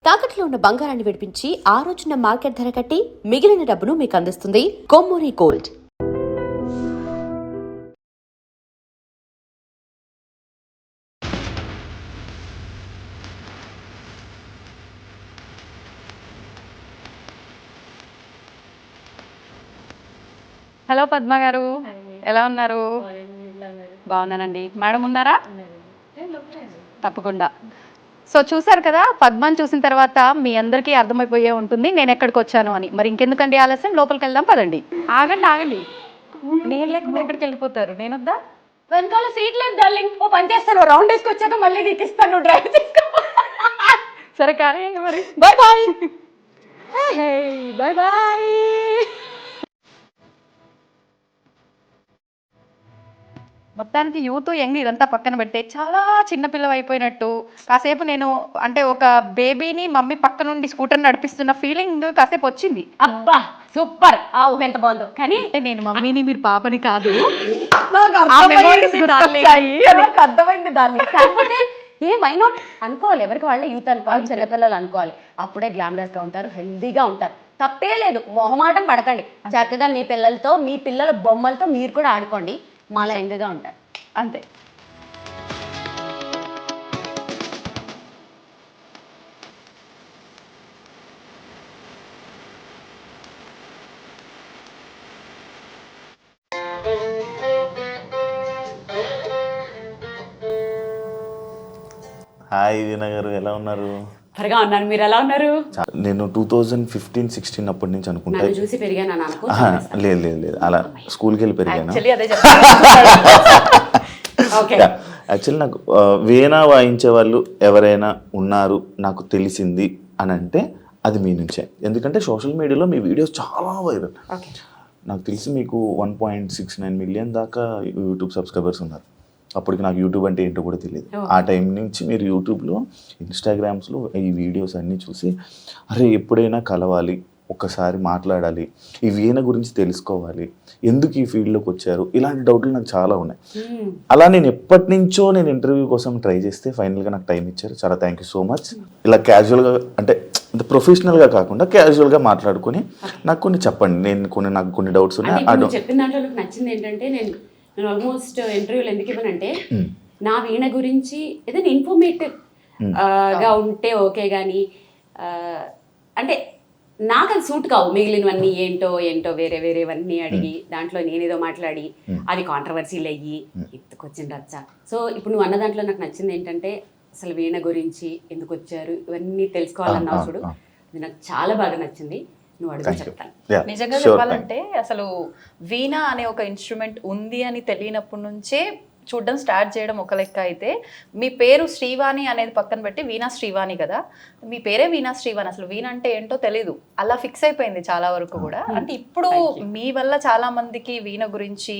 తాకట్లో ఉన్న బంగారాన్ని విడిపించి ఆ రోజున మార్కెట్ ధర కట్టి మిగిలిన డబ్బును మీకు అందిస్తుంది కొమ్మూరి గోల్డ్. హలో పద్మ గారు, ఎలా ఉన్నారు? బాగున్నానండి. మేడం ఉన్నారా? తప్పకుండా. సో చూసారు కదా, పద్మని చూసిన తర్వాత మీ అందరికీ అర్థమైపోయే ఉంటుంది నేను ఎక్కడికి వచ్చాను అని. మరి ఇంకెందుకండి ఆలస్యం, లోపలికి వెళ్దాం పదండి. ఆగండి, నేను లేకపోతే ఎక్కడికి వెళ్ళిపోతారు? నేను వద్దా? వెనకాల సీట్ లేదు డార్లింగ్. ఓ పని చేస్తాను, రౌండ్ వేసుకొచ్చాక మళ్ళీ నీకు ఇస్తాను, డ్రైవ్ చేసుకో. సరే కానీ మరి బాయ్ బాయ్. Bye bye. మొత్తానికి యూత్ యంగ్ ఇదంతా పక్కన పెడితే చాలా చిన్నపిల్లలు అయిపోయినట్టు, కాసేపు నేను అంటే ఒక బేబీని మమ్మీ పక్క నుండి స్కూటర్ నడిపిస్తున్న ఫీలింగ్ కాసేపు వచ్చింది. అబ్బా సూపర్, ఆ ఊహ ఎంత బాగుందో. కానీ అంటే నేను మమ్మీని, మీరు పాపని కాదు. నాకు అర్థమైంది దాన్ని. కాకపోతే ఏ వై నాట్ అనుకోవాలి, ఎవరికి వాళ్ళే యూత్ అనుకోవాలి, చిన్నపిల్లలు అనుకోవాలి. అప్పుడే గ్లామరస్ గా ఉంటారు, హెల్దీగా ఉంటారు. తప్పే లేదు, మొహమాటం పడకండి. చక్కగా మీ పిల్లలతో, మీ పిల్లల బొమ్మలతో మీరు కూడా ఆడుకోండి, మళ్ళీ యంగ్గా ఉంటారు. అంతే. హాయ్ వీణ గారు, ఎలా ఉన్నారు? త్వరగా ఉన్నాను, మీరు ఎలా ఉన్నారు? నేను 2015-16 అప్పటి నుంచి అనుకుంటా. నన్ను చూసి పెరిగాను లేదు అలా స్కూల్కి వెళ్ళి పెరిగాను. యాక్చువల్లీ నాకు వీణా వాయించే వాళ్ళు ఎవరైనా ఉన్నారు నాకు తెలిసింది అని అంటే అది మీ నుంచే. ఎందుకంటే సోషల్ మీడియాలో మీ వీడియోస్ చాలా వైరల్. నాకు తెలిసి మీకు 1.69 మిలియన్ దాకా యూట్యూబ్ సబ్స్క్రైబర్స్ ఉన్నారు. అప్పటికి నాకు యూట్యూబ్ అంటే ఏంటో కూడా తెలియదు. ఆ టైం నుంచి మీరు యూట్యూబ్లో, ఇన్స్టాగ్రామ్స్లో ఈ వీడియోస్ అన్నీ చూసి అరే ఎప్పుడైనా కలవాలి, ఒక్కసారి మాట్లాడాలి, ఈ వీణ గురించి తెలుసుకోవాలి, ఎందుకు ఈ ఫీల్డ్లోకి వచ్చారు, ఇలాంటి డౌట్లు నాకు చాలా ఉన్నాయి. అలా నేను ఎప్పటి నుంచో నేను ఇంటర్వ్యూ కోసం ట్రై చేస్తే ఫైనల్గా నాకు టైం ఇచ్చారు. చాలా థ్యాంక్ యూ సో మచ్. ఇలా క్యాజువల్గా అంటే ప్రొఫెషనల్గా కాకుండా క్యాజువల్గా మాట్లాడుకొని నాకు కొన్ని చెప్పండి. నాకు కొన్ని డౌట్స్ ఉన్నాయి. చెప్పిన దాంట్లో నాకు నచ్చింది ఏంటంటే, నేను ఆల్మోస్ట్ ఇంటర్వ్యూలు ఎందుకు ఇవ్వనంటే, నా వీణ గురించి ఏదైనా ఇన్ఫర్మేటివ్ గా ఉంటే ఓకే, కానీ అంటే నాకు అది సూట్ కావు. మిగిలినవన్నీ ఏంటో వేరేవన్నీ అడిగి దాంట్లో నేనేదో మాట్లాడి అది కాంట్రవర్సీలు అయ్యి ఎత్తుకొచ్చింది రచ్చ. సో ఇప్పుడు నువ్వు అన్న దాంట్లో నాకు నచ్చింది ఏంటంటే, అసలు వీణ గురించి ఎందుకు వచ్చారు ఇవన్నీ తెలుసుకోవాలన్నావు చూడు, అది నాకు చాలా బాగా నచ్చింది. నువ్వు అడుగు చెప్తాను. నిజంగా చెప్పాలంటే అసలు వీణ అనే ఒక ఇన్స్ట్రుమెంట్ ఉంది అని తెలియనప్పటి నుంచే చూడడం స్టార్ట్ చేయడం ఒక లెక్క అయితే, మీ పేరు శ్రీవాణి అనేది పక్కన పెట్టి వీణా శ్రీవాణి కదా, మీ పేరే వీణా శ్రీవాణి. అసలు వీణ అంటే ఏంటో తెలీదు, అలా ఫిక్స్ అయిపోయింది చాలా వరకు కూడా. అంటే ఇప్పుడు మీ వల్ల చాలా మందికి వీణ గురించి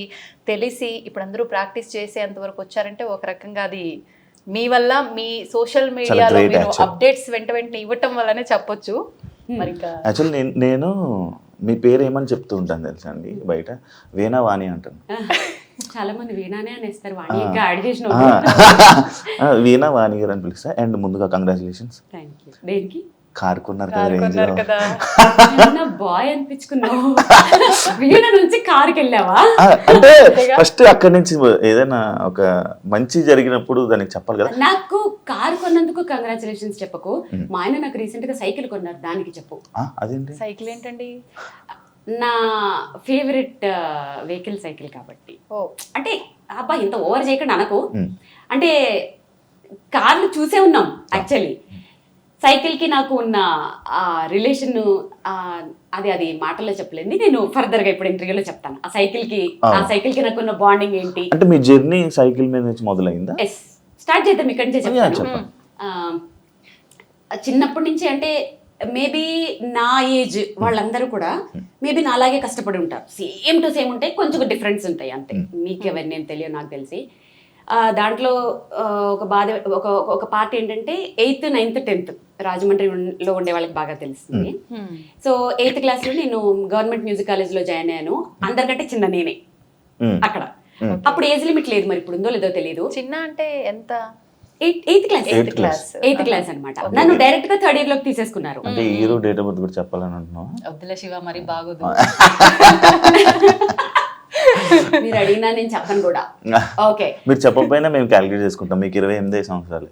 తెలిసి ఇప్పుడు అందరూ ప్రాక్టీస్ చేసేంత వరకు వచ్చారంటే ఒక రకంగా అది మీ వల్ల, మీ సోషల్ మీడియాలో మీరు అప్డేట్స్ వెంటనే ఇవ్వటం వల్లనే చెప్పొచ్చు. మరి యాక్చువల్లీ నేను మీ పేరు ఏమని చెప్తూ ఉంటాను తెలుసా అండి, బయట వీణా వాణి అంటాను. చాలా మంది వీణానే అనేస్తారు, వాణి ఇంకా యాడ్ చేసిన వీణా వాణి గారు అని పిలుస్తా. అండ్ ముందుగా కంగ్రాచులేషన్స్. Thank you. దేనికి? కార్ కొన్నారు కదా, రేంజ్ కదా. బాయ్ అనిపించుకున్నావు, వీణ నుంచి కార్కి వెళ్ళావా? అంటే ఫస్ట్ అక్కడి నుంచి ఏదైనా ఒక మంచి జరిగినప్పుడు దానికి చెప్పాలి కదా. నాకు కార్ కొన్నందుకు కంగ్రాచులేషన్స్ చెప్పకు, మా ఆయన నాకు రీసెంట్ గా సైకిల్ కొన్నారు, దానికి చెప్పు. అదేంటి సైకిల్ ఏంటండి? నా ఫేవరెట్ వెహికల్ సైకిల్ కాబట్టి. అంటే అబ్బా ఇంత ఓవర్ చేయకుండా అనకు, అంటే కార్లు చూసే ఉన్నాం యాక్చువల్లీ. సైకిల్కి నాకు ఉన్న రిలేషన్ అది మాటల్లో చెప్పలేదు, నేను ఫర్దర్గా ఇప్పుడు ఇంటర్వ్యూలో చెప్తాను. ఆ సైకిల్కి నాకు ఉన్న బాండింగ్ ఏంటి. అంటే మీ జర్నీ సైకిల్ మీద నుంచి మొదలైందా? ఎస్, స్టార్ట్ చేద్దాం ఇక్కడి నుంచే చెప్తాను. చిన్నప్పటి నుంచి అంటే మేబీ నా ఏజ్ వాళ్ళందరూ కూడా మేబీ నా అలాగే కష్టపడి ఉంటారు, సేమ్ టు సేమ్ ఉంటాయి, కొంచెం డిఫరెన్స్ ఉంటాయి అంతే. మీకు ఎవరిని నేను తెలియదు, నాకు తెలిసి దాంట్లో ఒక బాధ ఒక పార్ట్ ఏంటంటే 8th, 9th, 10th రాజమండ్రిలో ఉండే వాళ్ళకి బాగా తెలుస్తుంది. సో 8th క్లాస్లో నేను గవర్నమెంట్ మ్యూజిక్ కాలేజ్లో జాయిన్ అయ్యాను. అందరికంటే చిన్న నేనే అక్కడ. అప్పుడు ఏజ్ లిమిట్ లేదు, మరి ఇప్పుడు ఉందో లేదో తెలియదు. చిన్న అంటే ఎంత? Eighth class Eighth class. Eighth class అనమాట. నన్ను డైరెక్ట్ గా థర్డ్ ఇయర్ లోకి తీసేసుకున్నారు. అంటే హీరో డేట్ ఆఫ్ బర్త్ కూడా చెప్పాలని అంటున్నావా? వద్దులే శివ, మరి బాగోదు. మీరు అడిగినా నేను చెప్పను కూడా. ఓకే, మీరు చెప్పకపోయినా మేము క్యాలిక్యులేట్ చేసుకుంటాం. మీకు 28 సంవత్సరాలు.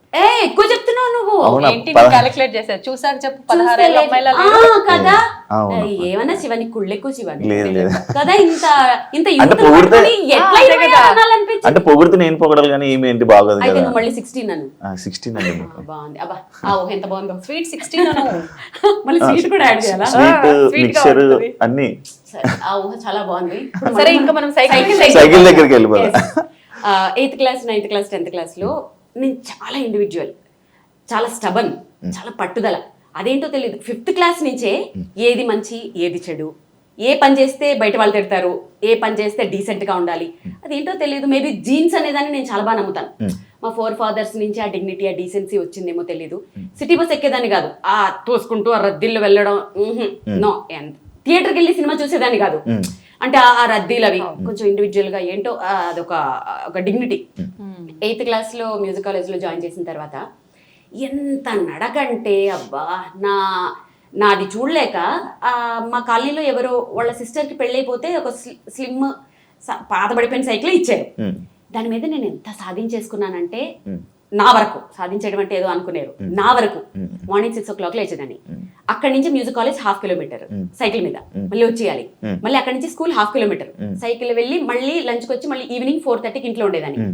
ఎక్కువ చెప్తున్నావు నువ్వు. అవునా? ఏంటి క్యాలిక్యులేట్ చేశారు? చూసాక చెప్పు. 16 ఏళ్ళ అమ్మాయిలా ఆ, లేరు? కదా అవును. ఏమన్నా శివని కుళ్ళెక్కువ శివని లేదు లేదు. కదా. ఇంత అంటే యూత్ పొగిడితే- పట్టుకొని ఎట్లా అదే 20 కదా. అనాలనిపించింది. అంటే పొగిడితే నేను పొగడాలి కానీ ఈమె ఏంటి బాగోదు అయితే కదా. నువ్వు మళ్ళీ 16 అను. 16 అండి మీకు. బాగుంది. అబ్బా ఆ ఊహ ఎంత బాగుందో. స్వీట్ 16 అను. మళ్ళీ స్వీట్ కూడా యాడ్ చేయాలా? స్వీట్ sweet గా మిక్చర్ ఉంటుంది. అన్ని. సరే, ఆ ఊహ చాలా బాగుంది. ఇప్పుడు సరే, ఇంకా మనం సైకిల్ సైకిల్ దగ్గరికి వెళ్ళిపోదాం. 8th class 9th class 10th class లో నేను చాలా ఇండివిజువల్, చాలా స్టబన్, చాలా పట్టుదల. అదేంటో తెలియదు. 5th క్లాస్ నుంచే ఏది మంచి ఏది చెడు, ఏ పని చేస్తే బయట వాళ్ళు తిడతారు, ఏ పని చేస్తే డీసెంట్ గా ఉండాలి, అదేంటో తెలియదు. మేబీ జీన్స్ అనేదాన్ని నేను చాలా బాగా నమ్ముతాను. మా ఫాదర్స్ నుంచి ఆ డిగ్నిటీ, ఆ డీసెన్సీ వచ్చిందేమో తెలియదు. సిటీ బస్ ఎక్కేదాన్ని కాదు, ఆ తోసుకుంటూ ఆ రద్దీల్లో వెళ్ళడం. నో, థియేటర్కి వెళ్ళి సినిమా చూసేదాన్ని కాదు. అంటే ఆ రద్దీలు అవి కొంచెం ఇండివిజువల్ గా ఏంటో ఒక డిగ్నిటీ. 8th క్లాస్ లో మ్యూజిక్ కాలేజ్ లో జాయిన్ చేసిన తర్వాత ఎంత నడకంటే అబ్బా, నాది చూడలేక మా కాలనీలో ఎవరో వాళ్ళ సిస్టర్కి పెళ్ళైపోతే ఒక స్లిమ్ పాతబడిపోయిన సైకిల్ ఇచ్చారు. దాని మీద నేను ఎంత సాధించేసుకున్నానంటే, నా వరకు సాధించడం అంటే ఏదో అనుకునేరు, నా వరకు మార్నింగ్ 6 o'clock లేచేదాన్ని. అక్కడి నుంచి మ్యూజిక్ కాలేజ్ 1/2 kilometer సైకిల్ మీద మళ్ళీ వచ్చేయాలి. మళ్ళీ అక్కడి నుంచి స్కూల్ 1/2 kilometer సైకిల్ వెళ్ళి మళ్ళీ లంచ్కి వచ్చి మళ్ళీ ఈవినింగ్ 4:30కి ఇంట్లో ఉండేదాన్ని.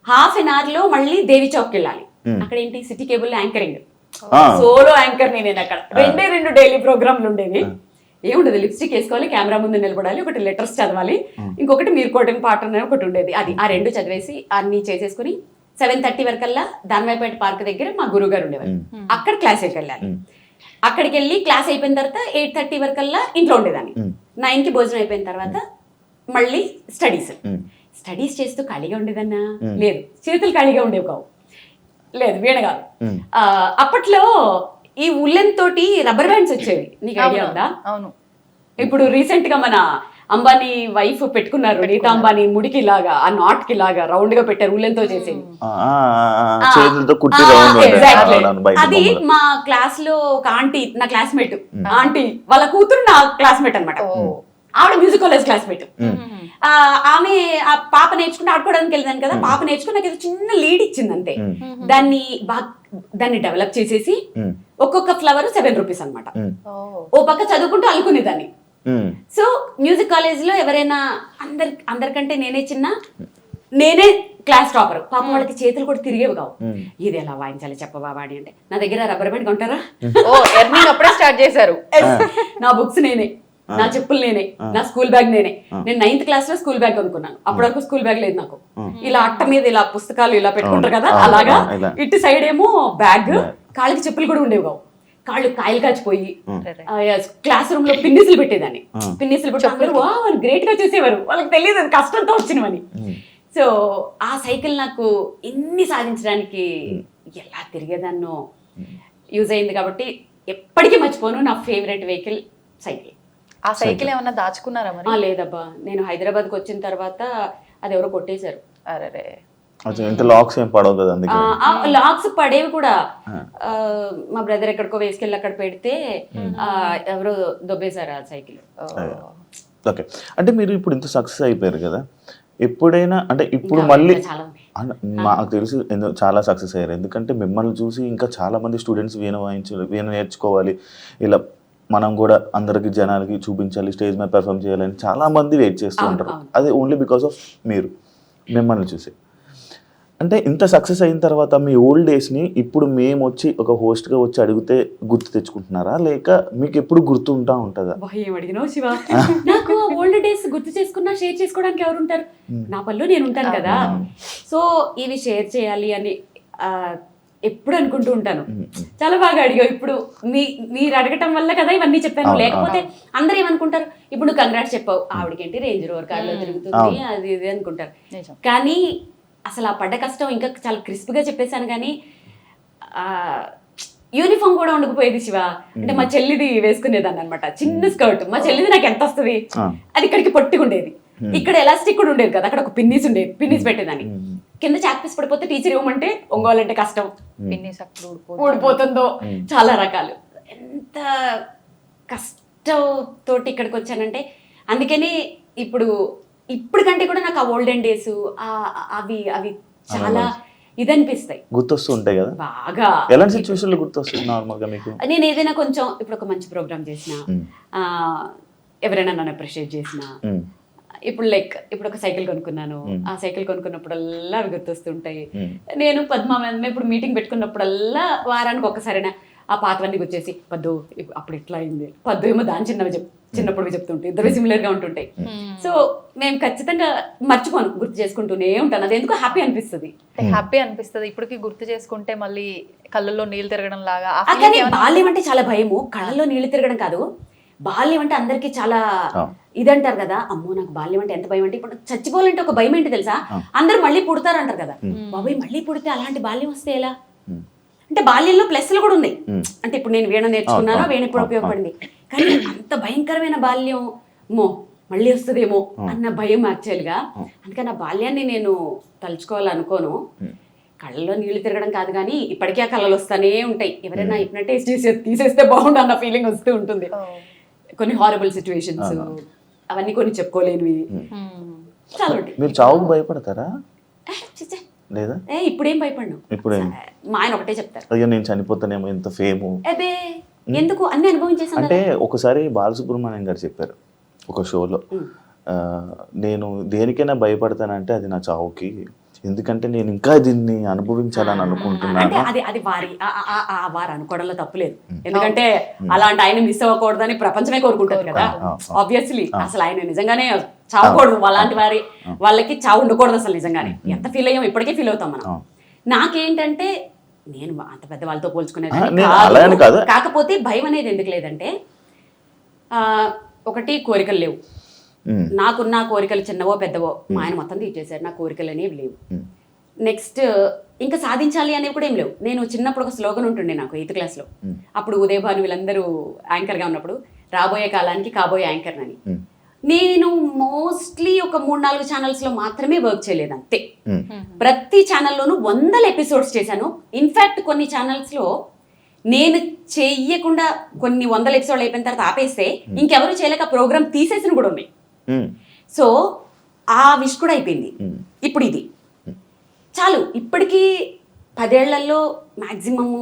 హాఫ్ అన్ అవర్ లో మళ్ళీ దేవి చౌక్ వెళ్ళాలి. అక్కడ ఏంటి, city cable anchoring, solo anchor నేను అక్కడ. 2 డైలీ ప్రోగ్రాంలు ఉండేవి. ఏముండదు, లిప్స్టిక్ వేసుకోవాలి, కెమెరా ముందు నిలబడాలి, ఒకటి లెటర్స్ చదవాలి, ఇంకొకటి మీరు కోటింగ్ పాట అనేది ఒకటి ఉండేది. అది ఆ 2 చదివేసి అన్ని చేసేసుకుని 7:30 వరకల్లా దానివైపేట పార్క్ దగ్గర మా గురువు గారు ఉండేవారు. అక్కడ క్లాస్కి వెళ్ళాలి. అక్కడికి వెళ్ళి క్లాస్ అయిపోయిన తర్వాత 8:30 వరకల్లా ఇంట్లో ఉండేదాన్ని. 9కి భోజనం అయిపోయిన తర్వాత మళ్ళీ స్టడీస్ చేస్తూ ఖాళీగా ఉండేదన్నా? లేదు, చేతులు ఖాళీగా ఉండేవి కావు. లేదు, వీణ కాదు. అప్పట్లో ఈ ఉల్లెన్ తోటి రబ్బర్ బ్యాండ్స్ వచ్చేవి, నీకు ఐడియా ఉందా? అవును. ఇప్పుడు రీసెంట్ గా మన అంబానీ వైఫ్ పెట్టుకున్నారు, నీతా అంబానీ, ముడికి లాగా ఆ నాట్ కి లాగా రౌండ్ గా పెట్టారు, ఉల్లెన్తో చేసేది. చేతులతో కుట్టి Exactly. అది మా క్లాస్ లో ఒక ఆంటీ, నా క్లాస్మేట్ ఆంటీ వాళ్ళ కూతురు నా క్లాస్మేట్ అనమాట. ఆవిడ మ్యూజిక్ కాలేజ్ క్లాస్మేట్. ఆమె ఆ పాప నేర్చుకుని ఆడుకోవడానికి వెళ్ళాను కదా, పాప నేర్చుకుని నాకు ఏదో చిన్న లీడ్ ఇచ్చింది అంతే. దాన్ని డెవలప్ చేసేసి ఒక్కొక్క ఫ్లవర్ 7 rupees అనమాట. ఓ పక్క చదువుకుంటూ అల్లుకునేదాన్ని. సో మ్యూజిక్ కాలేజ్ లో ఎవరైనా అందరికంటే నేనే క్లాస్ టాపర్. పాపం వాళ్ళకి చేతులు కూడా తిరిగేవి కావు. ఇది ఎలా వాయించాలి చెప్పవా వాడి అంటే, నా దగ్గర రబ్బర్ బ్యాండ్ కొంటారా? ఎర్నింగ్ అప్పుడే స్టార్ట్ చేశారు. నా బుక్స్ నేనే, నా చెప్పులు నేనే, నా స్కూల్ బ్యాగ్ నేనే. నేను 9th క్లాస్ లో స్కూల్ బ్యాగ్ కొనుక్కున్నాను. అప్పటి వరకు స్కూల్ బ్యాగ్ లేదు నాకు. ఇలా అట్ట మీద ఇలా పుస్తకాలు ఇలా పెట్టుకుంటారు కదా, అలాగా. ఇటు సైడ్ ఏమో బ్యాగ్, కాళ్ళకి చెప్పులు కూడా ఉండేవి కావు. కాళ్ళు కాయలు కాచిపోయి క్లాస్ రూమ్ లో పిన్నిసులు పెట్టేదాన్ని. పిన్నిసులు పెట్టి అందరూ వాళ్ళు గ్రేట్ గా చూసేవారు, వాళ్ళకి తెలియదు అది కష్టంతో వచ్చినవని. సో ఆ సైకిల్ నాకు ఎన్ని సాధించడానికి ఎలా తిరిగేదాన్నో యూజ్ అయింది. కాబట్టి ఎప్పటికీ మర్చిపోను, నా ఫేవరెట్ వెహికల్ సైకిల్. ఆ సైకిల్ ఏమన్నా దాచుకున్నారా మరి? లేదబ్బా, నేను హైదరాబాద్కి వచ్చిన తర్వాత అది ఎవరో కొట్టేశారు. అరే, లాక్స్ ఏం పడవు కదా, అందుకే లాక్స్ పడేవి కూడా. మా బ్రదర్ ఎక్కడికో వేసుకెళ్ళి అక్కడ పెడితే ఎవరో దొబ్బేశారు ఆ సైకిల్. ఓకే, అంటే మీరు ఇప్పుడు ఇంత సక్సెస్ అయిపోయారు కదా, ఎప్పుడైనా అంటే ఇప్పుడు మళ్ళీ మాకు తెలిసి చాలా సక్సెస్ అయ్యారు. ఎందుకంటే మిమ్మల్ని చూసి ఇంకా చాలా మంది స్టూడెంట్స్ వీణ నేర్చుకోవాలి, ఇలా మనం కూడా అందరికి జనాలకి చూపించాలి, స్టేజ్ మీద పెర్ఫామ్ చేయాలని చాలా మంది వెయిట్ చేస్తూ ఉంటారు. అది ఓన్లీ బికాస్ ఆఫ్ మిమ్మల్ని చూసి. అంటే ఇంత సక్సెస్ అయిన తర్వాత మీ ఓల్డ్ డేస్ని ఇప్పుడు మేము వచ్చి ఒక హోస్ట్గా వచ్చి అడిగితే గుర్తు తెచ్చుకుంటున్నారా, లేక మీకు ఎప్పుడు గుర్తు ఉంటుందా? ఏం అడిగినావు శివ? నాకు ఓల్డ్ డేస్ గుర్తు చేసుకున్నా షేర్ చేసుకోవడానికి ఎవరు ఉంటారు? నా పనిలో నేను ఉంటాను కదా. సో ఇవి షేర్ చేయాలి అని ఎప్పుడు అనుకుంటూ ఉంటాను. చాలా బాగా అడిగావు. ఇప్పుడు మీరు అడగటం వల్ల కదా ఇవన్నీ చెప్పాను. లేకపోతే అందరూ ఏమనుకుంటారు, ఇప్పుడు నువ్వు కంగ్రాట్స్ చెప్పావు, ఆవిడకేంటి రేంజ్ రోవర్ కార్లో తిరుగుతుంది అది ఇది అనుకుంటారు. కానీ అసలు ఆ పడ్డ కష్టం ఇంకా చాలా క్రిస్ప్గా చెప్పేశాను. కానీ యూనిఫామ్ కూడా ఉండకపోయేది శివ. అంటే మా చెల్లిది వేసుకునేదాన్ని అనమాట, చిన్న స్కర్ట్. మా చెల్లిది నాకు ఎంత వస్తుంది, అది ఇక్కడికి పొట్టుకుండేది, ఇక్కడ ఎలాస్టిక్ కూడా ఉండేది కదా, అక్కడ ఒక పిన్నీస్ ఉండేది, పిన్నీస్ పెట్టేదాన్ని. కింద చాక్పీస్ పడిపోతే టీచర్ ఇవ్వమంటే ఒంగోలంటే కష్టం, పిన్ని సక్కులు ఊడిపోతుందో, చాలా రకాలు. ఎంత కష్టంతో ఇక్కడికి వచ్చానంటే అందుకని ఇప్పుడు కంటే కూడా నాకు ఆ ఓల్డెన్ డేస్ అవి అవి చాలా ఇదనిపిస్తాయి, గుర్తొస్తూ ఉంటాయి కదా బాగా. ఎలాంటి సిచ్యువేషన్లో గుర్తొస్తుంది నార్మల్గా మీకు? నేను ఏదైనా కొంచెం ఇప్పుడు ఒక మంచి ప్రోగ్రామ్ చేసిన, ఎవరైనా నన్ను అప్రిషియేట్ చేసిన, ఇప్పుడు ఒక సైకిల్ కొనుక్కున్నాను, ఆ సైకిల్ కొనుక్కున్నప్పుడల్లా అవి గుర్తొస్తుంటాయి. నేను పద్మ ఇప్పుడు మీటింగ్ పెట్టుకున్నప్పుడల్లా వారానికి ఒక్కసారైనా ఆ పాతవన్నీ వచ్చేసి పద్దు అప్పుడు ఎట్లా అయింది, పద్దు ఏమో దాని చిన్నప్పుడు చెప్తుంటాయి, ఇద్దరు సిమిలర్ గా ఉంటుంటాయి. సో నేను ఖచ్చితంగా మర్చిపోను, గుర్తు చేసుకుంటూనే ఉంటాను. అది ఎందుకు హ్యాపీ అనిపిస్తుంది. ఇప్పటికి గుర్తు చేసుకుంటే మళ్ళీ కళ్ళల్లో నీళ్ళు తిరగడం లాగా. కానీ బాల్యం అంటే చాలా భయము, కళ్ళల్లో నీళ్లు తిరగడం కాదు. బాల్యం అంటే అందరికి చాలా ఇదంటారు కదా, అమ్మో నాకు బాల్యం అంటే ఎంత భయం అంటే, ఇప్పుడు చచ్చిపోవాలంటే ఒక భయం ఏంటి తెలుసా, అందరూ మళ్ళీ పుడతారు అంటారు కదా. బాబాయ్ మళ్ళీ పుడితే అలాంటి బాల్యం వస్తే ఎలా అంటే, బాల్యంలో ప్లస్లు కూడా ఉన్నాయి. అంటే ఇప్పుడు నేను వీణ నేర్చుకున్నాను, వీణ ఇప్పుడు ఉపయోగపడింది. కానీ అంత భయంకరమైన బాల్యం మళ్ళీ వస్తుందేమో అన్న భయం యాక్చువల్గా. అందుకని ఆ బాల్యాన్ని నేను తలుచుకోవాలనుకోను. కళ్ళలో నీళ్లు తిరగడం కాదు, కానీ ఇప్పటికీ ఆ కళ్ళలు వస్తానే ఉంటాయి. ఎవరైనా హిప్నటైజ్ తీసేస్తే బాగుండు అన్న ఫీలింగ్ వస్తూ ఉంటుంది. కొన్ని హారబుల్ సిచ్యువేషన్స్, అవన్నీ కొన్ని చెప్పుకోలేనివి చాలా ఉంటాయి. మీరు చావుకు భయపడతారా? లేదా? ఇప్పుడేం భయపడ్డాను. మా ఆయన ఒకటే చెప్తారు, అయ్యో నేను చనిపోతానేమో, ఇంత ఫేము. అదే ఎందుకు అన్ని అనుభవించేసాను. అంటే ఒకసారి బాలసుబ్రహ్మణ్యం గారు చెప్పారు ఒక షోలో, నేను దేనికైనా భయపడతానంటే అది నా చావుకి, ఎందుకంటే నేను ఇంకా దీన్ని అనుభవించాలని అనుకుంటున్నాను. అది వారు అనుకోవడంలో తప్పులేదు, ఎందుకంటే అలాంటి ఆయన మిస్ అవ్వకూడదని ప్రపంచమే కోరుకుంటారు కదా. ఆబ్వియస్లీ అసలు ఆయన నిజంగానే చావకూడదు, అలాంటి వాళ్ళకి చావు ఉండకూడదు అసలు. నిజంగానే ఎంత ఫీల్ అయ్యాం, ఇప్పటికే ఫీల్ అవుతాం మనం. నాకేంటంటే నేను అంత పెద్ద వాళ్ళతో పోల్చుకునేది కాకపోతే భయం అనేది ఎందుకు లేదంటే, ఒకటి కోరికలు లేవు. నాకున్న కోరికలు చిన్నవో పెద్దవో మా ఆయన మొత్తం తీర్చేశారు, నా కోరికలు అనేవి లేవు. నెక్స్ట్ ఇంకా సాధించాలి అనేవి కూడా ఏం లేవు. నేను చిన్నప్పుడు ఒక స్లోగన్ ఉంటుండే నాకు 8th క్లాస్లో, అప్పుడు ఉదయభాను వీళ్ళందరూ యాంకర్గా ఉన్నప్పుడు, రాబోయే కాలానికి కాబోయే యాంకర్ అని. నేను మోస్ట్లీ ఒక 3-4 ఛానల్స్లో మాత్రమే వర్క్ చేయలేదు అంతే. ప్రతి ఛానల్లోనూ 100 ఎపిసోడ్స్ చేశాను. ఇన్ఫ్యాక్ట్ కొన్ని ఛానల్స్లో నేను చెయ్యకుండా కొన్ని 100 ఎపిసోడ్లు అయిపోయిన తర్వాత ఆపేస్తే ఇంకెవరు చేయలేక ప్రోగ్రామ్ తీసేసిన కూడా ఉన్నాయి. సో ఆ విష్ కూడా అయిపోయింది. ఇప్పుడు ఇది చాలు. ఇప్పటికీ 10 ఏళ్లలో మ్యాక్సిమము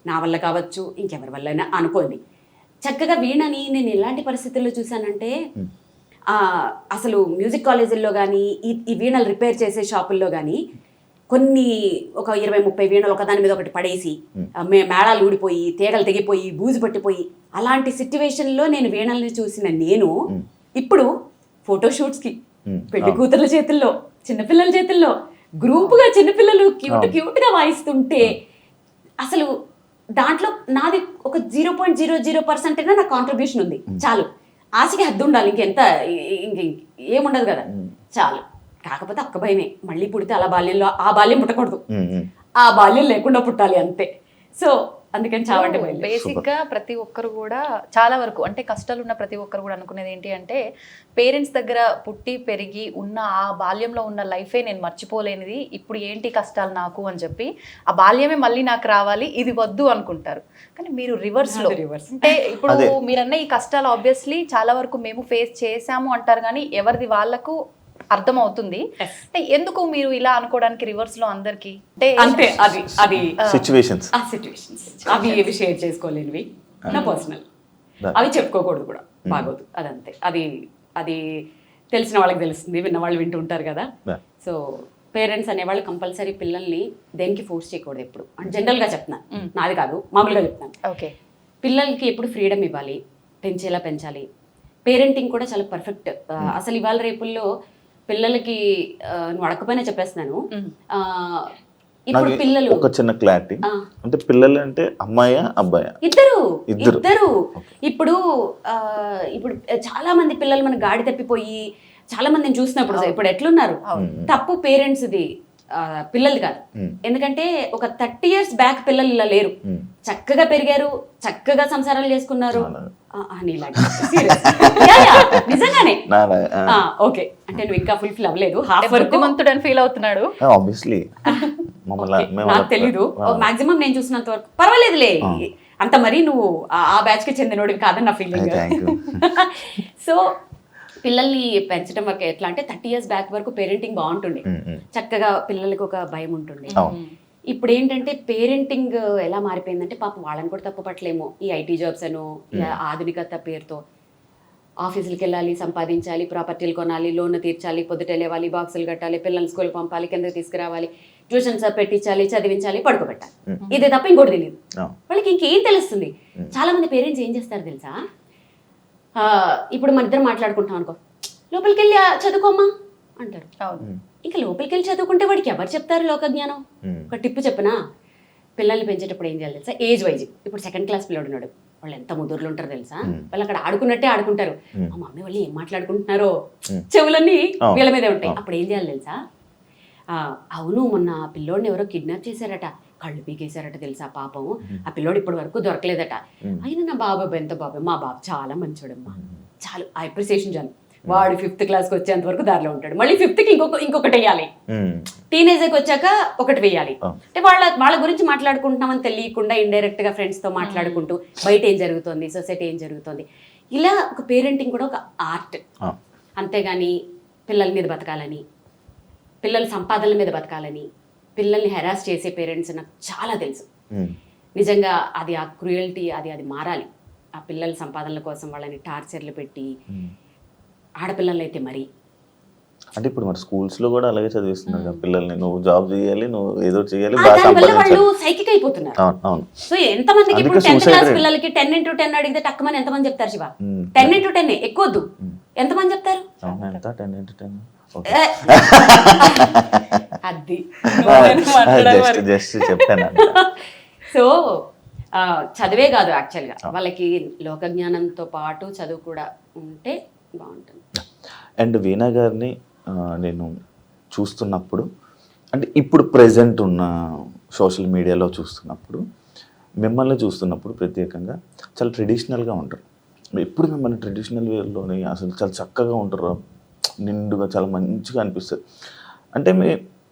నా వల్ల కావచ్చు, ఇంకెవరి వల్ల అనుకోండి, చక్కగా వీణని నేను ఎలాంటి పరిస్థితుల్లో చూసానంటే, అసలు మ్యూజిక్ కాలేజీల్లో కానీ ఈ వీణలు రిపేర్ చేసే షాపుల్లో కానీ కొన్ని ఒక 20-30 వీణలు ఒకదాని మీద ఒకటి పడేసి మేళాలు ఊడిపోయి, తీగలు తెగిపోయి, బూజు పట్టిపోయి, అలాంటి సిచ్యువేషన్లో నేను వీణల్ని చూసిన నేను ఇప్పుడు ఫోటోషూట్స్కి పెళ్లి కూతుర్ల చేతుల్లో, చిన్నపిల్లల చేతుల్లో గ్రూపుగా చిన్నపిల్లలు క్యూట్గా వాయిస్తుంటే అసలు దాంట్లో నాది ఒక 0.00% అయినా నా కాంట్రిబ్యూషన్ ఉంది. చాలు. ఆశకి హద్దు ఉండాలి, ఇంకెంత ఏముండదు కదా, చాలు. కాకపోతే ఒక్క భయమే, మళ్ళీ పుడితే అలా బాల్యంలో ఆ బాల్యం పుట్టకూడదు, ఆ బాల్యం లేకుండా పుట్టాలి అంతే. సో అందుకని చావంటే భయం. బేసిక్ గా ప్రతి ఒక్కరు కూడా చాలా వరకు అంటే కష్టాలు ఉన్న ప్రతి ఒక్కరు కూడా అనుకునేది ఏంటి అంటే, పేరెంట్స్ దగ్గర పుట్టి పెరిగి ఉన్న ఆ బాల్యంలో ఉన్న లైఫే నేను మర్చిపోలేనిది, ఇప్పుడు ఏంటి కష్టాలు నాకు అని చెప్పి ఆ బాల్యమే మళ్ళీ నాకు రావాలి, ఇది వద్దు అనుకుంటారు. కానీ మీరు రివర్స్ లో, అంటే ఇప్పుడు మీరన్న ఈ కష్టాలు ఆబ్వియస్లీ చాలా వరకు మేము ఫేస్ చేసాము అంటారు, కానీ ఎవరిది వాళ్ళకు అర్థమవుతుంది. అంటే ఎందుకు మీరు ఇలా అనుకోవడానికి రివర్స్ లో అందరికి అంటే అది సిచ్యువేషన్స్ అవి ఏవి షేర్ చేసుకోలేనివి, నా పర్సనల్, అవి చెప్పుకోకూడదు కూడా, బాగోదు. అదంతే. అది తెలిసిన వాళ్ళకి తెలుస్తుంది, విన్న వాళ్ళు వింటూ ఉంటారు కదా. సో పేరెంట్స్ అనేవాళ్ళు కంపల్సరీ పిల్లల్ని దేనికి ఫోర్స్ చేయకూడదు ఎప్పుడు. అంటే జనరల్గా చెప్తున్నాను, నాది కాదు, మామూలుగా చెప్తున్నాను. ఓకే, పిల్లలకి ఎప్పుడు ఫ్రీడమ్ ఇవ్వాలి, పెంచేలా పెంచాలి. పేరెంటింగ్ కూడా చాలా పర్ఫెక్ట్. అసలు ఇవాళ రేపుల్లో పిల్లలకి నువ్వు అడగకపోయినా చెప్పేస్తున్నాను, ఇప్పుడు పిల్లలు ఒక చిన్న క్లారిటీ, అంటే పిల్లలు అంటే అమ్మాయా అబ్బాయా? ఇద్దరు. ఇప్పుడు చాలా మంది పిల్లలు మన గాడి తప్పిపోయి చాలా మందిని చూసినప్పుడు ఇప్పుడు ఎట్లున్నారు, తప్పు పేరెంట్స్ది. పిల్లలు కాదు. ఎందుకంటే ఒక 30 years బ్యాక్ పిల్లలు ఇలా లేరు, చక్కగా పెరిగారు, చక్కగా సంసారాలు చేసుకున్నారు. నిజంగానే ఓకే, అంటే నువ్వు ఇంకా ఫుల్ఫిల్ అవ్వలేదు, హాఫ్ వరకు బుద్ధిమంతుడు అని ఫీల్ అవుతున్నాడు. ఆబ్వియస్లీ నాకు తెలీదు, మాక్సిమం నేను చూసినంత వరకు పర్వాలేదులే, అంత మరీ నువ్వు ఆ బ్యాచ్ కి చెందినోడివి కాదని నా ఫీలింగ్. సో పిల్లల్ని పెంచడం వరకు ఎట్లా అంటే 30 years బ్యాక్ వరకు పేరెంటింగ్ బాగుంటుండే, చక్కగా పిల్లలకి ఒక భయం ఉంటుండే. ఇప్పుడు ఏంటంటే పేరెంటింగ్ ఎలా మారిపోయిందంటే పాపం వాళ్ళని కూడా తప్పు పట్టలేము. ఈ ఐటీ జాబ్స్ అను ఆధునికత పేరుతో ఆఫీసులకు వెళ్ళాలి, సంపాదించాలి, ప్రాపర్టీలు కొనాలి, లోన్ తీర్చాలి, పొద్దుట లేవాలి, బాక్సులు కట్టాలి, పిల్లల్ని స్కూల్ పంపాలి, కిందకి తీసుకురావాలి, ట్యూషన్స్ పెట్టించాలి, చదివించాలి, పడుకోబెట్టాలి. ఇదే తప్ప ఇంకోటి తెలియదు వాళ్ళకి. ఇంకేం తెలుస్తుంది? చాలా మంది పేరెంట్స్ ఏం చేస్తారు తెలుసా, ఇప్పుడు మన ఇద్దరు మాట్లాడుకుంటాం అనుకో, లోపలికి వెళ్ళి చదువుకోమ్మా అంటారు. ఇంకా లోపలికి వెళ్ళి చదువుకుంటే వాడికి ఎవరు చెప్తారు లోక జ్ఞానం? ఒక టిప్పు చెప్పనా, పిల్లల్ని పెంచేటప్పుడు ఏం చేయాలి తెలుసా, ఏజ్ వైజ్. ఇప్పుడు 2nd class పిల్లడు ఉన్నాడు, వాళ్ళు ఎంత ముదురులు ఉంటారు తెలుసా, వాళ్ళు అక్కడ ఆడుకున్నట్టే ఆడుకుంటారు. మా మమ్మీ వాళ్ళు ఏం మాట్లాడుకుంటున్నారో చెవులన్నీ వీళ్ళ మీదే ఉంటాయి. అప్పుడు ఏం చేయాలి తెలుసా, అవును మొన్న పిల్లోడిని ఎవరో కిడ్నాప్ చేశారట, కళ్ళు పీకేశారట తెలుసా పాపం, ఆ పిల్లోడు ఇప్పటి వరకు దొరకలేదట. అయినా నా బాబాయ్ ఎంత బాబాయ్, మా బాబు చాలా మంచోడమ్మా, చాలు ఆ అప్రిసియేషన్ చాలు. వాడు 5th classకి వచ్చేంత వరకు దారిలో ఉంటాడు, మళ్ళీ 5th కి ఇంకొకటి వేయాలి, టీనేజ్కి వచ్చాక ఒకటి వేయాలి. అంటే వాళ్ళ గురించి మాట్లాడుకుంటున్నామని తెలియకుండా ఇండైరెక్ట్ గా ఫ్రెండ్స్ తో మాట్లాడుకుంటూ బయట ఏం జరుగుతుంది, సొసైటీ ఏం జరుగుతుంది, ఇలా ఒక పేరెంటింగ్ కూడా ఒక ఆర్ట్. అంతేగాని పిల్లల మీద బతకాలని, పిల్లల సంపాదనల మీద బతకాలని, పిల్లల్ని హెరాస్ చేసే పేరెంట్స్ నాకు చాలా తెలుసు. నిజంగా అది ఆ క్రూయల్టీ అది మారాలి. ఆ పిల్లల సంపాదనల కోసం వాళ్ళని టార్చర్లు పెట్టి, ఆడపిల్లలు అయితే మరి అంటే ఇప్పుడు మరి స్కూల్స్ లో కూడా అలాగే చదివిస్తున్నారు పిల్లల్ని, నువ్వు జాబ్ చేయాలి, నువ్వు ఏదో చేయాలి, వాళ్ళు సైకిక్ అయిపోతున్నారు. సో ఎంతమందికి ఇప్పుడు 10th class పిల్లలకి 10x10 అడిగితే టక్కుమని ఎంతమంది చెప్తారు శివ? 10x10 ఎక్కువద్దు, ఎంతమంది చెప్తారు? అది జస్ట్ చెప్పాను. సో చదివే కాదు యాక్చువల్గా, వాళ్ళకి లోక జ్ఞానంతో పాటు చదువు కూడా ఉంటే బాగుంటుంది. అండ్ వీణా గారిని నేను చూస్తున్నప్పుడు, అంటే ఇప్పుడు ప్రెజెంట్ ఉన్న సోషల్ మీడియాలో చూస్తున్నప్పుడు, మిమ్మల్ని చూస్తున్నప్పుడు ప్రత్యేకంగా చాలా ట్రెడిషనల్గా ఉంటారు. ఎప్పుడు మిమ్మల్ని ట్రెడిషనల్ వేలోని అసలు చాలా చక్కగా ఉంటారు, నిండుగా చాలా మంచిగా అనిపిస్తుంది. అంటే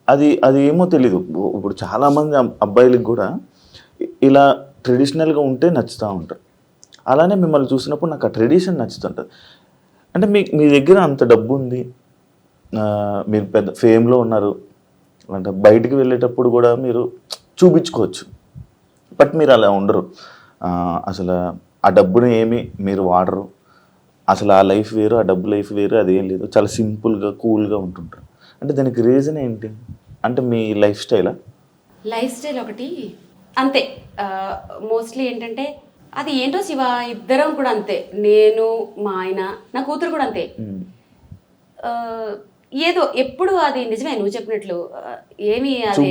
అది ఏమో తెలీదు, ఇప్పుడు చాలామంది అబ్బాయిలకు కూడా ఇలా ట్రెడిషనల్గా ఉంటే నచ్చుతూ ఉంటారు. అలానే మిమ్మల్ని చూసినప్పుడు నాకు ఆ ట్రెడిషన్ నచ్చుతుంటుంది. అంటే మీ దగ్గర అంత డబ్బు ఉంది, మీరు పెద్ద ఫేమ్లో ఉన్నారు, అంటే బయటికి వెళ్ళేటప్పుడు కూడా మీరు చూపించుకోవచ్చు, బట్ మీరు అలా ఉండరు. అసలు ఆ డబ్బుని ఏమి మీరు వాడరు, అసలు ఆ లైఫ్ వేరు, ఆ డబ్బు లైఫ్ వేరు, అదేం లేదు, చాలా సింపుల్గా కూల్గా ఉంటుంటారు. అంటే దానికి రీజన్ ఏంటి? అంటే మీ లైఫ్ స్టైల్ ఒకటి అంతే. మోస్ట్లీ ఏంటంటే అది ఏంటో శివ, ఇద్దరం కూడా అంతే, నేను మా ఆయన నా కూతురు కూడా అంతే. ఏదో ఎప్పుడు అది నిజమే నువ్వు చెప్పినట్లు, ఏమి అది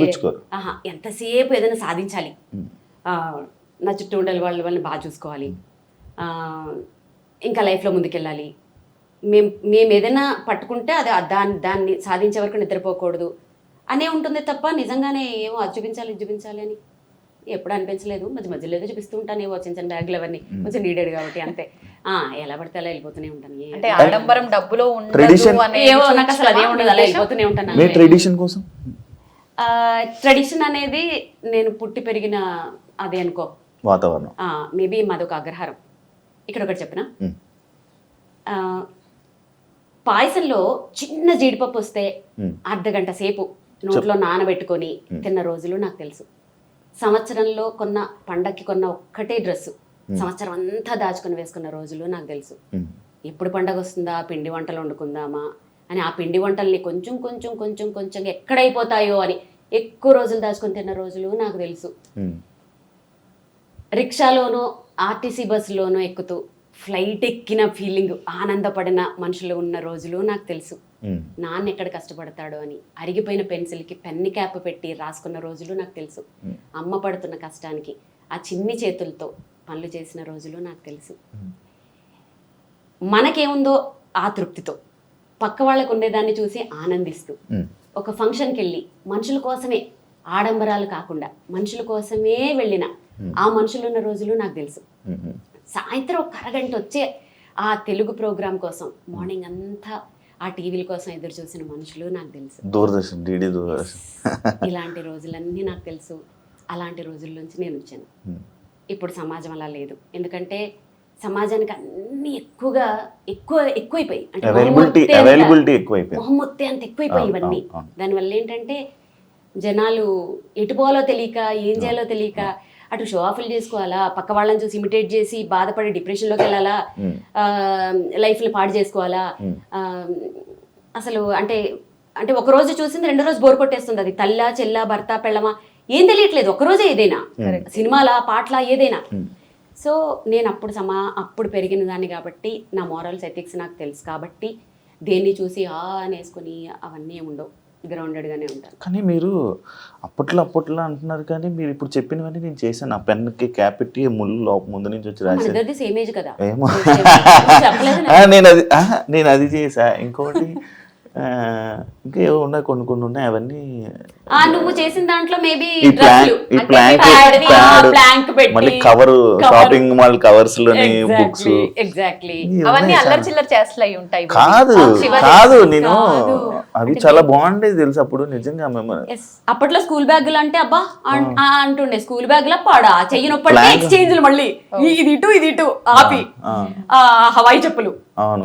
ఎంతసేపు ఏదైనా సాధించాలి, నా చుట్టూ ఉండాలి, వాళ్ళని బాగా చూసుకోవాలి, ఇంకా లైఫ్లో ముందుకెళ్ళాలి, మేము ఏదైనా పట్టుకుంటే అది దాన్ని సాధించే వరకు నిద్రపోకూడదు అనే ఉంటుంది తప్ప నిజంగానే ఏమో అది చూపించాలి అని ఎప్పుడు అనిపించలేదు. మధ్యలో ఏదో చూపిస్తూ ఉంటాను, ఏవో చిన్న చిన్న బ్యాగులు అవన్నీ కొంచెం నీడెడ్ కాబట్టి అంతే. ఎలా పడితే అలా వెళ్ళిపోతూనే ఉంటాను. అంటే ఆడంబరం డబ్బులో ఏవో నాకు అసలు అదే ఉండదు, అలా వెళ్ళిపోతూనే ఉంటాను. ట్రెడిషన్ అనేది నేను పుట్టి పెరిగిన అదే అనుకో వాతావరణం. మేబీ మాదొక అగ్రహారం. ఇక్కడ ఒకటి చెప్పనా, పాయసంలో చిన్న జీడిపప్పు వస్తే అర్ధగంట సేపు నోట్లో నానబెట్టుకొని తిన్న రోజులు నాకు తెలుసు. సంవత్సరంలో పండక్కి కొన్న ఒక్కటే డ్రెస్సు సంవత్సరం అంతా దాచుకొని వేసుకున్న రోజులు నాకు తెలుసు. ఎప్పుడు పండగ వస్తుందా, పిండి వంటలు వండుకుందామా అని ఆ పిండి వంటల్ని కొంచెం ఎక్కడైపోతాయో అని ఎక్కువ రోజులు దాచుకొని తిన్న రోజులు నాకు తెలుసు. రిక్షాలోనో ఆర్టీసీ బస్సులోనో ఎక్కుతూ ఫ్లైట్ ఎక్కిన ఫీలింగ్, ఆనందపడిన మనుషులు ఉన్న రోజులు నాకు తెలుసు. నాన్న ఎక్కడ కష్టపడతాడో అని అరిగిపోయిన పెన్సిల్కి పెన్ని క్యాప్ పెట్టి రాసుకున్న రోజులు నాకు తెలుసు. అమ్మ పడుతున్న కష్టానికి ఆ చిన్ని చేతులతో పనులు చేసిన రోజులు నాకు తెలుసు. మనకేముందో ఆ తృప్తితో పక్క వాళ్ళకు ఉండేదాన్ని చూసి ఆనందిస్తూ ఒక ఫంక్షన్కి వెళ్ళి మనుషుల కోసమే, ఆడంబరాలు కాకుండా మనుషుల కోసమే వెళ్ళిన ఆ మనుషులు ఉన్న రోజులు నాకు తెలుసు. సాయంత్రం ఒక అరగంట వచ్చే ఆ తెలుగు ప్రోగ్రామ్ కోసం మార్నింగ్ అంతా ఆ టీవీల కోసం ఎదురు చూసిన మనుషులు నాకు తెలుసు. దూరదర్శన్, డిడి దూరదర్శన్. ఇలాంటి రోజులన్నీ నాకు తెలుసు. అలాంటి రోజుల నుంచి నేను వచ్చాను. ఇప్పుడు సమాజం అలా లేదు. ఎందుకంటే సమాజానికి అన్ని ఎక్కువైపోయి, అంటే అవైలబిలిటీ ఎక్కువైపోయి, మొహమ్మొత్తే అంత ఎక్కువైపోయి ఇవన్నీ. దానివల్ల ఏంటంటే జనాలు ఎటు పోవాలో తెలియక, ఏం చేయాలో తెలియక, అటు షో ఆఫ్లు చేసుకోవాలా, పక్క వాళ్ళని చూసి ఇమిటేట్ చేసి బాధపడి డిప్రెషన్లోకి వెళ్ళాలా, లైఫ్ని పాడు చేసుకోవాలా. అసలు అంటే అంటే ఒక రోజు చూసింది రెండో రోజు బోర్ కొట్టేస్తుంది. అది తల్లా చెల్లా భర్త పెళ్ళమా ఏం తెలియట్లేదు. ఒకరోజే ఏదైనా సినిమాలా పాటలా ఏదైనా. సో నేను అప్పుడు పెరిగిన దాన్ని కాబట్టి నా మోరల్స్ ఎథిక్స్ నాకు తెలుసు కాబట్టి దేన్ని చూసి అనేసుకొని అవన్నీ ఉండవు, గ్రౌండెడ్గానే ఉంటాను. కానీ మీరు అప్పట్లో అంటున్నారు, కానీ మీరు ఇప్పుడు చెప్పినవన్నీ నేను చేశాను. ఆ పెన్కి క్యాప్ పెట్టి ముళ్ళు ముందు నుంచి వచ్చి రాసి సేమ్ ఏజ్ కదా. ఏమో నేను అది చేసా. ఇంకోటి ఇంకా ఏవో ఉన్నాయి, కొన్ని ఉన్నాయి. అవన్నీ నువ్వు చేసిన దాంట్లో మేబీ మళ్ళీ కవర్, షాపింగ్ మాల్ కవర్స్ లోని బుక్స్. ఎగ్జాక్ట్లీ అవన్నీ అల్లరి చిల్లర చేష్టలు అయి ఉంటాయి. కాదు నేను అవి చాలా బాగుండేది తెలుసు అప్పుడు నిజంగా. మేము అప్పట్లో స్కూల్ బ్యాగులు అంటే అబ్బా అంటుండే, స్కూల్ బ్యాగ్ లా పాడా చెయ్యి నొప్పి ఎక్స్చేంజ్ మళ్ళీ ఇది ఇటు ఆపి హవాయి చెప్పులు,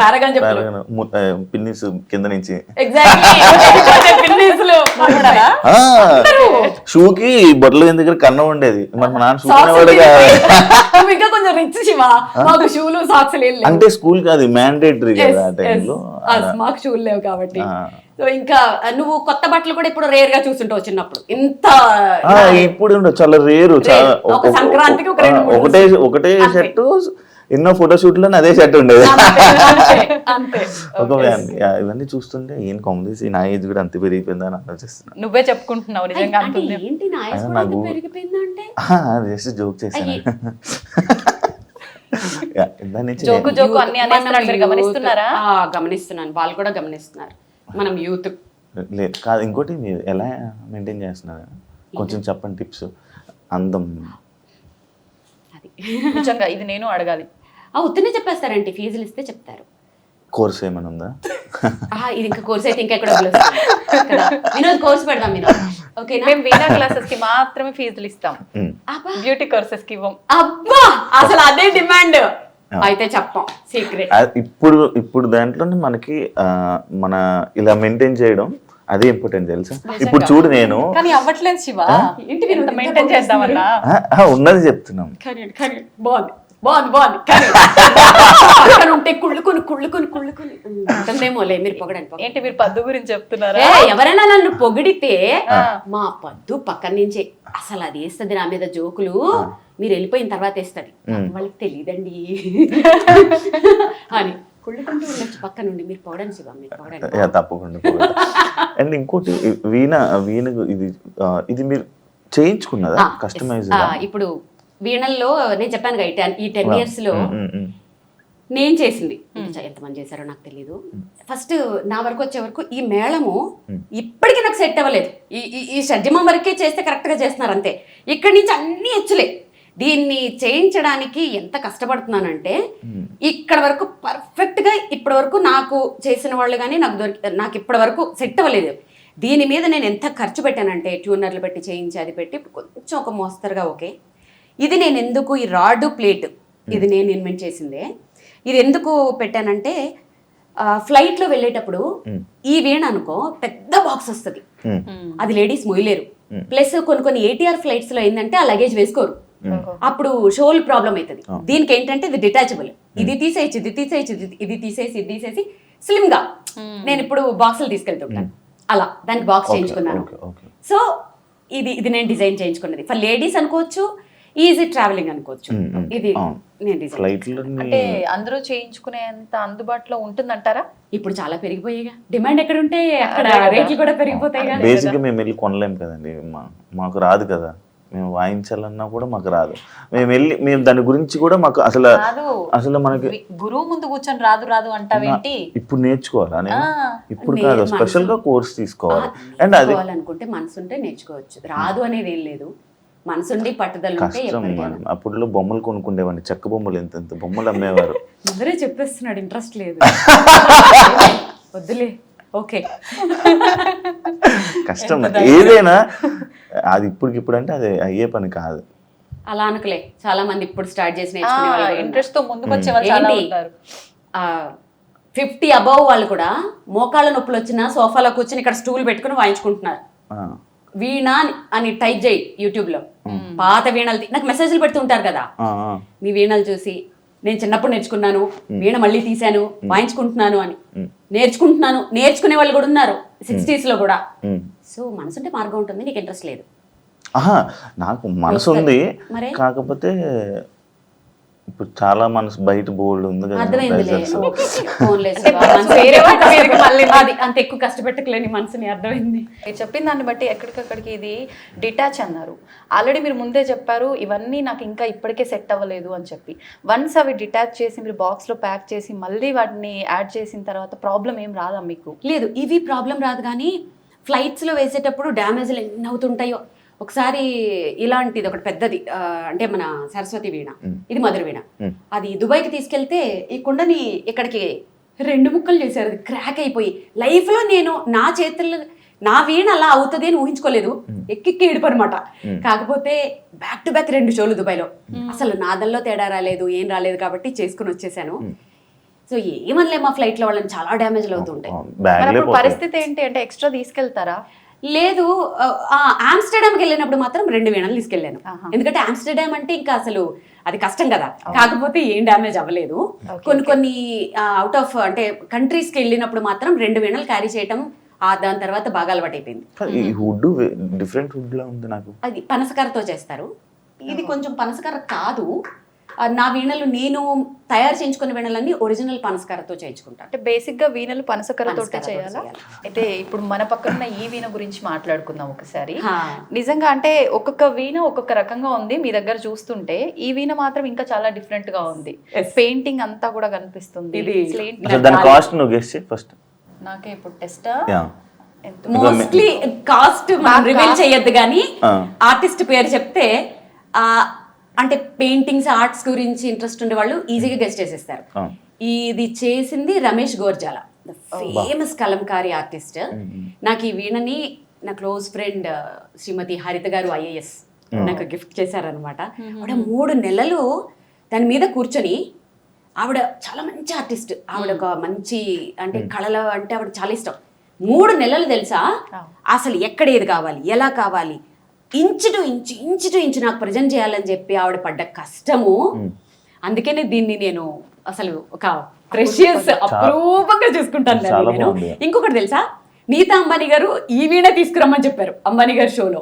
పారగాన్ చెప్పులు, పిన్నిస్ కింద నుంచి షూకి బొట్టలు దగ్గర కన్నం ఉండేది. మరి మా నాన్న షూ ఇంకా కొంచెం రిచ్ శివ, మాకు షూలు సాక్స్ లేవు. అంటే స్కూల్ కాదు, మ్యాండేటరీ కదా ఆ టైంలో. మాకు షూలు లేవు కాబట్టి. సో ఇంకా నువ్వు కొత్త బట్టలు కూడా ఇప్పుడు రేర్ గా చూస్తుంటావు. చిన్నప్పుడు ఇంత ఇప్పుడు చాలా రేరు. సంక్రాంతికి ఒకటే షర్టు, ఎన్నో ఫోటోషూట్ లో అదే షర్ట్ ఉండేది. ఇవన్నీ చూస్తుంటే ఏం కాంగ్రెస్ నా ఏజ్ కూడా అంత పెరిగిపోయిందా అని ఆలోచిస్తున్నా. నువ్వే చెప్పుకుంటున్నావు నిజంగా. జస్ట్ జోక్ చేశాను. గమనిస్తున్నాను, వాళ్ళు కూడా గమనిస్తున్నారు. మనం యూత్ లేదు కాదు. ఇంకోటి మీరు ఎలా మెయింటైన్ చేస్తున్నారు కొంచెం చెప్పండి టిప్స్. అందం నిజంగా ఇది నేను అడగాలి. ఉత్తనే చెప్పేస్తారంటే ఫీజులు ఇస్తే చెప్తారు. కోర్స్ ఏమైనా ఉందా? ఇది ఇంకా కోర్స్ అయితే ఇంకా ఎక్కడ వినోద్ కోర్స్ పెడదాం మీరు. ఓకేనా? మేము వీణా క్లాసెస్ కి మాత్రమే ఫీజులు ఇస్తాం, బ్యూటీ కోర్సెస్ కి ఇవ్వం. అబ్బా అసలు అదే డిమాండ్. అయితే చెప్పం సీక్రెట్. ఇప్పుడు దాంట్లోనే మనకి మన ఇలా మెయింటైన్ చేయడం అదే ఇంపార్టెంట్ తెలుసా. ఇప్పుడు చూడు నేను అవ్వట్లేదు శివ, మెయింటైన్ చేద్దామన్నా ఉన్నది చెప్తున్నాం. ఉంటే కుళ్ళుకొని మీరు పొగడండి. ఏంటి మీరు పద్దు గురించి చెప్తున్నారా? ఎవరైనా నన్ను పొగిడితే మా పద్దు పక్కన నుంచి అసలు అది వేస్తుంది నా మీద జోకులు, మీరు వెళ్ళిపోయిన తర్వాత వేస్తుంది, వాళ్ళకి తెలియదండి అని కుళ్ళుకుంటూ ఉండొచ్చు పక్క నుండి. మీరు పొగడండి శివ, మీరు పొగడండి తప్పకుండా. అండ్ ఇంకోటి వీణ ఇది మీరు చేయించుకున్నదా కస్టమైజ్? ఇప్పుడు వీణల్లో నేను చెప్పాను కదా ఈ 10 years లో నేను చేసింది. ఎంతమంది చేశారో నాకు తెలీదు. ఫస్ట్ నా వరకు వచ్చే వరకు ఈ మేళము ఇప్పటికీ నాకు సెట్ అవ్వలేదు. ఈ షడ్జమం వరకే చేస్తే కరెక్ట్ గా చేస్తున్నారు అంతే. ఇక్కడి నుంచి అన్ని హెచ్చులే. దీన్ని చేయించడానికి ఎంత కష్టపడుతున్నానంటే ఇక్కడ వరకు పర్ఫెక్ట్ గా ఇప్పటి వరకు నాకు చేసిన వాళ్ళు కానీ నాకు ఇప్పటి వరకు సెట్ అవ్వలేదు. దీని మీద నేను ఎంత ఖర్చు పెట్టానంటే ట్యూనర్లు పెట్టి చేయించి అది పెట్టి కొంచెం ఒక మోస్తరుగా ఓకే. ఇది నేను ఎందుకు ఈ రాడ్ ప్లేట్ ఇది నేను ఇన్వెంట్ చేసిందే. ఇది ఎందుకు పెట్టానంటే ఫ్లైట్లో వెళ్ళేటప్పుడు ఈ వీణ అనుకో పెద్ద బాక్స్ వస్తుంది, అది లేడీస్ మొయ్యలేరు. ప్లస్ కొన్ని ATR ఫ్లైట్స్ లో ఏంటంటే ఆ లగేజ్ వేసుకోరు, అప్పుడు షోల్ ప్రాబ్లం అవుతుంది. దీనికి ఏంటంటే ఇది డిటాచబుల్, ఇది తీసేయచ్చు ఇది తీసేసి స్లిమ్ గా నేను ఇప్పుడు బాక్సులు తీసుకెళ్తుంటాను. అలా దానికి బాక్స్ చేయించుకున్నాను. సో ఇది నేను డిజైన్ చేయించుకున్నది. ఫర్ లేడీస్ అనుకోవచ్చు, ఈజీ ట్రావెలింగ్ అనుకోవచ్చు. ఇది నేను డిజైన్ అంటే అందరూ చేయించుకునేంత అందుబాటులో ఉంటుందంటారా? ఇప్పుడు చాలా పెరిగిపోయాయిగా, డిమాండ్ ఎక్కడ ఉంటే అక్కడ రేట్లు కూడా పెరిగిపోతాయిగా. బేసిక్గా మేము వెళ్ళి కొనలేం కదండి, మాకు రాదు కదా. మేము వాయించాలన్నా కూడా మాకు రాదు. మేము దాని గురించి కూడా మాకు అసలు మనకి గురువు ముందు కూర్చొని రాదు రాదు అంటావేంటి? ఇప్పుడు నేర్చుకోవాలా నేను? ఇప్పుడు కాదు, స్పెషల్ గా కోర్స్ తీసుకోవాలి. అండ్ అది అనుకుంటే మనసు ఉంటే నేర్చుకోవచ్చు, రాదు అనేది ఏం లేదు. మనసుండి పట్టుదల ఉంటే కష్టం మేడం. అప్పుడులో బొమ్మలు కొనుక్కుండేవాడిని, చెక్క బొమ్మలు ఎంత బొమ్మలు అమ్మేవారు. అందరే చెప్పేస్తున్నాడు ఇంట్రెస్ట్ లేదు వద్దులే. ఓకే, కష్టం ఏదైనా. అది ఇప్పుడు అంటే అది అయ్యే పని కాదు. అలా అనుకులే, చాలా మంది ఇప్పుడు స్టార్ట్ చేసి ఇంట్రెస్ట్ తో ముందుకు వచ్చే వాళ్ళు చాలా ఉంటారు. 50 అబౌవ్ వాళ్ళు కూడా మోకాళ్ళ నొప్పులు వచ్చినా సోఫాలో కూర్చొని ఇక్కడ స్టూల్ పెట్టుకుని వాయించుకుంటున్నారు. వీణ అని టైప్ చేయి యూట్యూబ్ లో, పాత వీణలు. నాకు మెసేజ్లు పెడుతుంటారు కదా, మీ వీణలు చూసి నేను చిన్నప్పుడు నేర్చుకున్నాను, వీణ మళ్ళీ తీశాను, వాయించుకుంటున్నాను అని. నేర్చుకునే వాళ్ళు కూడా ఉన్నారు 60s లో కూడా. సో మనసుంటే మార్గం ఉంటుంది, నీకు ఇంట్రెస్ట్ లేదు. నాకు మనసు ఉంది, కాకపోతే ఇప్పుడు చాలా మనసు బయట బోల్డ్ ఉంది కదా. అంత ఎక్కువ కష్టపెట్టకలేని మనసుని అర్థమైంది. చెప్పిన దాన్ని బట్టి ఎక్కడికక్కడికి ఇది డిటాచ్ అన్నారు. ఆల్రెడీ మీరు ముందే చెప్పారు ఇవన్నీ నాకు ఇంకా ఇప్పటికే సెట్ అవ్వలేదు అని చెప్పి. వన్స్ అవి డిటాచ్ చేసి మీరు బాక్స్లో ప్యాక్ చేసి మళ్ళీ వాటిని యాడ్ చేసిన తర్వాత ప్రాబ్లం ఏం రాదా మీకు? లేదు, ఇవి ప్రాబ్లం రాదు. కానీ ఫ్లైట్స్లో వేసేటప్పుడు డ్యామేజ్లు ఎన్ని అవుతుంటాయో. ఒకసారి ఇలాంటిది ఒకటి పెద్దది, అంటే మన సరస్వతి వీణ, ఇది మధుర వీణ, అది దుబాయ్కి తీసుకెళ్తే ఈ కుండని ఇక్కడికి 2 ముక్కలు చేశారు, అది క్రాక్ అయిపోయి. లైఫ్లో నేను నా చేతుల్లో నా వీణ అలా అవుతుంది అని ఊహించుకోలేదు. ఎక్కి ఏడుపనమాట. కాకపోతే బ్యాక్ టు బ్యాక్ 2 షోలు దుబాయ్లో. అసలు నాదల్లో తేడా రాలేదు, ఏం రాలేదు కాబట్టి చేసుకుని వచ్చేసాను. సో ఏమనలే, మా ఫ్లైట్లో వాళ్ళని చాలా డ్యామేజ్లు అవుతుంటాయి. పరిస్థితి ఏంటి అంటే ఎక్స్ట్రా తీసుకెళ్తారా? లేదు, ఆమ్స్టర్డామ్కి వెళ్ళినప్పుడు మాత్రం 2 వీణలు తీసుకెళ్ళాను. ఎందుకంటే ఆమ్స్టర్డామ్ అంటే ఇంకా అసలు అది కష్టం కదా. కాకపోతే ఏం డ్యామేజ్ అవ్వలేదు. కొన్ని అవుట్ ఆఫ్ అంటే కంట్రీస్కి వెళ్ళినప్పుడు మాత్రం 2 వీణలు క్యారీ చేయటం, దాని తర్వాత బాగా అలవాటు అయిపోయింది. డిఫరెంట్ వుడ్ లా ఉంది నాకు. అది పనసకరతో చేస్తారు, ఇది కొంచెం పనసకర కాదు. నా వీణలు నేను తయారు చేయించుకున్న వీణలన్నీ ఒరిజినల్ పనసకరతో చేయించుకుంటాను. అంటే బేసిక్ గా వీణలు పనసకరతో చేయాలా? అయితే ఇప్పుడు మన పక్కన ఈ వీణ గురించి మాట్లాడుకుందాం ఒకసారి. నిజంగా అంటే ఒక్కొక్క వీణ ఒక్కొక్క రకంగా ఉంది. మీ దగ్గర చూస్తుంటే ఈ వీణ మాత్రం ఇంకా చాలా డిఫరెంట్ గా ఉంది. పెయింటింగ్ అంతా కూడా కనిపిస్తుంది. నాకే ఇప్పుడు టెస్ట్ మోస్ట్లీ కాస్ట్ రివీల్ చేయొద్దు కానీ ఆర్టిస్ట్ పేరు చెప్తే అంటే పెయింటింగ్స్ ఆర్ట్స్ గురించి ఇంట్రెస్ట్ ఉండే వాళ్ళు ఈజీగా గెస్ట్ చేసేస్తారు. ఇది చేసింది రమేష్ గోర్జాల, ఫేమస్ కలంకారీ ఆర్టిస్ట్. నాకు ఈ వీణని నా క్లోజ్ ఫ్రెండ్ శ్రీమతి హరిత గారు IAS నాకు గిఫ్ట్ చేశారనమాట. ఆవిడ 3 నెలలు దాని మీద కూర్చొని, ఆవిడ చాలా మంచి ఆర్టిస్ట్, ఆవిడ ఒక మంచి అంటే కళలు అంటే ఆవిడ చాలా ఇష్టం. 3 నెలలు తెలుసా అసలు ఎక్కడ ఏది కావాలి, ఎలా కావాలి, ఇంచు టు ఇంచు నాకు ప్రజెంట్ చేయాలని చెప్పి ఆవిడ పడ్డ కష్టము. అందుకనే దీన్ని నేను అసలు ఒక ప్రెషియస్ అప్రూపంగా చూసుకుంటాను నేను. ఇంకొకటి తెలుసా, నీతా అంబానీ గారు ఈ వీణ తీసుకురమ్మని చెప్పారు అంబానీ గారి షోలో.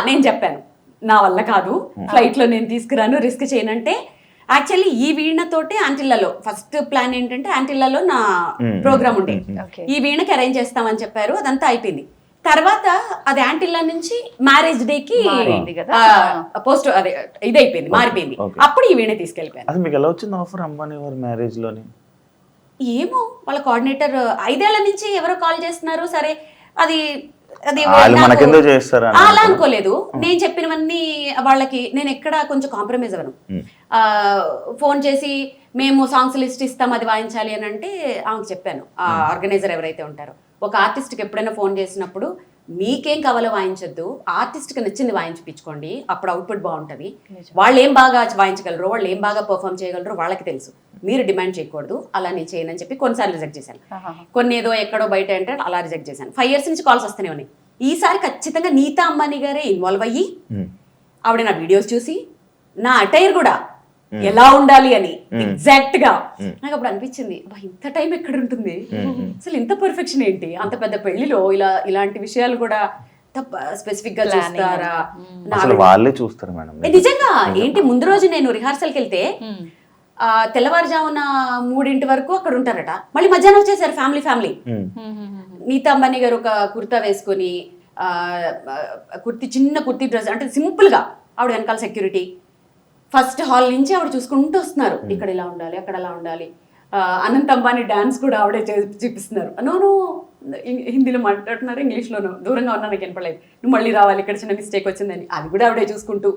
నేను చెప్పాను నా వల్ల కాదు, ఫ్లైట్ లో నేను తీసుకురాను, రిస్క్ చేయనంటే. యాక్చువల్లీ ఈ వీణతోటే ఆంటిల్లాలో ఫస్ట్ ప్లాన్ ఏంటంటే ఆంటిల్లాలో నా ప్రోగ్రామ్ ఉండే, ఈ వీణకి అరేంజ్ చేస్తామని చెప్పారు. అదంతా అయిపోయింది. తర్వాత అది యాంటిల్లా నుంచి మ్యారేజ్ డేకి పోస్ట్ అదే ఇది అయిపోయింది, మారిపోయింది. అప్పుడు ఈ వీణ తీసుకెళ్ళిపోయాను. అది మీకు ఎలా వచ్చింది ఆఫర్ అంబానీ వారి మ్యారేజ్ లోని? ఏమో వాళ్ళ కోఆర్డినేటర్ 5 ఏళ్ల నుంచి ఎవరో కాల్ చేస్తున్నారు. సరే అది అది అలా అనుకోలేదు. నేను చెప్పినవన్నీ వాళ్ళకి నేను ఎక్కడ కొంచెం కాంప్రమైజ్ అవ్వను. ఫోన్ చేసి మేము సాంగ్స్ లిస్ట్ ఇస్తాం అది వాయించాలి అని అంటే ఆమెకు చెప్పాను. ఆ ఆర్గనైజర్ ఎవరైతే ఉంటారో, ఒక ఆర్టిస్ట్కి ఎప్పుడైనా ఫోన్ చేసినప్పుడు మీకేం కావాలో వాయించొద్దు, ఆర్టిస్ట్కి నచ్చింది వాయించిపించుకోండి, అప్పుడు అవుట్పుట్ బాగుంటుంది. వాళ్ళు ఏం బాగా వాయించగలరు, వాళ్ళు ఏం బాగా పర్ఫామ్ చేయగలరు వాళ్ళకి తెలుసు, మీరు డిమాండ్ చేయకూడదు. అలా నేను చేయను అని చెప్పి కొన్నిసార్లు రిజెక్ట్ చేశాను. కొన్ని ఏదో ఎక్కడో బయట అంటే అలా రిజెక్ట్ చేశాను. 5 years నుంచి కాల్స్ వస్తూనే ఉన్నాయి. ఈసారి ఖచ్చితంగా నీతా అంబానీ గారే ఇన్వాల్వ్ అయ్యి ఆవిడ నా వీడియోస్ చూసి నా అటైర్ కూడా ఎలా ఉండాలి అని ఎగ్జాక్ట్ గా నాకు అప్పుడు అనిపించింది, ఇంత టైం ఎక్కడ ఉంటుంది, అసలు ఇంత పర్ఫెక్షన్ ఏంటి, అంత పెద్ద పెళ్లిలో ఇలాంటి విషయాలు కూడా స్పెసిఫిక్ గా చూస్తారా? వాళ్ళే చూస్తారు మేడం. నిజంగా ఏంటి, ముందు రోజు నేను రిహార్సల్కి వెళ్తే తెల్లవారుజామున 3 వరకు అక్కడ ఉంటారట. మళ్ళీ మధ్యాహ్నం వచ్చేసారు ఫ్యామిలీ. నీతా అంబానీ గారు ఒక కుర్తా వేసుకొని చిన్న కుర్తీ డ్రెస్ అంటే సింపుల్గా ఆవిడ వెనకాల సెక్యూరిటీ ఫస్ట్ హాల్ నుంచి ఆవిడ చూసుకుంటూ వస్తున్నారు, ఇక్కడ ఇలా ఉండాలి అక్కడ అలా ఉండాలి. అనంత్ అంబానీ డాన్స్ కూడా ఆవిడే చూపిస్తున్నారు. నో హిందీలో మాట్లాడుతున్నారు, ఇంగ్లీష్లోనూ దూరంగా ఉన్నా నాకు వినపడలేదు, నువ్వు మళ్ళీ రావాలి ఇక్కడ చిన్న మిస్టేక్ వచ్చిందని, అది కూడా ఆవిడే చూసుకుంటూ.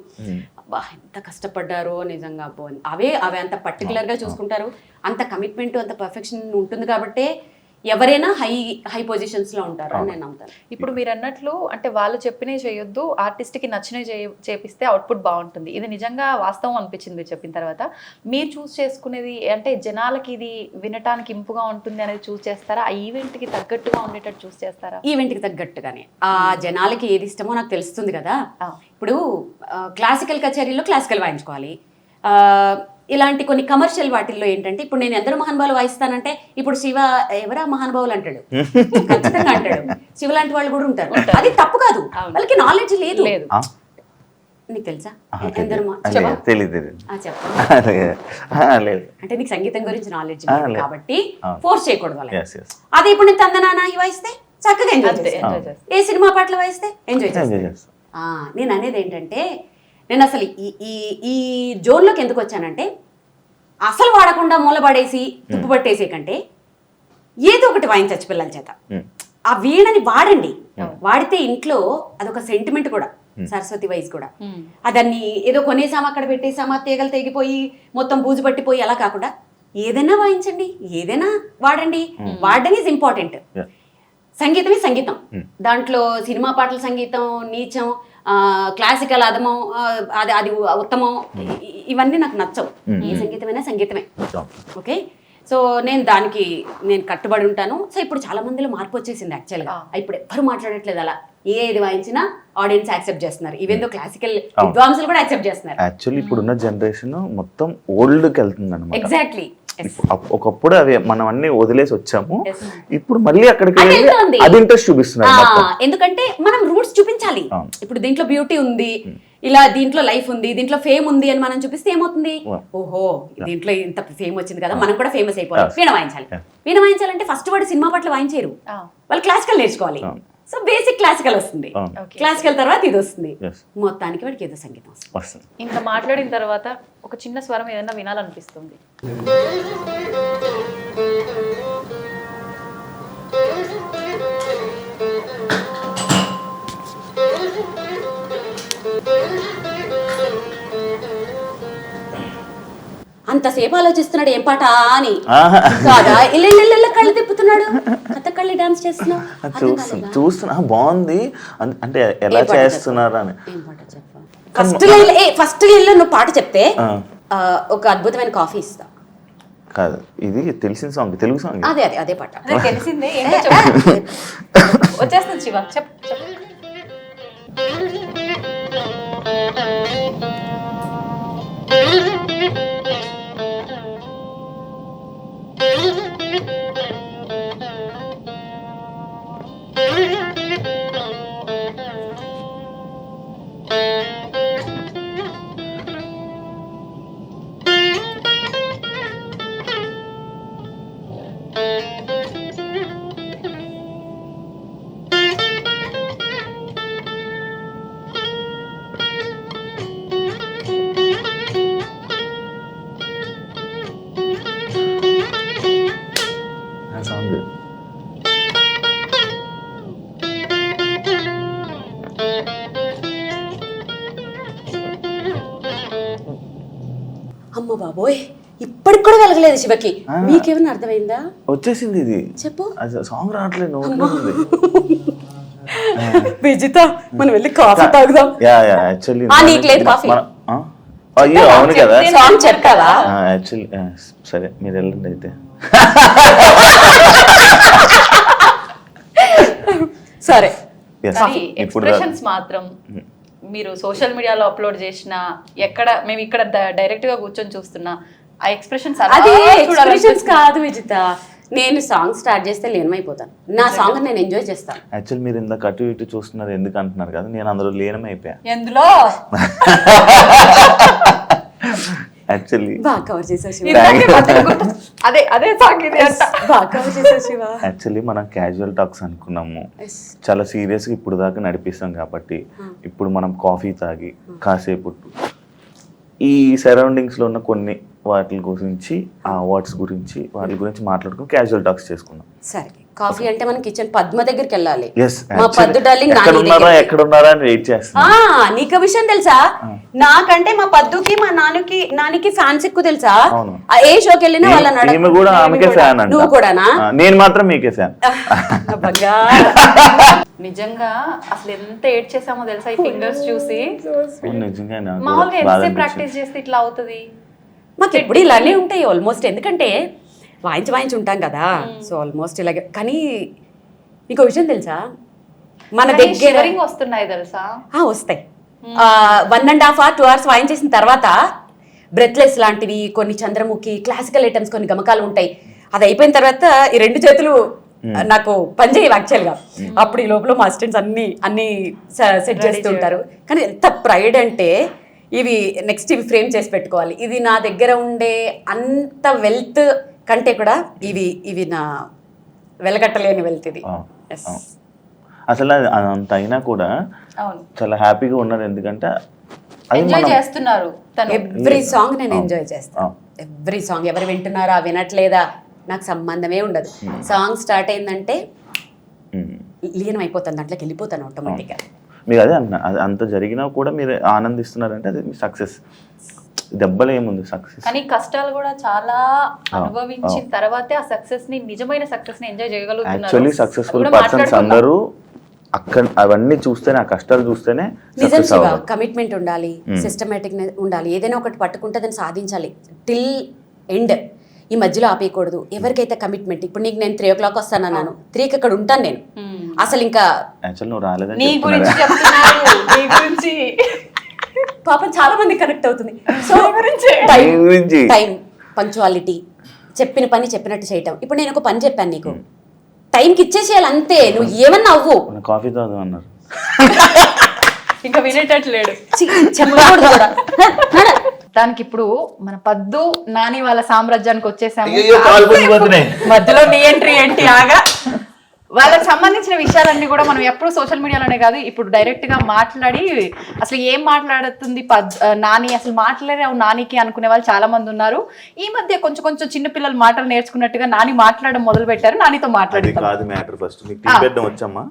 అబ్బా ఎంత కష్టపడ్డారో నిజంగా. అబ్బో అవే అంత పర్టికులర్గా చూసుకుంటారు, అంత కమిట్మెంట్ అంత పర్ఫెక్షన్ ఉంటుంది కాబట్టే ఎవరైనా హై పొజిషన్స్లో ఉంటారు అని నేను నమ్ముతాను. ఇప్పుడు మీరు అన్నట్లు అంటే వాళ్ళు చెప్పినవి చేయొద్దు, ఆర్టిస్ట్కి నచ్చినవి చేపిస్తే అవుట్పుట్ బాగుంటుంది. ఇది నిజంగా వాస్తవం అనిపించింది మీరు చెప్పిన తర్వాత. మీరు చూస్ చేసుకునేది అంటే జనాలకి ఇది వినటానికి ఇంపుగా ఉంటుంది అనేది చూస్ చేస్తారా, ఆ ఈవెంట్కి తగ్గట్టుగా ఉండేటట్టు చూస్ చేస్తారా? ఈవెంట్కి తగ్గట్టుగానే ఆ జనాలకి ఏది ఇష్టమో నాకు తెలుస్తుంది కదా. ఇప్పుడు క్లాసికల్ కచేరీలో క్లాసికల్ వాయించుకోవాలి, ఇలాంటి కొన్ని కమర్షియల్ వాటిల్లో ఏంటంటే ఇప్పుడు నేను ఎందరో మహానుభావులు వాయిస్తానంటే ఇప్పుడు శివ ఎవరా మహానుభావులు అంటాడు, ఖచ్చితంగా అంటాడు. శివ లాంటి వాళ్ళు కూడా ఉంటారు, అది తప్పు కాదు, వాళ్ళకి నాలెడ్జ్ లేదు. నీకు తెలుసా ఎందరో అంటే నీకు సంగీతం గురించి నాలెడ్జ్ కాబట్టి ఫోర్స్ చేయకూడదు వాళ్ళకి. అదే ఇప్పుడు నేను తందనానా వాయిస్తే చక్కగా ఎంజాయ్ చేస్తాను, ఏ సినిమా పాటలు వాయిస్తే ఎంజాయ్ చేస్తాను. నేను అనేది ఏంటంటే నేను అసలు ఈ జోన్లోకి ఎందుకు వచ్చానంటే అసలు వాడకుండా మూలపడేసి తుప్పు పట్టేసే కంటే ఏదో ఒకటి వాయించచ్చు పిల్లల చేత. ఆ వీణని వాడండి, వాడితే ఇంట్లో అదొక సెంటిమెంట్ కూడా, సరస్వతి వైజ్ కూడా. దాన్ని ఏదో కొనేసామా అక్కడ పెట్టేసామా తీగలు తెగిపోయి మొత్తం బూజు పట్టిపోయి అలా కాకుండా ఏదైనా వాయించండి, ఏదైనా వాడండి. వాడడం ఈజ్ ఇంపార్టెంట్. సంగీతమే సంగీతం, దాంట్లో సినిమా పాటల సంగీతం నీచం, క్లాసికల్ అదమం, అది ఉత్తమం, ఇవన్నీ నాకు నచ్చవు. ఏ సంగీతమైనా సంగీతమే. ఓకే, సో నేను కట్టుబడి ఉంటాను. సో ఇప్పుడు చాలా మందిలో మార్పు వచ్చేసింది యాక్చువల్గా. ఇప్పుడు ఎవ్వరు మాట్లాడట్లేదు అలా, ఏది వాయించినా ఆడియన్స్ యాక్సెప్ట్ చేస్తున్నారు. ఈవెన్ దో క్లాసికల్ విద్వాంసులు కూడా యాక్సెప్ట్ చేస్తున్నారు. యాక్చువల్లీ ఇప్పుడున్న జనరేషన్ మొత్తం ఓల్డ్కి వెళ్తుంది అన్నమాట. ఎగ్జాక్ట్లీ. ఒకప్పుడు అవి మనం అన్ని వదిలేసి వచ్చాము, ఇప్పుడు మళ్ళీ అక్కడికి అది ఇంట్రెస్ట్ చూపిస్తున్నారు. ఎందుకంటే మనం రూట్స్ చూపించాలి. ఇప్పుడు దీంట్లో బ్యూటీ ఉంది, ఇలా దీంట్లో లైఫ్ ఉంది, దీంట్లో ఫేమ్ ఉంది అని మనం చూపిస్తే ఏమవుతుంది, ఓహో దీంట్లో ఇంత ఫేమ్ వచ్చింది కదా మనం కూడా ఫేమస్ అయిపోవాలి, వీణ వాయించాలి. వీణ వాయించాలంటే ఫస్ట్ వాడు సినిమా పట్ల వాయించారు, వాళ్ళు క్లాసికల్ నేర్చుకోవాలి. సో బేసిక్ క్లాసికల్ వస్తుంది, క్లాసికల్ తర్వాత ఇది వస్తుంది, మొత్తానికి వాడికి ఏదో సంగీతం వస్తుంది. ఇంకా మాట్లాడిన తర్వాత ఒక చిన్న స్వరం ఏదైనా వినాలనిపిస్తుంది. అంతసేపు ఆలోచిస్తున్నాడు ఏం పాట అని కాదా, ఇళ్ళ కళ్ళు తిప్పుతున్నాడు, కథకళ్ళి డాన్స్ చేస్తున్నావు చూస్తున్నా. బాగుంది అంటే ఎలా చేస్తున్నారు అని. ఏం పాట చెప్ప, ఫస్ట్ ఇల్లు నువ్వు పాట చెప్తే ఒక అద్భుతమైన కాఫీ ఇస్తా. కాదు, ఇది తెలిసిన సాంగ్, తెలుగు సాంగ్. అదే పాట తెలిసిందే, వచ్చేస్తుంది శివ చెప్పు. సాంగ్ అమ్మ బాబోయ్, ఇప్పటికి కూడా వెలగలేదు శివకి. మీకేమైనా అర్థమైందా? వచ్చేసింది ఇది, చెప్పు. సాంగ్ రావట్లేదు. విజిత మనం వెళ్ళి కాఫీ తాగుదాం. యాక్చువల్లీ నీకు లేదు కాఫీ? అయ్యో అవును కదా, సాంగ్ చెప్తావా? యాక్చువల్లీ సరే మీరు వెళ్ళండి అయితే. సరే. ఎక్స్ప్రెషన్స్ మాత్రం మీరు సోషల్ మీడియాలో అప్లోడ్ చేసిన, మేము ఇక్కడ డైరెక్ట్ గా కూర్చొని చూస్తున్నా ఆ ఎక్స్ప్రెషన్స్ కాదు విజిత. నేను సాంగ్ స్టార్ట్ చేస్తే లీనమైపోతాను, నా సాంగ్ నేను ఎంజాయ్ చేస్తాను. యాక్చువల్ మీరు ఇందాక అటు ఇటు చూస్తున్నారు ఎందుకు అంటున్నారు కదా, నేను అందులో లీనమైపోయా. ఎందులో యాక్చువల్లీ బాగా కవర్ చేసావు శివ. ఇందాకే మధ్యలో గుర్తు- అదే అదే సాంగ్ ఇది అంట. బాగా కవర్ చేసావు శివ. యాక్చువల్లీ మనం క్యాజువల్ టాక్స్ అనుకున్నాము, Yes. చాలా సీరియస్గా ఇప్పుడు దాకా నడిపిస్తాం కాబట్టి ఇప్పుడు మనం కాఫీ తాగి కాసేపు ఈ సరౌండింగ్స్లో ఉన్న కొన్ని వాటి గురించి ఆ అవార్డ్స్ గురించి వాటి గురించి మాట్లాడుకుని క్యాజువల్ టాక్స్ చేసుకున్నాం. సరే, కాఫీ అంటే మనం కిచెన్ పద్మ దగ్గరికి వెళ్ళాలి. ఎస్, మా పద్దు డార్లింగ్ నాని దగ్గరికి. ఎక్కడున్నారా అని వెయిట్ చేస్తాం. నీకు విషయం తెలుసా, నాకంటే మా పద్దుకి మా నానికి ఫ్యాన్స్ ఎక్కువ తెలుసా. అవును. ఏ షోకి వెళ్ళినా వాళ్ళ ఈమె కూడా ఆమెకే ఫ్యాన్ అంట. నువ్వు కూడానా? నేను మాత్రం మీకే ఫ్యాన్. నిజంగా అసలు ఎంత ఏడ్ చేసామో తెలుసా ఈ ఫింగర్స్ చూసి. నిజంగా నాకు మామూలుగా బాగా ఎంతసేపు అనిపించింది. ప్రాక్టీస్ చేస్తే ఇట్లా అవుతుంది? మాకు ఎప్పుడు ఇలానే ఉంటాయి ఆల్మోస్ట్, ఎందుకంటే వాయించి ఉంటాం కదా, సో ఆల్మోస్ట్ ఇలాగే. కానీ నీకు విషయం తెలుసా, మన దగ్గర షివరింగ్ వస్తున్నాయి తెలుసా. వస్తాయి. 1.5 hours 2 hours వాయించేసిన తర్వాత బ్రెత్లెస్ లాంటివి, కొన్ని చంద్రముఖి క్లాసికల్ ఐటమ్స్, కొన్ని గమకాలు ఉంటాయి. అది అయిపోయిన తర్వాత ఈ 2 చేతులు నాకు పని చేయవు యాక్చువల్గా. అప్పుడు ఈ లోపల మా అసిస్టెంట్స్ అన్ని సెట్ చేస్తూ ఉంటారు. కానీ ఎంత ప్రైడ్ అంటే ఇవి నెక్స్ట్ ఇవి ఫ్రేమ్ చేసి పెట్టుకోవాలి. ఇది నా దగ్గర ఉండే అంత వెల్త్ కంటే కూడా ఇవి నా వెలగట్టలేని వెల్త్ ఇది. Yes. అసలు అంత అయినా కూడా అవును, చాలా హ్యాపీగా ఉన్నారు, ఎందుకంటే అది ఎంజాయ్ మనం చేస్తున్నారు తను. ఎవ్రీ సాంగ్ నేను ఎంజాయ్ చేస్తాను. ఎవ్రీ సాంగ్ ఎవరు వింటున్నారా వినట్లేదా నాకు సంబంధమే ఉండదు. సాంగ్ స్టార్ట్ అయిందంటే లీనం అయిపోతాను, దాంట్లోకి వెళ్ళిపోతాను ఆటోమేటిక్గా. మీరు అదే అన్న, అది అంత జరిగినా కూడా మీరు ఆనందిస్తున్నారంటే అది మీ సక్సెస్. దెబ్బలు ఏముంది సక్సెస్. కానీ కష్టాలు కూడా చాలా అనుభవించిన తర్వాతే ఆ సక్సెస్ ని, నిజమైన సక్సెస్ ని ఎంజాయ్ చేయగలుగుతున్నారు. యాక్చువల్లీ సక్సెస్ఫుల్ పర్సన్స్ అందరూ అక్కడ అవన్నీ చూస్తేనే, ఆ కష్టాలు చూస్తేనే నిజం సక్సెస్ శివ, అవ్వాలి. కమిట్మెంట్ ఉండాలి, సిస్టమేటిక్ ఉండాలి. ఏదైనా ఒకటి పట్టుకుంటే దాన్ని సాధించాలి టిల్ ఎండ్. ఈ మధ్యలో ఆపేయకూడదు. ఎవరికైతే కమిట్మెంట్, ఇప్పుడు నీకు నేను 3 o'clock వస్తానన్నాను, 3కి అక్కడ ఉంటాను నేను. అసలు ఇంకా యాక్చువల్ నువ్వు రాలేదని నీ గురించి చెప్తున్నారు, నీ గురించి. పాపం చాలా మంది కనెక్ట్ అవుతుంది. సో నీ గురించి. టైం, పంక్చువాలిటీ, చెప్పిన పని చెప్పినట్టు చేయటం. ఇప్పుడు నేను ఒక పని చెప్పాను నీకు, టైంకి ఇచ్చేసేయాలి అంతే. నువ్వు ఏమన్నా అవ్వు. కాఫీ తాగుదాం అన్నారు. ఇంకా వినేటట్లేడు. చెప్పకూడదు కూడా. దానికి ఇప్పుడు మన పద్దు నాని వాళ్ళ సామ్రాజ్యానికి వచ్చేసాము. అయ్యో, కాలు పొంగిపోతున్నాయి. మధ్యలో నీ ఎంట్రీ ఏంటి ఆగా. వాళ్ళకి సంబంధించిన విషయాలన్నీ కూడా మనం ఎప్పుడు సోషల్ మీడియాలోనే కాదు, ఇప్పుడు డైరెక్ట్ గా మాట్లాడి అసలు ఏం మాట్లాడుతుంది నాని, అసలు మాట్లాడావు నానికి అనుకునే వాళ్ళు చాలా మంది ఉన్నారు. ఈ మధ్య కొంచెం చిన్న పిల్లలు మాటలు నేర్చుకున్నట్టుగా నాని మాట్లాడడం మొదలు పెట్టారు. నానితో మాట్లాడి కాదు మ్యాటర్, ఫస్ట్ నీకు టీ పెట్టడం వచ్చమ్మా?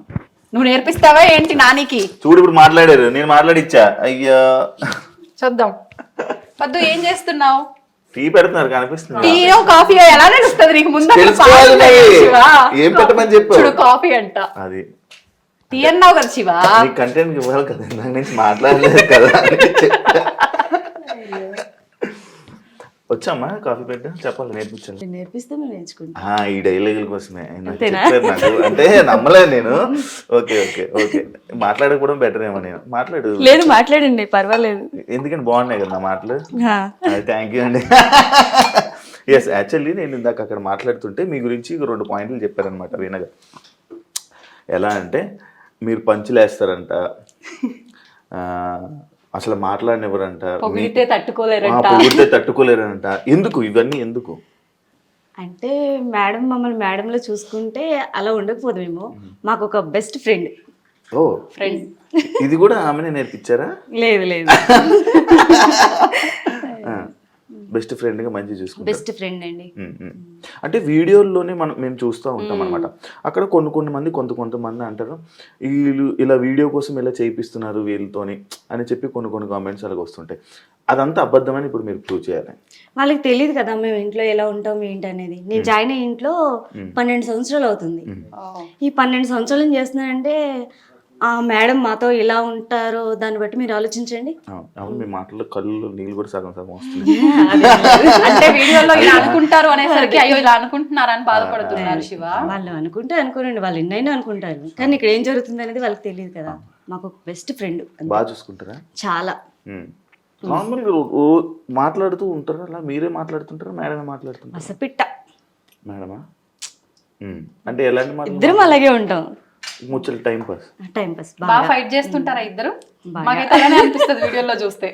నువ్వు నేర్పిస్తావా ఏంటి నానికి? చూడు ఇప్పుడు మాట్లాడారు, నేను మాట్లాడిచ్చా. అయ్యా చూద్దాం. పద్దు ఏం చేస్తున్నావు? టీ పెడుతున్నారు కనిపిస్తుంది. టీయో కాఫీయో ఎలా నడుస్తుంది నీకు? ముందు తెలుసుకోవాలి మరి. ఏం పెట్టమని చెప్పు. చూడు కాఫీ అంట, అది టీ అన్నావు కదా శివ. నీ కంటెంట్ ఇవ్వాలి కదా, ఇందాక నుంచి మాట్లాడలేదు కదా. వచ్చామ్మా కాఫీ పెట్ట చెప్పాలి, నేర్పించాలి. నేర్పిస్తే మేము నేర్చుకుంటాం. ఈ డైలాగుల కోసమే చెప్పారు నాకు, అంటే నమ్మలేదు నేను. ఓకే ఓకే ఓకే, మాట్లాడకపోవడం బెటర్ ఏమో. నేను మాట్లాడు. లేదు మాట్లాడండి, పర్వాలేదు. ఎందుకంటే బాగున్నాయి కదా నా మాటలు. థ్యాంక్ యూ అండి. ఎస్, యాక్చువల్లీ నేను ఇందాక అక్కడ మాట్లాడుతుంటే మీ గురించి 2 పాయింట్లు చెప్పారనమాట వీణగా. ఎలా అంటే మీరు పంచులేస్తారంట, అసలు మాట్లాడినెవరంట, పొగిడితే తట్టుకోలేరంట. పొగిడితే తట్టుకోలేరంట. ఎందుకు ఇవన్నీ ఎందుకు? అంటే మేడం మమ్మల్ని మేడంలో చూసుకుంటే అలా ఉండకపోదేమో. మాకు ఒక బెస్ట్ ఫ్రెండ్. ఓ ఫ్రెండ్, ఇది కూడా ఆమెనే నేర్పించారా? లేదు లేదు, బెస్ట్ ఫ్రెండ్ గా మంచి చూసుకుంటారు. బెస్ట్ ఫ్రెండ్ అండి. అంటే వీడియోల్లోనే మేము చూస్తూ ఉంటాం అనమాట. అక్కడ కొంతమంది కొంతమంది అంటారు వీళ్ళు ఇలా వీడియో కోసం ఇలా చేయిస్తున్నారు వీళ్ళతోని అని చెప్పి కొన్ని కామెంట్స్ అలాగ వస్తుంటాయి. అదంతా అబద్ధమని ఇప్పుడు మీరు ప్రూవ్ చేయాలి. వాళ్ళకి తెలియదు కదా మేము ఇంట్లో ఎలా ఉంటాం ఏంటి అనేది. నేను జాయిన్ అయ్యే ఇంట్లో 12 సంవత్సరాలు అవుతుంది. ఈ 12 సంవత్సరాలు ఏం చేస్తున్నానంటే ఆ మేడం మాతో ఇలా ఉంటారో దాన్ని బట్టి మీరు ఆలోచించండి. అవును, మీ మాటల్లో కళ్ళు నీళ్ళు కూడా సగం వస్తుంది. అంటే వీడియోలో ఇలా అనుకుంటారు అనేసరికి అయ్యో ఇలా అనుకుంటున్నారు అని బాధపడుతున్నారు శివ. వాళ్ళు అనుకుంటే అనుకోనండి, వాళ్ళు ఎన్నైనా అనుకుంటారు, కానీ ఇక్కడ ఏం జరుగుతుంది అనేది వాళ్ళకి తెలియదు కదా. మాకు ఒక బెస్ట్ ఫ్రెండ్. బాగా చూసుకుంటారా? చాలా. నార్మల్ మాట్లాడుతూ ఉంటారా? అలా మీరే మాట్లాడుతుంటారా, మేడమే మాట్లాడుతుంటారా? అసపిట్ట మేడమా? అంటే ఎలాంటి మాట? ఇద్దరం అలాగే ఉంటాం. ముచ్చలు టైం పాస్. టైం పాస్ బాగా ఫైట్ చేస్తుంటారా ఇద్దరు? మాకైతే అలానే అనిపిస్తుంది వీడియోలో చూస్తే.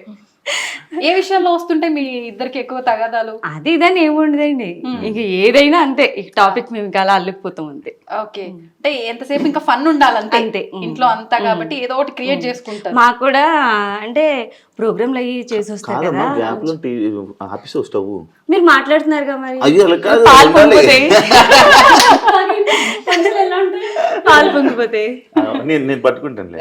ఏ విషయాల్లో వస్తుంటే మీ ఇద్దరికి ఎక్కువ తగాదాలు? అది ఇదని ఏముండదండి, ఇంక ఏదైనా అంతే. ఈ టాపిక్ మేము ఇంకా అలా అల్లుకుపోతాం అంతే. ఓకే, అంటే ఎంతసేపు ఇంకా ఫన్ ఉండాలి అంతే. అంతే. ఇంట్లో అంతా కాబట్టి ఏదో ఒకటి క్రియేట్ చేసుకుంటారు. మాకు కూడా అంటే ప్రోగ్రాంలు అయ్యి చేసి వస్తారు కదా, కాదమ్మా, గ్యాప్ లో ఆఫీస్ స్టవ్. మీరు మాట్లాడుతున్నారుగా మరి. అయ్యో అలా కాదు, పాలు ఉండాలి. పొంగిపోతాయి. పాలు పొంగిపోతాయి. నేను పట్టుకుంటానులే.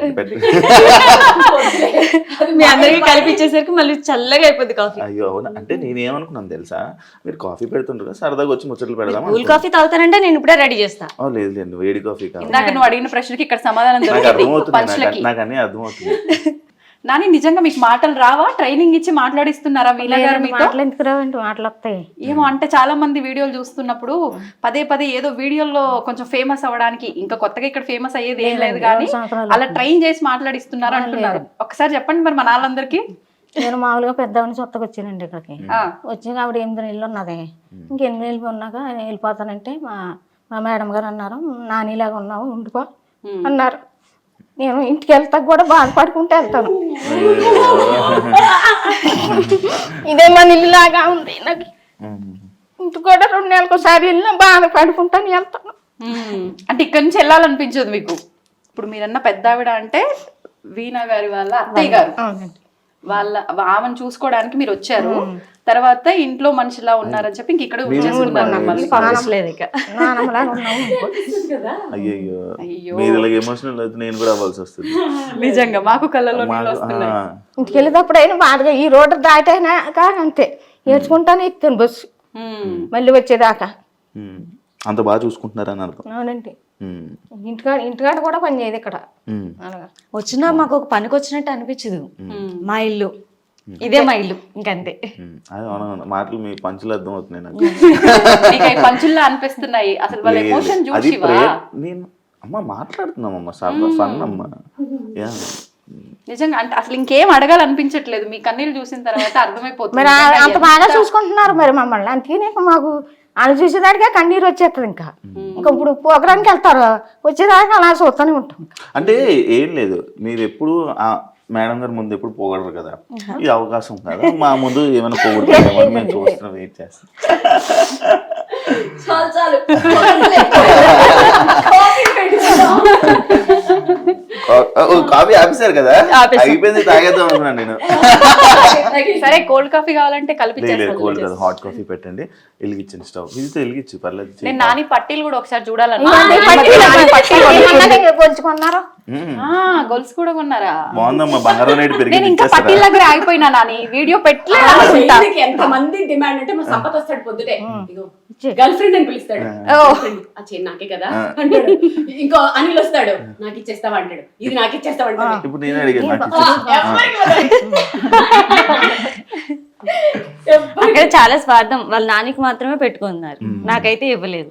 మీ అందరికి కలిపిచ్చేసరికి మళ్ళీ చల్లగా అయిపోద్ది కాఫీ. అయ్యో అవునా, అంటే నేనేమనుకున్నాను తెలుసా, మీరు కాఫీ పెడుతుంటారు కదా, సరదాగా వచ్చి ముచ్చట్లు పెడదాం. కూల్ కాఫీ తాగుతానంటే నేను ఇప్పుడే రెడీ చేస్తా. లేదు లేదు, వేడి కాఫీ కావాలి. ఇందాక నువ్వు అడిగిన ప్రశ్నకి ఇక్కడ సమాధానం నాకు దొరికింది అర్థమవుతుంది, పంచులకి. నాకు అన్నీ అర్థమవుతుంది. నాని నిజంగా మీకు మాటలు రావా? ట్రైనింగ్ ఇచ్చి మాట్లాడిస్తున్నారా వీణా గారు మీతో? మాటలు ఎందుకు రావండి, మాటలు వస్తాయి. ఏమో అంటే చాలా మంది వీడియోలు చూస్తున్నప్పుడు పదే పదే ఏదో వీడియోలో కొంచెం ఫేమస్ అవ్వడానికి, ఇంకా కొత్తగా ఇక్కడ ఫేమస్ అయ్యేది ఏం లేదు కానీ అలా ట్రైన్ చేసి మాట్లాడిస్తున్నారు అంటున్నారు. ఒకసారి చెప్పండి మరి మన వాళ్ళందరికీ. నేను మామూలుగా పెద్దవాడిని కొత్తగా వచ్చానండి ఇక్కడికి. వచ్చి ఆవిడ 8 నెలలు ఉన్నది. ఇంక 8 నెలలు ఉన్నాక వెళ్ళిపోతానంటే మా మేడం గారు అన్నారు, నానిలాగా ఉన్నావు ఉండిపో అన్నారు. నేను ఇంటికి వెళ్తా కూడా బాధపడుకుంటూ వెళ్తాను. ఇదే మన ఇల్లులాగా ఉంది నాకు. ఇంటి కూడా 2 నెలలకు ఒకసారి వెళ్ళినా బాధపడుకుంటాను వెళ్తాను. అంటే ఇక్కడ నుంచి వెళ్ళాలనిపించదు మీకు? ఇప్పుడు మీరన్న పెద్ద ఆవిడ అంటే వీణా గారి వాళ్ళ అత్తయ్య గారు, వాళ్ళ ఆమెను చూసుకోవడానికి మీరు వచ్చారు. తర్వాత ఇంట్లో మనిషిలా ఉన్నారని చెప్పి ఇంక ఇక్కడ పంపించలేదు ఇక. నానమ్మలాగా ఉన్నావు. అయ్యో మీరు ఇలాగ ఎమోషనల్ అయితే నేను కూడా అవ్వాల్సి వస్తుంది. నిజంగా మాకు కళ్ళలో నీళ్ళు వస్తున్నాయి. ఇంటికి వెళ్ళేటప్పుడు అయినా బాధగా ఈ రోడ్డు దాటైనా కానీ అంతే ఏడ్చుకుంటానే ఎక్కుతాను బస్సు మళ్ళీ వచ్చేదాకా. అంత బాగా చూసుకుంటున్నారని అర్థం. అవునండి. ఇంటికాడ కూడా పని చేయదు ఇక్కడ. వచ్చినా మాకు ఒక పనికి వచ్చినట్టు అనిపించదు. మా ఇల్లు ఇదే మా ఇల్లు, ఇంకంతే. అవునవును, మాటలు మీ పంచులు అర్థం అవుతున్నాయి నాకు. మీకు అవి పంచుల్లా అనిపిస్తున్నాయి. అసలు వాళ్ళ ఎమోషన్ అది చూసివా? నేను అమ్మ మాట్లాడుతున్నామమ్మా, ఫన్ అమ్మా. నిజంగా అంటే అసలు ఇంకేం అడగాలనిపించట్లేదు. మీ కన్నీళ్ళు చూసిన తర్వాత అర్థమైపోతుంది. మరి అంత బాగా చూసుకుంటున్నారు మరి మమ్మల్ని. అందుకనే మాకు వాళ్ళు చూసేదానికే కన్నీరు వచ్చేస్తుంది. ఇంకా ఇప్పుడు ప్రోగ్రామ్కి వెళ్తారు, వచ్చేదాకా అలా చూస్తూనే ఉంటాం. అంటే ఏం లేదు, మీరు ఎప్పుడు మేడం గారి ముందు ఎప్పుడు పోగలరు కదా, ఇది అవకాశం కదా, మా ముందు ఏమైనా పోగొట్టుకుంటామో మేము చూస్తున్నాం, వెయిట్ చేస్తాం. కాఫీ ఆపేశారు కదా, అయిపోయింది, తాగేద్దాం అనుకున్నాను నేను. సరే కోల్డ్ కాఫీ కావాలంటే కలిపి కోల్డ్ కదా, హాట్ కాఫీ పెట్టండి, వెలిగించండి స్టవ్. ఇది వెలిగించి పర్లేదు. నేను నాని పట్టీలు కూడా ఒకసారి చూడాలని. కొలుచుకున్నారు, గొలుసు కూడా కొన్నారా? బాగుందమ్మా, బంగారం రేటు పెరిగి. నేను ఇంకా పట్టీల దగ్గర ఆగిపోయినా నాని, వీడియో పెట్టలేదు. ఎంత మంది డిమాండ్ అంటే మా సంపత్ వస్తాడు పొద్దుటే, గర్ల్ ఫ్రెండ్ అని పిలుస్తాడు. నాకే కదా అంటాడు. ఇంకో అనిల్ వస్తాడు, నాకు ఇచ్చేస్తావా అంటాడు, ఇది నాకు ఇచ్చేస్తావా అంటాడు. ఇప్పుడు నేనే అడిగాను, అక్కడ చాలా స్వార్థం. వాళ్ళ నానికి మాత్రమే పెట్టుకున్నారు, నాకైతే ఇవ్వలేదు.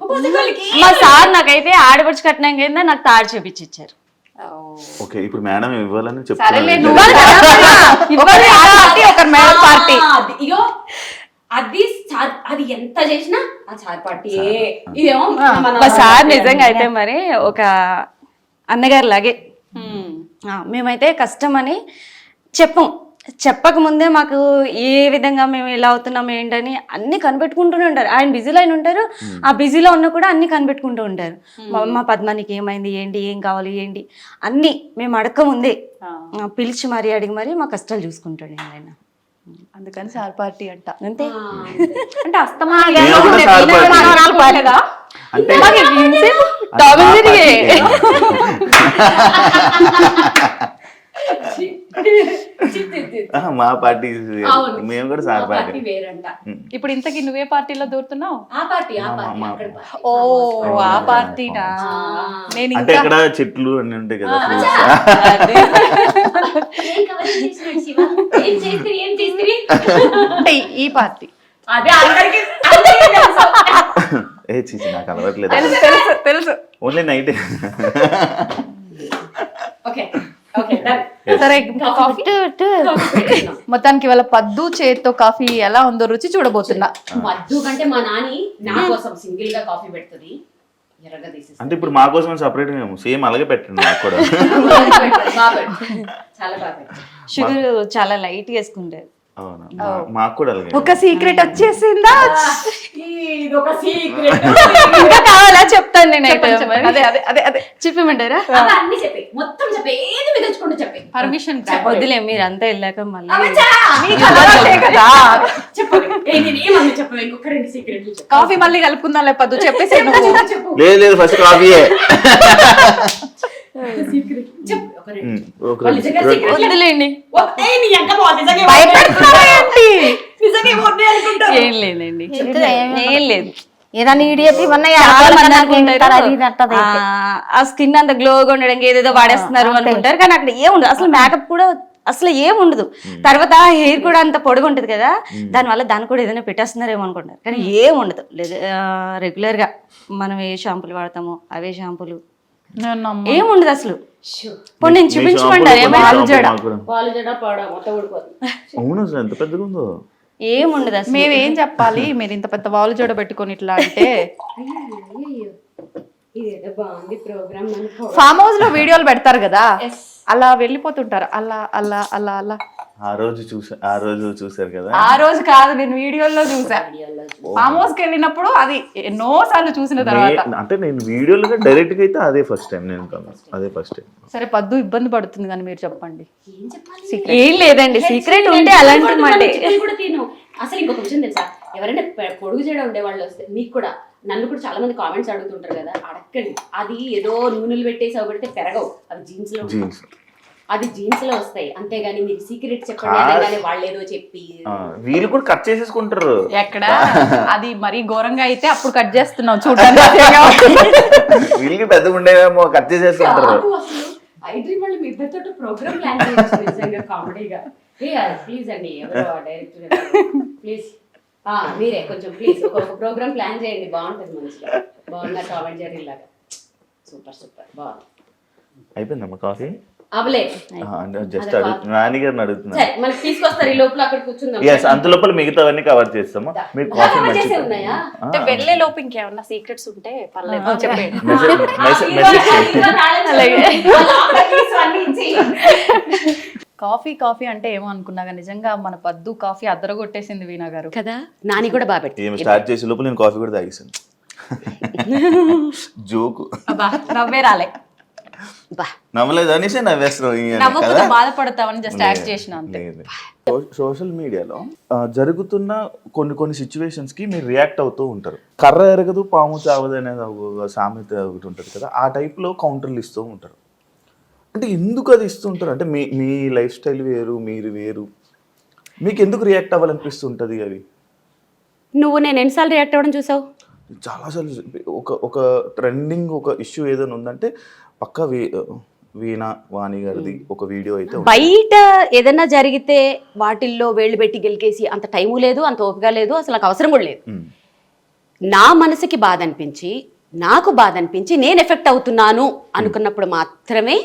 మా సార్ నాకైతే ఆడపడుచు కట్నం కింద నాకు తాడు చేపించారు. ఓకే, ఇప్పుడు మేడం ఇవ్వాలని సరేలే, చెప్తున్నారు. ఇగో అది ఎంత చేసినా ఆ చార్ పార్టీ. ఇదేమో మా సార్ నిజంగా అయితే మరి ఒక అన్నగారు లాగే. మేమైతే కష్టం అని చెప్పక ముందే మాకు ఏ విధంగా మేము ఎలా అవుతున్నాం ఏంటని అన్ని కనిపెట్టుకుంటూనే ఉంటారు. ఆయన బిజీలో ఆయన ఉంటారు, ఆ బిజీలో ఉన్న కూడా అన్ని కనిపెట్టుకుంటూ ఉంటారు. మా పద్మానికి ఏమైంది, ఏంటి, ఏం కావాలి, ఏంటి అన్ని మేము అడక్క ముందే పిలిచి మరీ అడిగి మరీ మా కష్టాలు చూసుకుంటాడు ఆయన. అందుకని సార్ పార్టీ అంట. అంతే. అంటే అస్తమా మా పార్టీ, మేము కూడా సార్ పార్టీ. ఇప్పుడు ఇంతకీ నువ్వే పార్టీలో దూరుతున్నావు? ఓ ఆ పార్టీనా? నేను అంటే ఇక్కడ చెట్లు అన్ని ఉంటాయి కదా, ఈ పార్టీ ఏ చీచి నాకు అలవట్లేదు, తెలుసు. Only night. సరే, మొత్తానికి వాళ్ళ పద్దు చేతితో కాఫీ ఎలా ఉందో రుచి చూడబోతున్నా. పద్దు కంటే మా నాని నా కోసం సింగిల్ గా కాఫీ పెడుతుంది. అంటే ఇప్పుడు మా కోసం సపరేట్ మేము సేమ్ అలాగే పెట్టండి నాకు కూడా. చాలా బాగా షుగర్ చాలా లైట్ వేసుకుంటారు. అవునా మాకు కూడా అలాగే. ఒక సీక్రెట్ వచ్చేసిందా? ఇది ఒక సీక్రెట్. ఇంకా కావాలా? చెప్తాను నేనైతే. అదే అదే అదే అదే చెప్పమంటారా? అన్ని చెప్పి మొత్తం చెప్పి ఏది మిగల్చుకుంటూ చెప్పి పర్మిషన్ వద్దులే మీరు అంతా వెళ్ళాక మళ్ళీ చెప్పు ఇంకొక 2 సీక్రెట్లు చెప్పు. కాఫీ మళ్ళీ కలుపుకుందాం లేపద్దు చెప్పేసి నువ్వు. చెప్పు లేదు ఫస్ట్ కాఫీయే. సీక్రెట్ చెప్పు ఒక 2. ఒక వాళ్ళు నిజంగా secret లు- వద్దులేండి. ఏయ్, నీ అంక బాగుంది, నిజంగా భయపడుతున్నావా ఏంటి? నిజంగా ఏమవుతుంది అనుకుంటావు? ఏం లేదండి చెప్తే ఏం లేదు. ఏదైనా ఇడియట్ ఇవన్నీ చాలా మంది అది అనుకుంటారు, ఇది అంటది. ఆ స్కిన్ అంత గ్లోగా ఉండడానికి ఏదేదో వాడేస్తున్నారు అనుకుంటారు, కానీ అక్కడ ఏం ఉండదు అసలు. మేకప్ కూడా అసలు ఏం ఉండదు. తర్వాత హెయిర్ కూడా అంత పొడుగు ఉంటది కదా, దానివల్ల దాన్ని కూడా ఏదైనా పెట్టేస్తున్నారేమో అనుకుంటారు, కానీ ఏం ఉండదు. రెగ్యులర్ గా మనం ఏ షాంపూలు వాడతామో అవే షాంపూలు, ఏం ఉండదు అసలు. ఇప్పుడు నేను చూపించుకోండి వాళ్ళు జడ పాడా మొత్తం ఊడిపోతుంది. అవును అసలు ఎంత పెద్దగా ఉందో. ఏం ఉండదు అసలు. మేము ఏం చెప్పాలి? మీరు ఇంత పెద్ద వాలు జోడ పెట్టుకొని ఇట్లా అంటే ఇదేదో బాగుంది ప్రోగ్రామ్ అనుకో. ఫామ్ హౌస్ లో వీడియోలు పెడతారు కదా, అలా వెళ్ళిపోతుంటారు. అలా అలా అలా అలా. ఆ రోజు చూసారు కదా. ఆ రోజు కాదు, నేను వీడియోలో చూసా. ఫామ్ హౌస్ కి వెళ్ళినప్పుడు అది ఎన్నో సార్లు చూసిన తర్వాత. అంటే నేను వీడియోలో డైరెక్ట్ గా అయితే అదే ఫస్ట్ టైం నేను అదే ఫస్ట్ టైం. సరే పద్దు ఇబ్బంది పడుతుంది కానీ మీరు చెప్పండి. ఏం లేదండి, సీక్రెట్ ఉంటే అలాంటి మాట. చికెన్ కూడా తిను. అసలు ఇంకొక విషయం తెలుసా, ఎవరైనా పొడుగు చేయడం ఉండే వాళ్ళు వస్తే మీకు కూడా, నన్ను కూడా చాలా మంది కామెంట్స్ అడుగుతుంటారు కదా, అడగండి. అది ఏదో నూనెలు పెట్టేసి అవి పెడితే పెరగవు, అవి జీన్స్ లో ఉంటాయి. అది జీన్స్ లో వస్తాయి, అంతేగాని మీరు సీక్రెట్ చెప్పండి అనగానే వాళ్ళు ఏదో చెప్పి వీళ్ళు కూడా కట్ చేసేసుకుంటారు. ఎక్కడ అది మరీ ఘోరంగా అయితే అప్పుడు కట్ చేస్తున్నాం చూడడానికి. వీళ్ళకి పెద్దగా ఉండేవేమో కట్ చేసేసుకుంటారు. అసలు ఐ డ్రీమ్ వాళ్ళు మీ ఇద్దరితో ప్రోగ్రామ్ ప్లాన్ చేయొచ్చు నిజంగా కామెడీగా. ప్లీజ్ అండి, ఎవరో డైరెక్టర్ ప్లీజ్ మీరే కొంచెం ప్లీజ్ ఒక ప్రోగ్రామ్ ప్లాన్ చేయండి, బాగుంటుంది మంచిగా. బాగున్నా కామెంట్ జరీ లాగా. సూపర్ సూపర్ బాగుంది. అయిపోయిందమ్మా కాఫీ? అవలే జస్ట్ నాని గారిని అడుగుతున్నా. సరే మనకి తీసుకొస్తారు, ఈ లోపల అక్కడ కూర్చుందాం. ఎస్, అంత లోపల మిగతావన్నీ కవర్ చేస్తాము. మీరు కాఫీ చేసే ఉన్నాయా? అంటే వెళ్ళే లోపు ఇంకేమన్నా సీక్రెట్స్ ఉంటే పర్లేదు చెప్పండి. కాఫీ కాఫీ అంటే ఏమో అనుకున్నాగా, నిజంగా మన పద్దు కాఫీ అద్దరగొట్టేసింది వీణా గారు కదా. నాని కూడా బాగా పెట్టి ఏమి స్టార్ట్ చేసే లోపల నేను కాఫీ కూడా తాగేసాను. జోకు నవ్వే రాలే. నవ్వలేదు అనేసి నవ్వేస్తున్నావు. నవ్వకపోతే బాధపడతామని జస్ట్ యాక్ట్ చేసిన అంతే. సోషల్ మీడియాలో జరుగుతున్న కొన్ని సిచ్యువేషన్స్ కి మీరు రియాక్ట్ అవుతూ ఉంటారు. కర్ర ఎరగదు పాము చావదు అనేది ఒక సామెత ఒకటి ఉంటుంది కదా, ఆ టైప్ లో కౌంటర్లు ఇస్తూ ఉంటారు. అంటే ఎందుకు అది ఇస్తూ ఉంటారు? అంటే మీ లైఫ్ స్టైల్ వేరు, మీరు వేరు, మీకు ఎందుకు రియాక్ట్ అవ్వాలనిపిస్తుంటది అవి? నువ్వు నేను ఎన్నిసార్లు రియాక్ట్ అవ్వడం చూసావు? చాలాసార్లు. ఒక ట్రెండింగ్ ఒక ఇష్యూ ఏదైనా ఉందంటే పక్క వీణా వాణి గారిది ఒక వీడియో అయితే బయట ఏదైనా జరిగితే వాటిల్లో వేళ్ళు పెట్టి గెలికేసి అంత టైము లేదు, అంత ఓపిక లేదు, అసలు నాకు అవసరం కూడా లేదు. నా మనసుకి బాధ అనిపించి, నాకు బాధ అనిపించి, నేను ఎఫెక్ట్ అవుతున్నాను అనుకున్నప్పుడు మాత్రమే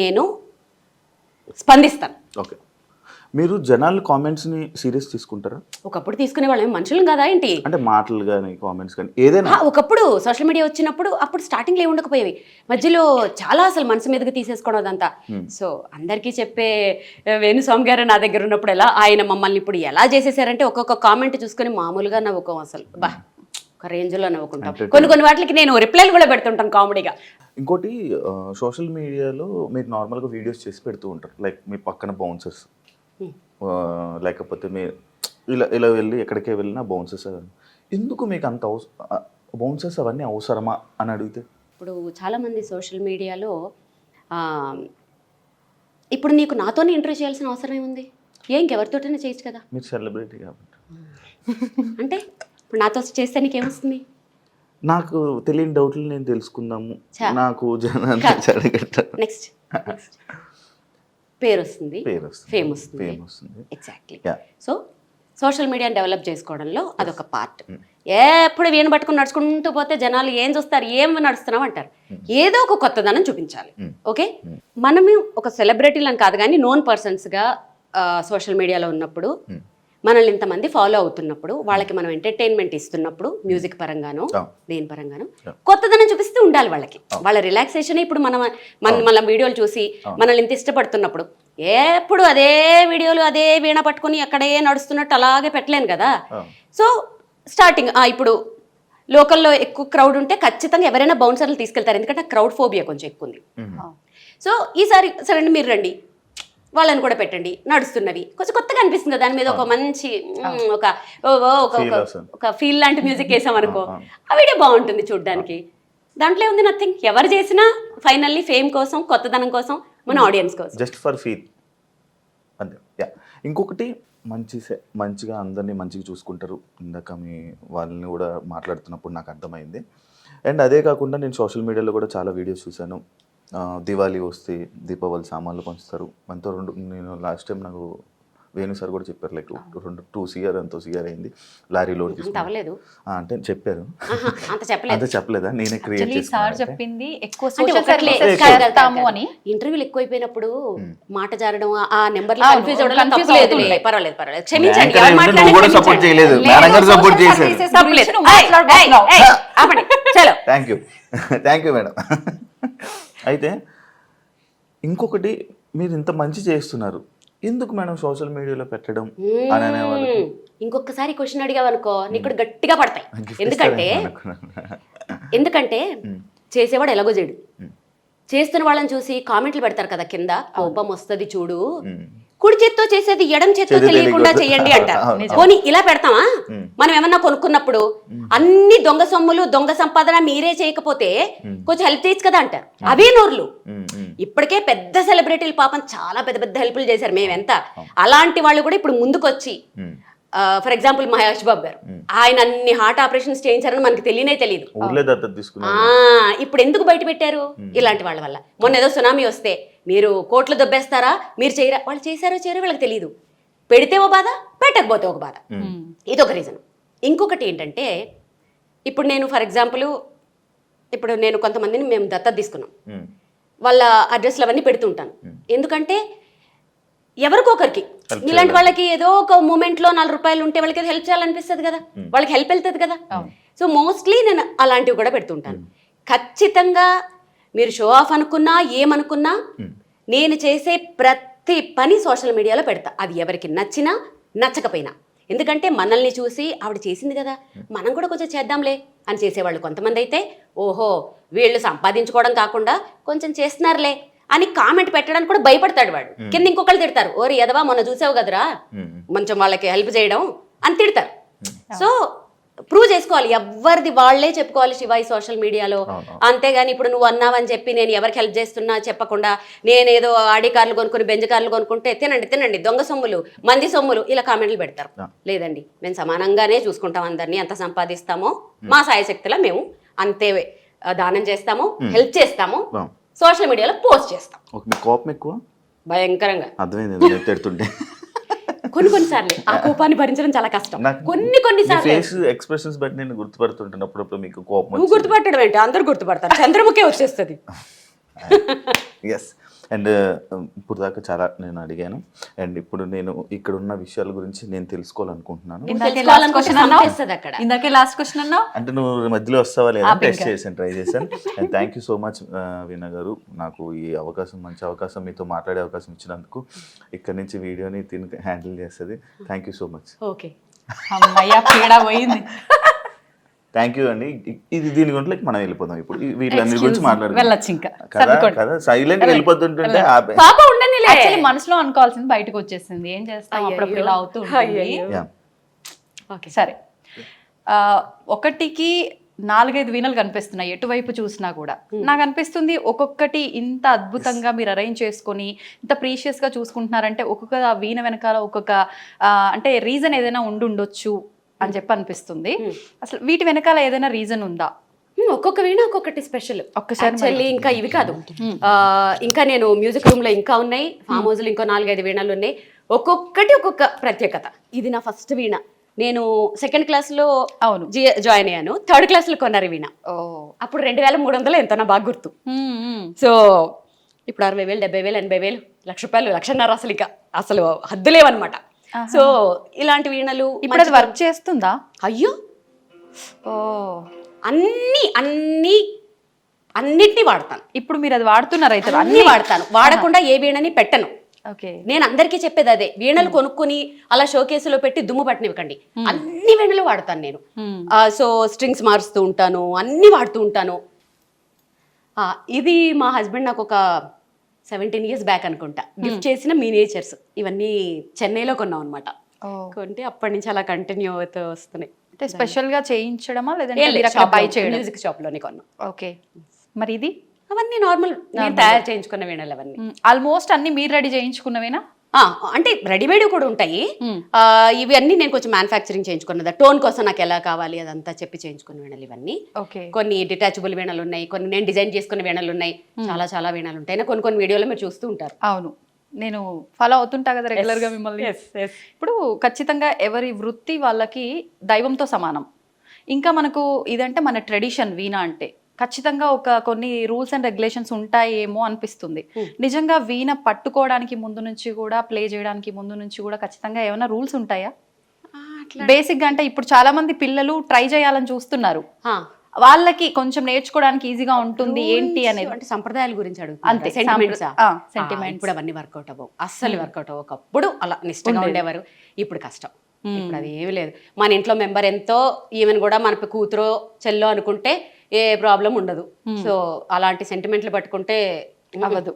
నేను స్పందిస్తాను. ఓకే. మీరు జనాలు కామెంట్స్ ని సీరియస్ తీసుకుంటారా? ఒకప్పుడు తీసుకునే వాళ్ళం, మనుషులం కదా ఏంటి. అంటే మాటలు కానీ కామెంట్స్ కానీ ఏదైనా. ఒకప్పుడు సోషల్ మీడియా వచ్చినప్పుడు అప్పుడు స్టార్టింగ్ లో ఉండకపోయేవి, మధ్యలో చాలా అసలు మనసు మీదకి తీసేసుకోవడం అదంతా. సో అందరికీ చెప్పే వేణుస్వామి గారు నా దగ్గర ఉన్నప్పుడు ఎలా ఆయన మమ్మల్ని ఇప్పుడు ఎలా చేసేసారంటే ఒక్కొక్క కామెంట్ చూసుకొని మామూలుగా నవ్వుకోం, అసలు బా ఒక రేంజ్ లో నవ్వుకుంటాం. కొన్ని వాటికి నేను రిప్లైలు కూడా పెడుతుంటాను కామెడీగా. ఇంకోటి సోషల్ మీడియాలో మీరు నార్మల్గా వీడియోస్ చేసి పెడుతూ ఉంటారు, లైక్ మీ పక్కన బౌన్సర్స్, లేకపోతే మీరు ఇలా వెళ్ళి ఎక్కడికే వెళ్ళినా బౌన్సర్స్. ఎందుకు మీకు అంత బౌన్సర్స్ అవన్నీ అవసరమా అని అడిగితే? ఇప్పుడు చాలామంది సోషల్ మీడియాలో ఇప్పుడు నీకు నాతోనే ఇంటర్వ్యూ చేయాల్సిన అవసరం ఏముంది? ఇంకెవరితోటైనా చేయొచ్చు కదా. మీరు సెలబ్రిటీ కాబట్టి. అంటే ఇప్పుడు నాతో చేస్తే నీకేమొస్తుంది? నాకు తెలియని డౌట్లు నేను తెలుసుకుందాము, నాకు జనాన్ని అడగట్టారు. నెక్స్ట్ పేరు వస్తుంది, ఫేమ్ వస్తుంది. ఎగ్జాక్ట్లీ. సో సోషల్ మీడియాని డెవలప్ చేసుకోవడంలో అదొక పార్ట్. ఎప్పుడు వీణ పట్టుకుని నడుచుకుంటూ పోతే జనాలు ఏం చూస్తారు, ఏం నడుస్తున్నాం అంటారు. ఏదో ఒక కొత్తదనం చూపించాలి. ఓకే, మనము ఒక సెలబ్రిటీలను కాదు కానీ నోన్ పర్సన్స్గా సోషల్ మీడియాలో ఉన్నప్పుడు, మనల్ని ఇంతమంది ఫాలో అవుతున్నప్పుడు, వాళ్ళకి మనం ఎంటర్టైన్మెంట్ ఇస్తున్నప్పుడు, మ్యూజిక్ పరంగానో దేని పరంగానో కొత్తదనం చూపిస్తూ ఉండాలి వాళ్ళకి. వాళ్ళ రిలాక్సేషన్ ఇప్పుడు మన వీడియోలు చూసి మనల్ని ఇంత ఇష్టపడుతున్నప్పుడు ఎప్పుడు అదే వీడియోలు అదే వీణ పట్టుకొని అక్కడే నడుస్తున్నట్టు అలాగే పెట్టలేను కదా. సో స్టార్టింగ్ ఇప్పుడు లోకల్లో ఎక్కువ క్రౌడ్ ఉంటే ఖచ్చితంగా ఎవరైనా బౌన్సర్లు తీసుకెళ్తారు, ఎందుకంటే క్రౌడ్ ఫోబియా కొంచెం ఎక్కువ ఉంది. సో ఈసారి సరే మీరు రండి, వాళ్ళని కూడా పెట్టండి, నడుస్తున్నవి కొంచెం కొత్తగా అనిపిస్తుంది కదా, దాని మీద ఒక మంచి ఒక ఫీల్ లాంటి మ్యూజిక్ వేసాం అనుకో, ఆ వీడియో బాగుంటుంది చూడడానికి. దాంట్లో ఉంది నథింగ్, ఎవరు చేసినా ఫైనల్లీ ఫేమ్ కోసం, కొత్తదనం కోసం, మన ఆడియన్స్ కోసం, జస్ట్ ఫర్ ఫీల్ అంతే. యా, ఇంకొకటి మంచిగా అందరినీ మంచిగా చూసుకుంటారు. ఇందాక మీ వాళ్ళని కూడా మాట్లాడుతున్నప్పుడు నాకు అర్థమైంది. అండ్ అదే కాకుండా నేను సోషల్ మీడియాలో కూడా చాలా వీడియోస్ చూశాను. దివాళీ వస్తే దీపావళి సామాన్లు పంచుతారు మనతో. నేను లాస్ట్ టైం నాకు వేణు సార్ కూడా చెప్పారు, లైక్ 2 CR ఎంతో CR అయింది, లారీ లోడ్ అవ్వలేదు అంటే చెప్పారు. అంత చెప్పలేదా? నేనే క్రియేట్ సార్ చెప్పింది ఎక్కువ ఇంటర్వ్యూలు ఎక్కువైపోయినప్పుడు మాట జారడం, ఆ నెంబర్ కన్ఫ్యూజ్ అవ్వడం తప్పులేదు. పర్వాలేదు క్షమించండి. సపోర్ట్ చేయలేదు, మేడం గారు సపోర్ట్ చేశారు. చలో థ్యాంక్ యూ మేడం. అయితే ఇంకొకటి, మీరు ఇంత మంచి చేస్తున్నారు, ఎందుకు మేడం సోషల్ మీడియాలో పెట్టడం అని అనేవాళ్ళు. ఇంకొకసారి క్వశ్చన్ అడిగావనుకో నీకు కూడా గట్టిగా పడతాయి. ఎందుకంటే చేసేవాడు ఎలాగో చేయడు, చేస్తున్న వాళ్ళని చూసి కామెంట్లు పెడతారు కదా కింద, కోపం వస్తుంది చూడు, కుడి చేత్తో చేసేది ఎడం చేత్తో తెలియకుండా చెయ్యండి అంటారు. పోనీ ఇలా పెడతామా? మనం ఏమన్నా కొనుక్కున్నప్పుడు అన్ని దొంగ సొమ్ములు దొంగ సంపాదన మీరే చేయకపోతే కొంచెం హెల్ప్ చేయొచ్చు కదా అంటారు. అవే నోర్లు. ఇప్పటికే పెద్ద సెలబ్రిటీలు పాపం చాలా పెద్ద పెద్ద హెల్ప్లు చేశారు, మేమెంత. అలాంటి వాళ్ళు కూడా ఇప్పుడు ముందుకొచ్చి, ఫర్ ఎగ్జాంపుల్ మహేష్ బాబు గారు, ఆయన అన్ని హార్ట్ ఆపరేషన్స్ చేయించారని మనకి తెలియదు. ఇప్పుడు ఎందుకు బయట పెట్టారు? ఇలాంటి వాళ్ళ వల్ల. మొన్న ఏదో సునామీ వస్తే మీరు కోట్లు దొబ్బేస్తారా, మీరు చేయరా, వాళ్ళు చేశారో చేయరో వాళ్ళకి తెలియదు. పెడితే ఒక బాధ, పెట్టకపోతే ఒక బాధ. ఇది ఒక రీజన్. ఇంకొకటి ఏంటంటే, ఇప్పుడు నేను ఫర్ ఎగ్జాంపుల్ ఇప్పుడు నేను కొంతమందిని మేము దత్తత తీసుకున్నాం, వాళ్ళ అడ్రస్లు అవన్నీ పెడుతుంటాను. ఎందుకంటే ఎవరికొకరికి ఇలాంటి వాళ్ళకి ఏదో ఒక మూమెంట్లో 4 రూపాయలు ఉంటే వాళ్ళకి హెల్ప్ చేయాలనిపిస్తుంది కదా, వాళ్ళకి హెల్ప్ వెళ్తుంది కదా. సో మోస్ట్లీ నేను అలాంటివి కూడా పెడుతుంటాను. ఖచ్చితంగా మీరు షో ఆఫ్ అనుకున్నా ఏమనుకున్నా నేను చేసే ప్రతి పని సోషల్ మీడియాలో పెడతా, అది ఎవరికి నచ్చినా నచ్చకపోయినా. ఎందుకంటే మనల్ని చూసి ఆవిడ చేసింది కదా, మనం కూడా కొంచెం చేద్దాంలే అని చేసేవాళ్ళు కొంతమంది అయితే, ఓహో వీళ్ళు సంపాదించుకోవడం కాకుండా కొంచెం చేస్తున్నారులే అని కామెంట్ పెట్టడానికి కూడా భయపడతాడు వాడు. కింద ఇంకొకళ్ళు తిడతారు, ఓరి ఎదవా మొన్న చూసావు కదరా కొంచెం వాళ్ళకి హెల్ప్ చేయడం అని తిడతారు. సో ప్రూవ్ చేసుకోవాలి, ఎవరిది వాళ్లే చెప్పుకోవాలి శివ ఈ సోషల్ మీడియాలో. అంతేగాని ఇప్పుడు నువ్వు అన్నావని చెప్పి నేను ఎవరికి హెల్ప్ చేస్తున్నా చెప్పకుండా, నేనేదో ఆడి కార్లు కొనుక్కుని బెంజ్ కార్లు కొనుక్కుంటే తినండి దొంగ సొమ్ములు మంది సొమ్ములు ఇలా కామెంట్లు పెడతారు. లేదండి, మేము సమానంగానే చూసుకుంటాం అందరినీ, ఎంత సంపాదిస్తామో మా సాయశక్తిలో మేము అంతే దానం చేస్తాము, హెల్ప్ చేస్తాము, సోషల్ మీడియాలో పోస్ట్ చేస్తాం. కోపం ఎక్కువ భయంకరంగా అర్థమైంది. కొన్నిసార్లు ఆ కోపాన్ని భరించడం చాలా కష్టం. కొన్నిసార్లు ఎక్స్ప్రెషన్స్ బట్టి నేను గుర్తుపడుతుంటున్నప్పుడు మీకు కోపం. నువ్వు గుర్తుపట్టడం ఏంటి? అందరు గుర్తుపడతారు, చంద్రముఖే వచ్చేస్తుంది. ఎస్. అండ్ ఇప్పుడు దాకా చాలా నేను అడిగాను, అండ్ ఇప్పుడు నేను ఇక్కడ ఉన్న విషయాల గురించి నేను తెలుసుకోవాలనుకుంటున్నాను. ఇందాకే లాస్ట్ క్వశ్చన్ అన్నావు అంటే నువ్వు మధ్యలో వస్తావా లేదా టెస్ట్ చేశాను, ట్రై చేశాను. And thank you so much Veena గారు, నాకు ఈ అవకాశం, మంచి అవకాశం, మీతో మాట్లాడే అవకాశం ఇచ్చినందుకు. ఇక్కడ నుంచి వీడియోని హ్యాండిల్ చేస్తుంది. Thank you so much. Okay, పోయింది. థ్యాంక్ యూ అండి. ఇది దీని గురించి మనం వెళ్ళిపోదాం. ఇప్పుడు వీళ్ళందరి గురించి మాట్లాడుతున్నాం కదా, సైలెంట్ గా వెళ్ళిపోతుంటే మనసులో అనుకోవాల్సింది బయటకు వచ్చేసింది. ఏం చేస్తాం, అప్పుడప్పుడు ఇలా అవుతూ ఉంటుంది. సరే, 1కి 4-5 వీణలు కనిపిస్తున్నాయి ఎటువైపు చూసినా కూడా. నాకు అనిపిస్తుంది ఒక్కొక్కటి ఇంత అద్భుతంగా మీరు అరేంజ్ చేసుకొని ఇంత ప్రీషియస్ గా చూసుకుంటున్నారంటే ఒక్కొక్క వీణ వెనకాల ఒక్కొక్క అంటే రీజన్ ఏదైనా ఉండొచ్చు అని చెప్పి అనిపిస్తుంది. అసలు వీటి వెనకాల ఏదైనా రీజన్ ఉందా? ఒక్కొక్క వీణ ఒక్కొక్కటి స్పెషల్. ఒక్కసారి ఇంకా ఇవి కాదు, ఇంకా నేను మ్యూజిక్ రూమ్ లో ఇంకా ఉన్నాయి, ఫామ్ హౌస్ లో ఇంకో 4-5 వీణలు ఉన్నాయి. ఒక్కొక్కటి ఒక్కొక్క ప్రత్యేకత. ఇది నా ఫస్ట్ వీణ. నేను 2nd క్లాస్లో జాయిన్ అయ్యాను, 3rd క్లాస్లో కొన్నారు వీణ. అప్పుడు 2300 ఎంతో నా బాగా గుర్తు. సో ఇప్పుడు 60,000, 70,000, 80,000, ₹1,00,000, ₹1,50,000 అసలు ఇక అసలు హద్దులేవన్నమాట. సో ఇలాంటి వీణలు ఇప్పుడు అది వర్క్ చేస్తుందా? అయ్యో, అన్నిటినీ వాడతాను. ఇప్పుడు మీరు అది వాడుతున్నారు అయితే? అన్ని వాడతాను, వాడకుండా ఏ వీణని పెట్టను. ఓకే. నేను అందరికీ చెప్పేది అదే, వీణలు కొనుక్కొని అలా షోకేసులో పెట్టి దుమ్ము పట్టనివ్వకండి. అన్ని వీణలు వాడతాను నేను. సో స్ట్రింగ్స్ మారుస్తూ ఉంటాను, అన్ని వాడుతూ ఉంటాను. ఇది మా హస్బెండ్ నాకు ఒక 17 years బ్యాక్ అనుకుంటా గిఫ్ట్ చేసిన మినియేచర్స్. ఇవన్నీ చెన్నైలో కొన్నాం అనమాట. కొంటే అప్పటి నుంచి అలా కంటిన్యూ అవుతూ వస్తున్నాయి. అంటే స్పెషల్ గా చేయించడమా లేదంటే మీరు అక్కడ బై చేయడం? మ్యూజిక్ షాప్ లోనే కొన్నాం. ఓకే. మరి ఇది అవన్నీ నార్మల్ నేను తయారు చేయించుకున్న వీణలు అవన్నీ. ఆల్మోస్ట్ అన్ని మీరు రెడీ చేయించుకున్నవేనా? అంటే రెడీమేడ్ కూడా ఉంటాయి. ఇవి అన్ని నేను కొంచెం మ్యానుఫ్యాక్చరింగ్ చేయించుకున్నదా, టోన్ కోసం నాకు ఎలా కావాలి అదంతా చెప్పి చేయించుకున్న వీణలు ఇవన్నీ. కొన్ని డిటాచబుల్ వీణలు ఉన్నాయి, కొన్ని నేను డిజైన్ చేసుకున్న వీణలు ఉన్నాయి, చాలా చాలా వీణలు ఉంటాయి. కొన్ని వీడియోలో మీరు చూస్తూ ఉంటారు. అవును, నేను ఫాలో అవుతుంటా కదా రెగ్యులర్ గా మిమ్మల్ని. ఇప్పుడు ఖచ్చితంగా ఎవరి వృత్తి వాళ్ళకి దైవంతో సమానం. ఇంకా మనకు ఇదంటే మన ట్రెడిషన్ వీణ అంటే ఖచ్చితంగా కొన్ని రూల్స్ అండ్ రెగ్యులేషన్స్ ఉంటాయేమో అనిపిస్తుంది. నిజంగా వీణ పట్టుకోవడానికి ముందు నుంచి కూడా, ప్లే చేయడానికి ముందు నుంచి కూడా ఖచ్చితంగా ఏమైనా రూల్స్ ఉంటాయా? బేసిక్ గా అంటే ఇప్పుడు చాలా మంది పిల్లలు ట్రై చేయాలని చూస్తున్నారు, వాళ్ళకి కొంచెం నేర్చుకోవడానికి ఈజీగా ఉంటుంది ఏంటి అనేది. అంటే సంప్రదాయాల గురించి అంతే, అడుగుతారు. సెంటిమెంట్స్ ఇప్పుడు అవన్నీ వర్కౌట్ అవ్వవు, అస్సలు వర్కౌట్ అవ్వవు. ఒకప్పుడు అలా నిష్టంగా ఉండేవారు, ఇప్పుడు కష్టం. ఇప్పుడు అది ఏమీ లేదు. మన ఇంట్లో మెంబర్ ఎంతో, ఈవెన్ కూడా మన కూతురో చెల్లో అనుకుంటే ఏ ప్రాబ్లం ఉండదు. సో అలాంటి సెంటిమెంట్లు పట్టుకుంటే అవ్వదు.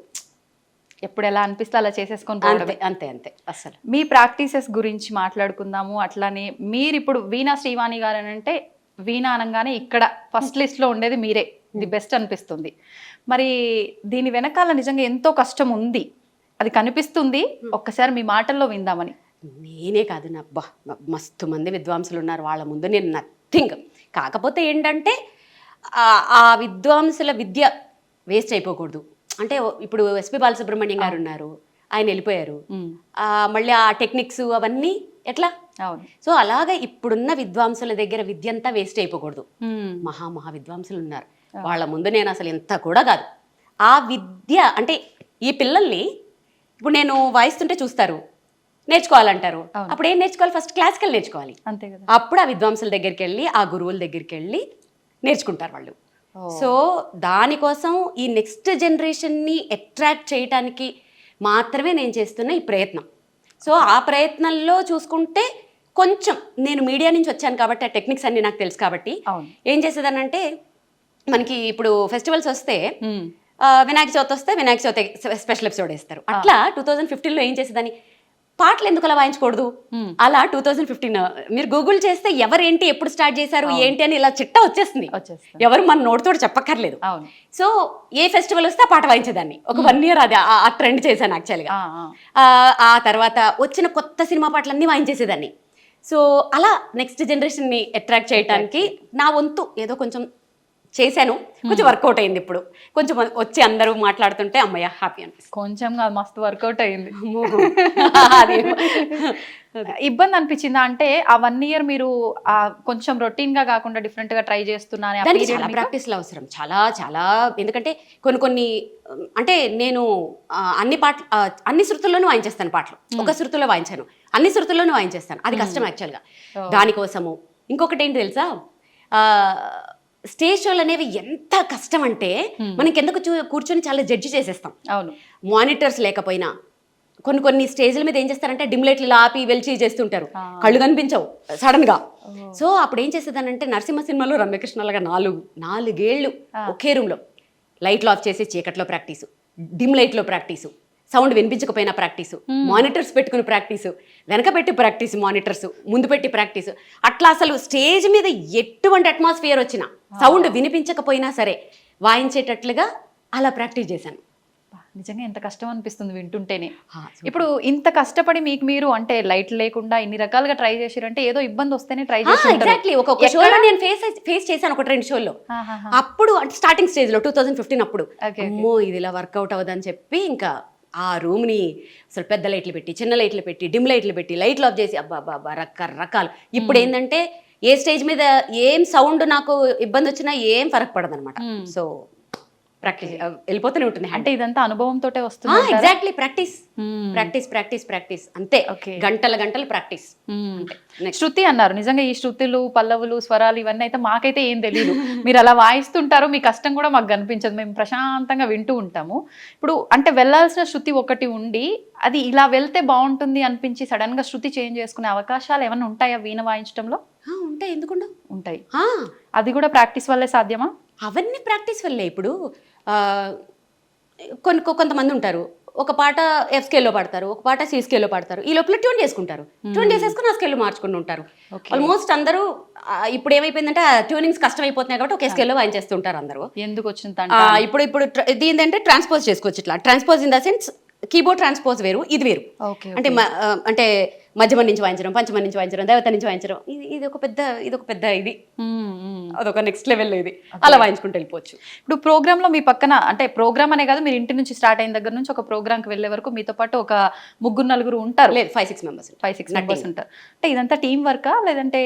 ఎప్పుడు ఎలా అనిపిస్తే అలా చేసేసుకొని అంతే అంతే. అసలు మీ ప్రాక్టీసెస్ గురించి మాట్లాడుకుందాము. అట్లానే మీరు ఇప్పుడు వీణా శ్రీవాణి గారు అని అంటే, వీణా అనగానే ఇక్కడ ఫస్ట్ లిస్ట్ లో ఉండేది మీరే, ది బెస్ట్ అనిపిస్తుంది. మరి దీని వెనకాల నిజంగా ఎంతో కష్టం ఉంది, అది కనిపిస్తుంది. ఒక్కసారి మీ మాటల్లో విందామని. నేనే కాదు, నా మస్తు మంది విద్వాంసులు ఉన్నారు, వాళ్ళ ముందు నేను నథింగ్. కాకపోతే ఏంటంటే ఆ విద్వాంసుల విద్య వేస్ట్ అయిపోకూడదు. అంటే ఇప్పుడు ఎస్పి బాలసుబ్రహ్మణ్యం గారు ఉన్నారు, ఆయన వెళ్ళిపోయారు. మళ్ళీ ఆ టెక్నిక్స్ అవన్నీ ఎట్లా? సో అలాగా ఇప్పుడున్న విద్వాంసుల దగ్గర విద్య అంతా వేస్ట్ అయిపోకూడదు. మహా విద్వాంసులు ఉన్నారు, వాళ్ళ ముందు నేను అసలు ఎంత కూడా కాదు. ఆ విద్య అంటే ఈ పిల్లల్ని ఇప్పుడు నేను వాయిస్తుంటే చూస్తారు, నేర్చుకోవాలంటారు. అప్పుడు ఏం నేర్చుకోవాలి? ఫస్ట్ క్లాసికల్ నేర్చుకోవాలి. అంతే కదా. అప్పుడు ఆ విద్వాంసుల దగ్గరికి వెళ్ళి, ఆ గురువుల దగ్గరికి వెళ్ళి నేర్చుకుంటారు వాళ్ళు. సో దానికోసం ఈ నెక్స్ట్ జనరేషన్ని అట్రాక్ట్ చేయడానికి మాత్రమే నేను చేస్తున్న ఈ ప్రయత్నం. సో ఆ ప్రయత్నంలో చూసుకుంటే కొంచెం నేను మీడియా నుంచి వచ్చాను కాబట్టి ఆ టెక్నిక్స్ అన్ని నాకు తెలుసు కాబట్టి ఏం చేసేదానంటే, మనకి ఇప్పుడు ఫెస్టివల్స్ వస్తే వినాయక చవితి వస్తే వినాయక చవితి స్పెషల్ ఎపిసోడ్ వేస్తారు. అట్లా 2015లో ఏం చేసేదాన్ని, పాటలు ఎందుకు అలా వాయించకూడదు? అలా 2015 మీరు గూగుల్ చేస్తే ఎవరేంటి ఎప్పుడు స్టార్ట్ చేశారు ఏంటి అని ఇలా చిట్టా వచ్చేస్తుంది. ఎవరు మన నోటితో చెప్పక్కర్లేదు. సో ఏ ఫెస్టివల్ వస్తే ఆ పాట వాయించేదాన్ని. ఒక 1 year అది ఆ ట్రెండ్ చేశాను యాక్చువల్గా. ఆ తర్వాత వచ్చిన కొత్త సినిమా పాటలన్నీ వాయించేసేదాన్ని. సో అలా నెక్స్ట్ జనరేషన్ని అట్రాక్ట్ చేయడానికి నా వంతు ఏదో కొంచెం చేశాను. కొంచెం వర్కౌట్ అయింది. ఇప్పుడు కొంచెం వచ్చి అందరూ మాట్లాడుతుంటే అమ్మయ్య హ్యాపీ అనిపిస్తుంది. కొంచెం మస్తు వర్కౌట్ అయింది. ఇబ్బంది అనిపించిందా అంటే ఆ 1 year మీరు కొంచెం రొటీన్ గా కాకుండా డిఫరెంట్ గా ట్రై చేస్తున్నాను? చాలా ప్రాక్టీస్లు అవసరం, చాలా చాలా. ఎందుకంటే కొన్ని అంటే నేను అన్ని శృతుల్లోనూ వాయించేస్తాను పాటలు. ఒక శృతుల్లో వాయించాను, అన్ని శృతుల్లోనూ వాయించేస్తాను. అది కష్టం యాక్చువల్గా. దానికోసము ఇంకొకటి ఏంటి తెలుసా, స్టేజ్ షోలు అనేవి ఎంత కష్టం అంటే మనకి ఎందుకు కూర్చొని చాలా జడ్జి చేసేస్తాం. అవును, మానిటర్స్ లేకపోయినా కొన్ని స్టేజ్ల మీద ఏం చేస్తారంటే డిమ్ లైట్లు ఆపి వెలిచి చేస్తుంటారు, కళ్ళు కనిపించవు సడన్ గా. సో అప్పుడు ఏం చేసేదానంటే నరసింహ సినిమాలో రమ్యకృష్ణలాగా 4 ఏళ్ళు ఒకే రూమ్ లో లైట్లు ఆఫ్ చేసి చీకట్లో ప్రాక్టీసు, డిమ్ లైట్లో ప్రాక్టీసు, సౌండ్ వినిపించకపోయినా ప్రాక్టీసు, మానిటర్స్ పెట్టుకుని ప్రాక్టీసు, వెనక పెట్టి ప్రాక్టీసు, మానిటర్స్ ముందు పెట్టి ప్రాక్టీసు. అట్లా అసలు స్టేజ్ మీద ఎటువంటి అట్మాస్ఫియర్ వచ్చినా సౌండ్ వినిపించకపోయినా సరే వాయించేటట్లుగా అలా ప్రాక్టీస్ చేశాను. నిజంగా ఎంత కష్టం అనిపిస్తుంది వింటుంటేనే. ఇప్పుడు ఇంత కష్టపడి మీరు అంటే లైట్ లేకుండా ఇన్ని రకాలుగా ట్రై చేసారంటే ఏదో ఇబ్బంది వస్తేనే ట్రై చేసి. ఎగ్జాక్ట్లీ. ఒక్కొక్క షోలో నేను ఫేస్ చేశాను, 1-2 షోల్లో. అప్పుడు అంటే స్టార్టింగ్ స్టేజ్ లో 2015 అప్పుడు అమ్మో ఇది ఇలా వర్కౌట్ అవ్వదని చెప్పి ఇంకా ఆ రూమ్ని అసలు పెద్ద లైట్లు పెట్టి, చిన్న లైట్లు పెట్టి, డిమ్ లైట్లు పెట్టి, లైట్లు ఆఫ్ చేసి అబ్బా రకరకాలు. ఇప్పుడు ఏంటంటే ఏ స్టేజ్ మీద ఏం సౌండ్ నాకు ఇబ్బంది వచ్చినా ఏం ఫరక్ పడదు అనమాట. సో ప్రాక్టీస్ వెళ్ళిపోతూనే ఉంటుంది అంటే ఇదంతా అనుభవంతోటే వస్తుంది exactly practice practice practice practice అంతే Okay. గంటలు ప్రాక్టీస్ శృతి అన్నారు. నిజంగా ఈ శృతులు, పల్లవులు, స్వరాలు ఇవన్నీ అయితే మాకైతే ఏం తెలియదు. మీరు అలా వాయిస్తుంటారు, మీ కష్టం కూడా మాకు కనిపించదు, మేము ప్రశాంతంగా వింటూ ఉంటాము. ఇప్పుడు అంటే వెళ్ళాల్సిన శృతి ఒకటి ఉండి అది ఇలా వెళ్తే బాగుంటుంది అనిపించి సడన్ గా శృతి చేంజ్ చేసుకునే అవకాశాలు ఏమైనా ఉంటాయా వీణ వాయించడంలో? ఉంటాయి, ఎందుకుండా ఉంటాయి. అది కూడా ప్రాక్టీస్ వల్లే సాధ్యమా? అవన్నీ ప్రాక్టీస్ వల్లే. ఇప్పుడు కొంతమంది ఉంటారు, ఒక పాట ఎఫ్ స్కేల్లో పాడతారు, ఒక పాట సి స్కేల్లో పాడతారు, ఈ లోపల ట్యూన్ చేసుకుంటారు, ట్యూన్ చేసేసుకుని ఆ స్కేల్లో మార్చుకుంటూ ఉంటారు. ఆల్మోస్ట్ అందరూ ఇప్పుడు ఏమైపోయిందంటే ట్యూనింగ్స్ కష్టం అయిపోతున్నాయి కాబట్టి ఒకే స్కేల్లో వాయించేస్తుంటారు అందరూ. ఎందుకు వచ్చింది ఇప్పుడు ఇది ఏంటంటే ట్రాన్స్పోజ్ చేసుకోవచ్చు. ఇట్లా transpose in the sense keyboard transpose వేరు, ఇది వేరు. అంటే అంటే మధ్యమం నుంచి వాయించడం, పంచమం నుంచి వాయించడం, దేవత నుంచి వాయించడం, ఇది ఒక పెద్ద ఇది అదొక నెక్స్ట్ లెవెల్లో ఇది అలా వాయించుకుంటూ వెళ్ళిపోవచ్చు. ఇప్పుడు ప్రోగ్రామ్ లో మీ పక్కన అంటే ప్రోగ్రామ్ అనే కాదు, మీరు ఇంటి నుంచి స్టార్ట్ అయిన దగ్గర నుంచి ఒక ప్రోగ్రామ్ కి వెళ్ళే వరకు మీతో పాటు ఒక 3-4 ఉంటారు? లేదు, 5-6 మెంబర్స్. 5-6 మెంబర్స్ ఉంటారు. అంటే ఇదంతా టీం వర్కా లేదంటే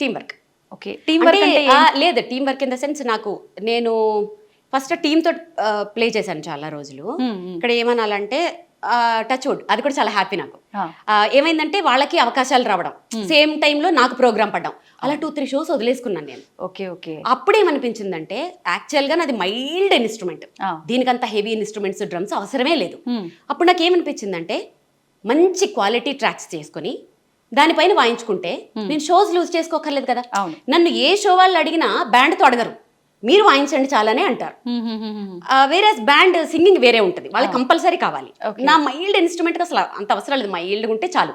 team work? Okay, team work లేదు, team work in the sense నేను ఫస్ట్ టీంతో ప్లే చేశాను చాలా రోజులు. ఇక్కడ ఏమనాలంటే టచ్ వుడ్, అది కూడా చాలా హ్యాపీ నాకు. ఏమైందంటే వాళ్ళకి అవకాశాలు రావడం, సేమ్ టైంలో నాకు ప్రోగ్రామ్ పడ్డాం, అలా 2-3 షోస్ వదిలేసుకున్నాను నేను. Okay okay. అప్పుడేమనిపించిందంటే యాక్చువల్గా నాది మైల్డ్ ఇన్స్ట్రుమెంట్, దీనికంత హెవీ ఇన్స్ట్రుమెంట్స్ డ్రమ్స్ అవసరమే లేదు. అప్పుడు నాకు ఏమనిపించిందంటే మంచి క్వాలిటీ ట్రాక్స్ చేసుకొని దానిపైన వాయించుకుంటే నేను షోస్ లూజ్ చేసుకోకర్లేదు కదా. నన్ను ఏ షో వాళ్ళు అడిగినా బ్యాండ్తో అడగరు, మీరు వాయించండి చాలానే అంటారు. వేరే బ్యాండ్ సింగింగ్ వేరే ఉంటుంది, వాళ్ళకి కంపల్సరీ కావాలి. నా మైల్డ్ ఇన్స్ట్రుమెంట్ అసలు అంత అవసరం లేదు, మైల్డ్గా ఉంటే చాలు.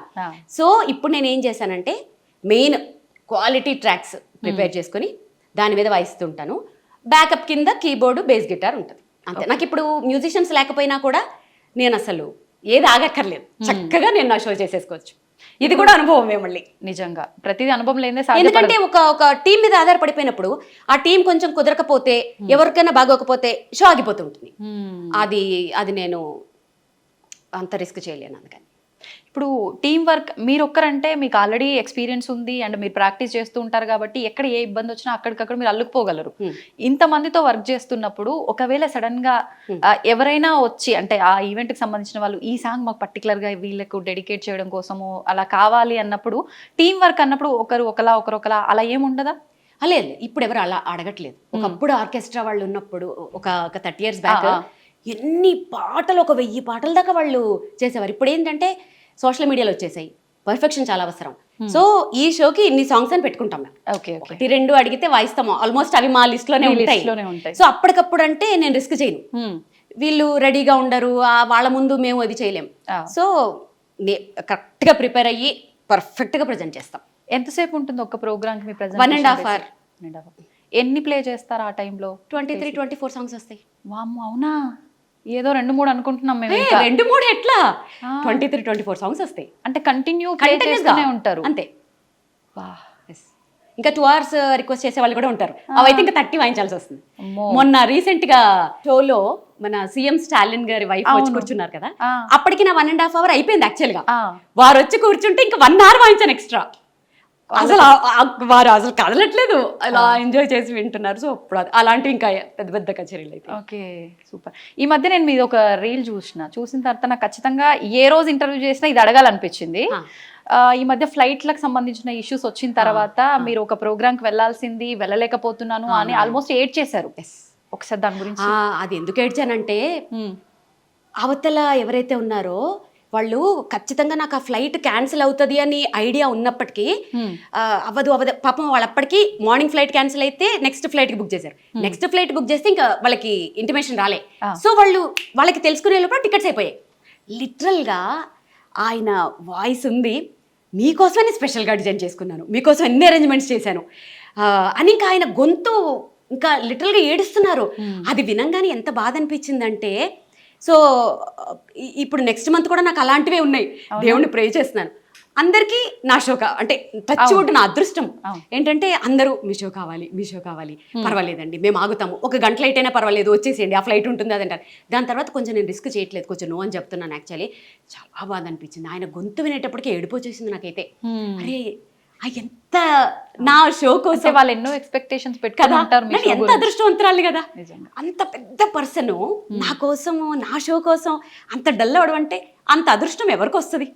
సో ఇప్పుడు నేను ఏం చేశానంటే మెయిన్ క్వాలిటీ ట్రాక్స్ ప్రిపేర్ చేసుకుని దాని మీద వాయిస్తుంటాను. బ్యాకప్ కింద కీబోర్డు, బేస్ గిటార్ ఉంటుంది అంతే. నాకు ఇప్పుడు మ్యూజిషియన్స్ లేకపోయినా కూడా నేను అసలు ఏది ఆగక్కర్లేదు, చక్కగా నేను నా షో చేసేసుకోవచ్చు. ఇది కూడా అనుభవమే మళ్ళీ. నిజంగా ప్రతిదీ అనుభవం లేదే. ఎందుకంటే ఒక టీం మీద ఆధారపడిపోయినప్పుడు ఆ టీం కొంచెం కుదరకపోతే, ఎవరికైనా బాగోకపోతే షో ఆగిపోతుంటుంది. అది నేను అంత రిస్క్ చేయలేను. అందుకని ఇప్పుడు టీం వర్క్ మీరు ఒక్కరంటే మీకు ఆల్రెడీ ఎక్స్పీరియన్స్ ఉంది అండ్ మీరు ప్రాక్టీస్ చేస్తూ ఉంటారు కాబట్టి ఎక్కడ ఏ ఇబ్బంది వచ్చినా అక్కడికక్కడ మీరు అల్లుకుపోగలరు. ఇంతమందితో వర్క్ చేస్తున్నప్పుడు ఒకవేళ సడన్ గా ఎవరైనా వచ్చి అంటే ఆ ఈవెంట్ కి సంబంధించిన వాళ్ళు ఈ సాంగ్ మాకు పర్టికులర్ గా వీళ్ళకు డెడికేట్ చేయడం కోసము అలా కావాలి అన్నప్పుడు, టీం వర్క్ అన్నప్పుడు ఒకరు ఒకలా అలా ఏముండదా? లేదు, ఇప్పుడు ఎవరు అలా అడగట్లేదు. ఒకప్పుడు ఆర్కెస్ట్రా వాళ్ళు ఉన్నప్పుడు ఒక 30 years బ్యాక్ ఎన్ని పాటలు, 1000 పాటల దాకా వాళ్ళు చేసేవారు. ఇప్పుడు ఏంటంటే సోషల్ మీడియాలో వచ్చేసాయి, పర్ఫెక్షన్ చాలా అవసరం. సో ఈ షోకి ఇన్ని సాంగ్స్ అని పెట్టుకుంటాం మేము. 1-2 అడిగితే వాయిస్తాము, ఆల్మోస్ట్ అవి మా లిస్ట్ లోనే ఉంటాయి. సో అప్పటికప్పుడు అంటే నేను రిస్క్ చేయను, వీళ్ళు రెడీగా ఉండరు, వాళ్ళ ముందు మేము అది చేయలేము. సో కరెక్ట్ గా ప్రిపేర్ అయ్యి పర్ఫెక్ట్ గా ప్రజెంట్ చేస్తాం. ఎంతసేపు ఉంటుంది ఒక ప్రోగ్రామ్ కి మీ ప్రెజెంట్? 1.5 hours. ఎన్ని ప్లే చేస్తారు ఆ టైంలో? 23-24 సాంగ్స్ వస్తాయి. వామ్మో, అవునా? ఏదో 2-3 అనుకుంటున్నాం మేము. 2-3 ఎట్లా? 23-24 సాంగ్స్ వస్తాయి. అంటే కంటిన్యూ ప్లే చేస్తూనే ఉంటారు అంతే. ఇంకా 2 hours రిక్వెస్ట్ చేసే వాళ్ళు కూడా ఉంటారు. అవైతే ఇంకా 30 వాయించాల్సి వస్తుంది. మొన్న రీసెంట్ గా షోలో మన సీఎం స్టాలిన్ గారి వైఫ్ వచ్చి కూర్చున్నారు కదా, అప్పటికి నా 1.5 hour అయిపోయింది యాక్చువల్ గా. వారు వచ్చి కూర్చుంటే ఇంకా 1 hour వాయించాను ఎక్స్ట్రా. అసలు వారు అసలు కదలట్లేదు, అలా ఎంజాయ్ చేసి వింటున్నారు. సో ఇప్పుడు అలాంటివి ఇంకా పెద్ద కచేరీలు అయితే. Okay, super. ఈ మధ్య నేను మీది ఒక రీల్ చూసిన తర్వాత నాకు ఖచ్చితంగా ఏ రోజు ఇంటర్వ్యూ చేసినా ఇది అడగాలనిపించింది. ఈ మధ్య ఫ్లైట్లకు సంబంధించిన ఇష్యూస్ వచ్చిన తర్వాత మీరు ఒక ప్రోగ్రామ్కి వెళ్ళాల్సింది, వెళ్ళలేకపోతున్నాను అని ఆల్మోస్ట్ ఏడ్ చేశారు. ఒకసారి దాని గురించి. అది ఎందుకు ఏడ్చానంటే, అవతల ఎవరైతే ఉన్నారో వాళ్ళు ఖచ్చితంగా నాకు ఆ ఫ్లైట్ క్యాన్సిల్ అవుతుంది అని ఐడియా ఉన్నప్పటికీ అవ్వదు పాపం. వాళ్ళు అప్పటికి మార్నింగ్ ఫ్లైట్ క్యాన్సిల్ అయితే నెక్స్ట్ ఫ్లైట్కి బుక్ చేశారు. నెక్స్ట్ ఫ్లైట్ బుక్ చేస్తే ఇంకా వాళ్ళకి ఇంటిమేషన్ రాలే. సో వాళ్ళకి తెలుసుకునే లోపల టికెట్స్ అయిపోయాయి. లిటరల్గా ఆయన వాయిస్ ఉంది, మీకోసమని స్పెషల్గా డిజైన్ చేసుకున్నాను, మీకోసం ఎన్ని అరేంజ్మెంట్స్ చేశాను అని ఇంకా ఆయన గొంతు ఇంకా లిటరల్గా ఏడుస్తున్నారు. అది వినంగానే ఎంత బాధ అనిపించిందంటే, సో ఇప్పుడు నెక్స్ట్ మంత్ కూడా నాకు అలాంటివే ఉన్నాయి. దేవుణ్ణి ప్రే చేస్తున్నాను. అందరికీ నా షో అంటే టచ్ వుడ్ నా అదృష్టం ఏంటంటే అందరూ మీ షో కావాలి, పర్వాలేదండి మేము ఆగుతాము, 1 గంట లేట్ అయినా పర్వాలేదు, వచ్చేసేయండి, ఆ ఫ్లైట్ ఉంటుంది అదంటారు. దాని తర్వాత కొంచెం నేను రిస్క్ చేయట్లేదు, కొంచెం నో అని చెప్తున్నాను. యాక్చువల్లీ చాలా బాధ అనిపించింది. ఆయన గొంతు వినేటప్పటికీ ఏడుపు వచ్చేసింది నాకైతే. అరే ఎంత నా షో కోసం వాళ్ళు ఎన్నో ఎక్స్పెక్టేషన్స్ కదా పెట్టుకుని ఉంటారు మీ నేను show ఎంత గురించి. అదృష్టవంతురాలి కదా నిజంగా. అంత పెద్ద పర్సన్ నా కోసము నా షో కోసం అంత డల్ అవడం అంటే అంత అదృష్టం ఎవరికి వస్తుంది?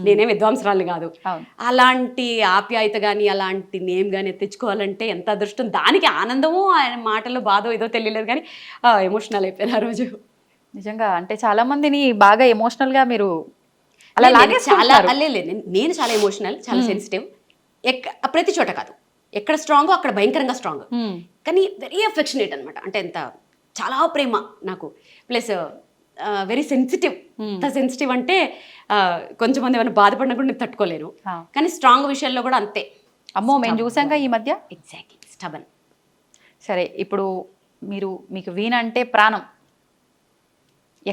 నేనే విద్వాంసరాలు కాదు. అవును. అలాంటి ఆప్యాయత కానీ అలాంటి నేమ్ కానీ తెచ్చుకోవాలంటే ఎంత అదృష్టం. దానికి ఆనందమో ఆయన మాటలో బాధో ఏదో తెలియలేదు కానీ ఎమోషనల్ అయిపోయాను ఆ రోజు. నిజంగా అంటే చాలా మందిని బాగా ఎమోషనల్ గా మీరు అలా నేను చాలా లాగేసుకుంటున్నారు. నేను చాలా ఎమోషనల్, చాలా సెన్సిటివ్. ప్రతి చోట కాదు, ఎక్కడ స్ట్రాంగో అక్కడ భయంకరంగా స్ట్రాంగ్. కానీ వెరీ అఫెక్షనేట్ అనమాట. అంటే ఎంత చాలా ప్రేమ నాకు. Plus very sensitive. ఎంత సెన్సిటివ్ అంటే కొంచెం మంది ఏమైనా బాధపడినా కూడా నేను తట్టుకోలేను. కానీ స్ట్రాంగ్ విషయాల్లో కూడా అంతే. అమ్మో మేము చూసాంగా ఈ మధ్య. Exactly stubborn. సరే ఇప్పుడు మీకు వీణ అంటే ప్రాణం,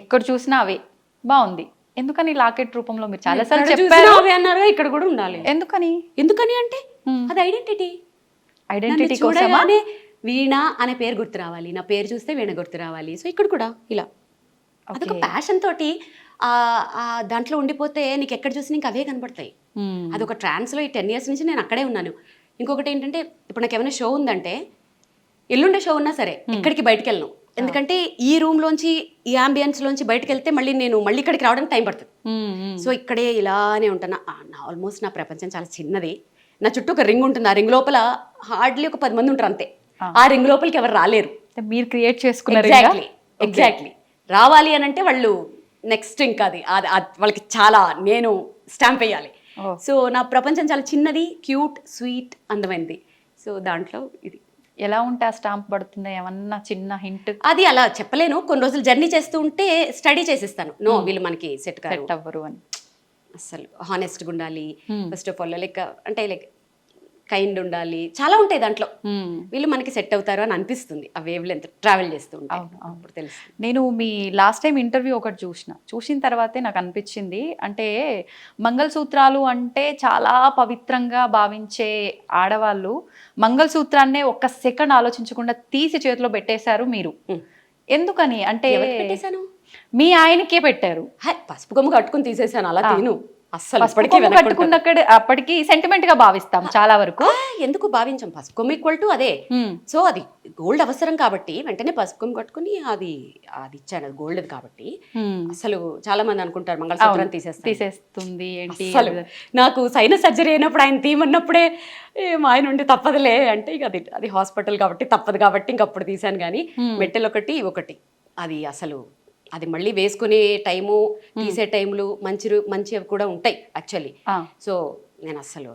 ఎక్కడ చూసినా అవే. బాగుంది. ఎందుకని లాకెట్ రూపంలో మీరు చాలాసార్లు చెప్పారు అన్నారు, ఇక్కడ కూడా ఉండాలి. ఎందుకని అంటే అది ఐడెంటిటీ. ఐడెంటిటీ కోసం చూడగానే వీణ అనే పేరు గుర్తు రావాలి, నా పేరు చూస్తే వీణ గుర్తు రావాలి. సో ఇక్కడ కూడా ఇలా అదొక ప్యాషన్ తోటి దాంట్లో ఉండిపోతే నీకు ఎక్కడ చూసి నీకు అవే కనపడతాయి. అదొక ట్రాన్స్లో ఈ 10 years నుంచి నేను అక్కడే ఉన్నాను. ఇంకొకటి ఏంటంటే ఇప్పుడు నాకు ఏమైనా షో ఉందంటే ఎల్లుండే షో ఉన్నా సరే ఎక్కడికి బయటకు వెళ్ళను. ఎందుకంటే ఈ రూమ్ లోంచి ఈ అంబియన్స్ లోంచి బయటకు వెళ్తే మళ్ళీ ఇక్కడికి రావడానికి టైం పడుతుంది. సో ఇక్కడే ఇలానే ఉంటాను. ఆల్మోస్ట్ నా ప్రపంచం చాలా చిన్నది. నా చుట్టూ ఒక రింగ్ ఉంటుంది. ఆ రింగ్ లోపల హార్డ్లీ ఒక 10 మంది ఉంటారు అంతే. ఆ రింగ్ లోపలికి ఎవరు రాలేరు. మీరు క్రియేట్ చేసుకున్నారు. ఎగ్జాక్ట్లీ రావాలి అని అంటే వాళ్ళు నెక్స్ట్ ఇంకా అది వాళ్ళకి చాలా నేను స్టాంప్ వేయాలి. సో నా ప్రపంచం చాలా చిన్నది, క్యూట్, స్వీట్, అందమైనది. సో దాంట్లో ఇది ఎలా ఉంటే ఆ స్టాంప్ పడుతుంది ఏమన్నా చిన్న హింట్? అది అలా చెప్పలేను. కొన్ని రోజులు జర్నీ చేస్తూ ఉంటే స్టడీ చేసిస్తాను. వీళ్ళు మనకి సెట్ అవ్వరు అని. అసలు హానెస్ట్గా ఉండాలి first of all. Like kind ఉండాలి, చాలా ఉంటాయి దాంట్లో. వీళ్ళు మనకి సెట్ అవుతారు అని అనిపిస్తుంది ఆ వేవ్ లెంత్ ట్రావెల్ చేస్తూ ఉంటాయి. అప్పుడు తెలుసు. నేను మీ లాస్ట్ టైం ఇంటర్వ్యూ ఒకటి చూసిన తర్వాతే నాకు అనిపించింది, అంటే మంగళసూత్రాలు అంటే చాలా పవిత్రంగా భావించే ఆడవాళ్ళు మంగళసూత్రాన్నే ఒక్క సెకండ్ ఆలోచించకుండా తీసి చేతిలో పెట్టేశారు మీరు. ఎందుకని అంటే పెట్టేశాను? మీ ఆయనకే పెట్టారు. పసుపు కొమ్ము కట్టుకుని తీసేసాను. అలా తీను అస్సలు. అప్పటికి సెంటిమెంట్ గా భావిస్తాం చాలా వరకు. ఎందుకు భావించాం? పసుపు కొమ్ము ఈక్వల్ టు అదే. సో అది గోల్డ్ అవసరం కాబట్టి వెంటనే పసుపు కొమ్ము కట్టుకుని అది ఇచ్చాను. అది గోల్డ్ కాబట్టి అసలు చాలా మంది అనుకుంటారు మంగళసూత్రం తీసేస్తుంది ఏంటి. నాకు సైనస్ సర్జరీ అయినప్పుడు ఆయన తీయమన్నప్పుడే మా ఆయన ఉండి తప్పదులే అంటే ఇక అది హాస్పిటల్ కాబట్టి తప్పదు కాబట్టి ఇంకప్పుడు తీసాను. కానీ మెట్టెలు ఒకటి అది అసలు అది మళ్ళీ వేసుకునే టైము తీసే టైములు మంచివి కూడా ఉంటాయి యాక్చువల్లీ. సో నేను అసలు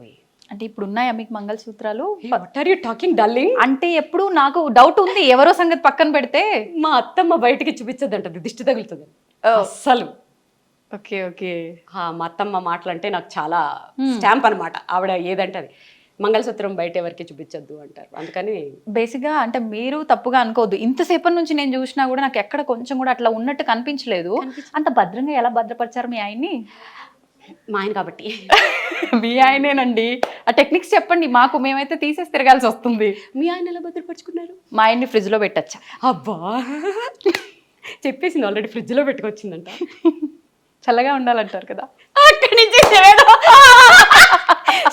అంటే ఇప్పుడు ఉన్నాయా మీకు మంగళసూత్రాలు? What are you talking darling? అంటే ఎప్పుడు నాకు డౌట్ ఉంది, ఎవరో సంగతి పక్కన పెడితే మా అత్తమ్మ బయటికి చూపించద్దంటది, దిష్టి తగులుతుంది అస్సలు. ఓకే. మా అత్తమ్మ మాటలు అంటే నాకు చాలా స్టాంప్ అనమాట. ఆవిడ ఏదంటే అది మంగళసూత్రం బయట ఎవరికి చూపించద్దు అంటారు. అందుకని బేసిక్గా అంటే మీరు తప్పుగా అనుకోవద్దు. ఇంతసేపటి నుంచి నేను చూసినా కూడా నాకు ఎక్కడ కొంచెం కూడా అట్లా ఉన్నట్టు కనిపించలేదు. అంత భద్రంగా ఎలా భద్రపరిచారు మీ ఆయన్ని? మా ఆయన కాబట్టి. మీ ఆయనేనండి. ఆ టెక్నిక్స్ చెప్పండి మాకు, మేమైతే తీసేసి తిరగాల్సి వస్తుంది. మీ ఆయన ఎలా భద్రపరుచుకున్నారు? మా ఆయన్ని ఫ్రిడ్జ్లో పెట్టచ్చా? అబ్బా చెప్పేసింది ఆల్రెడీ, ఫ్రిడ్జ్లో పెట్టుకొచ్చిందంట. చల్లగా ఉండాలంటారు కదా. అక్కడి నుంచి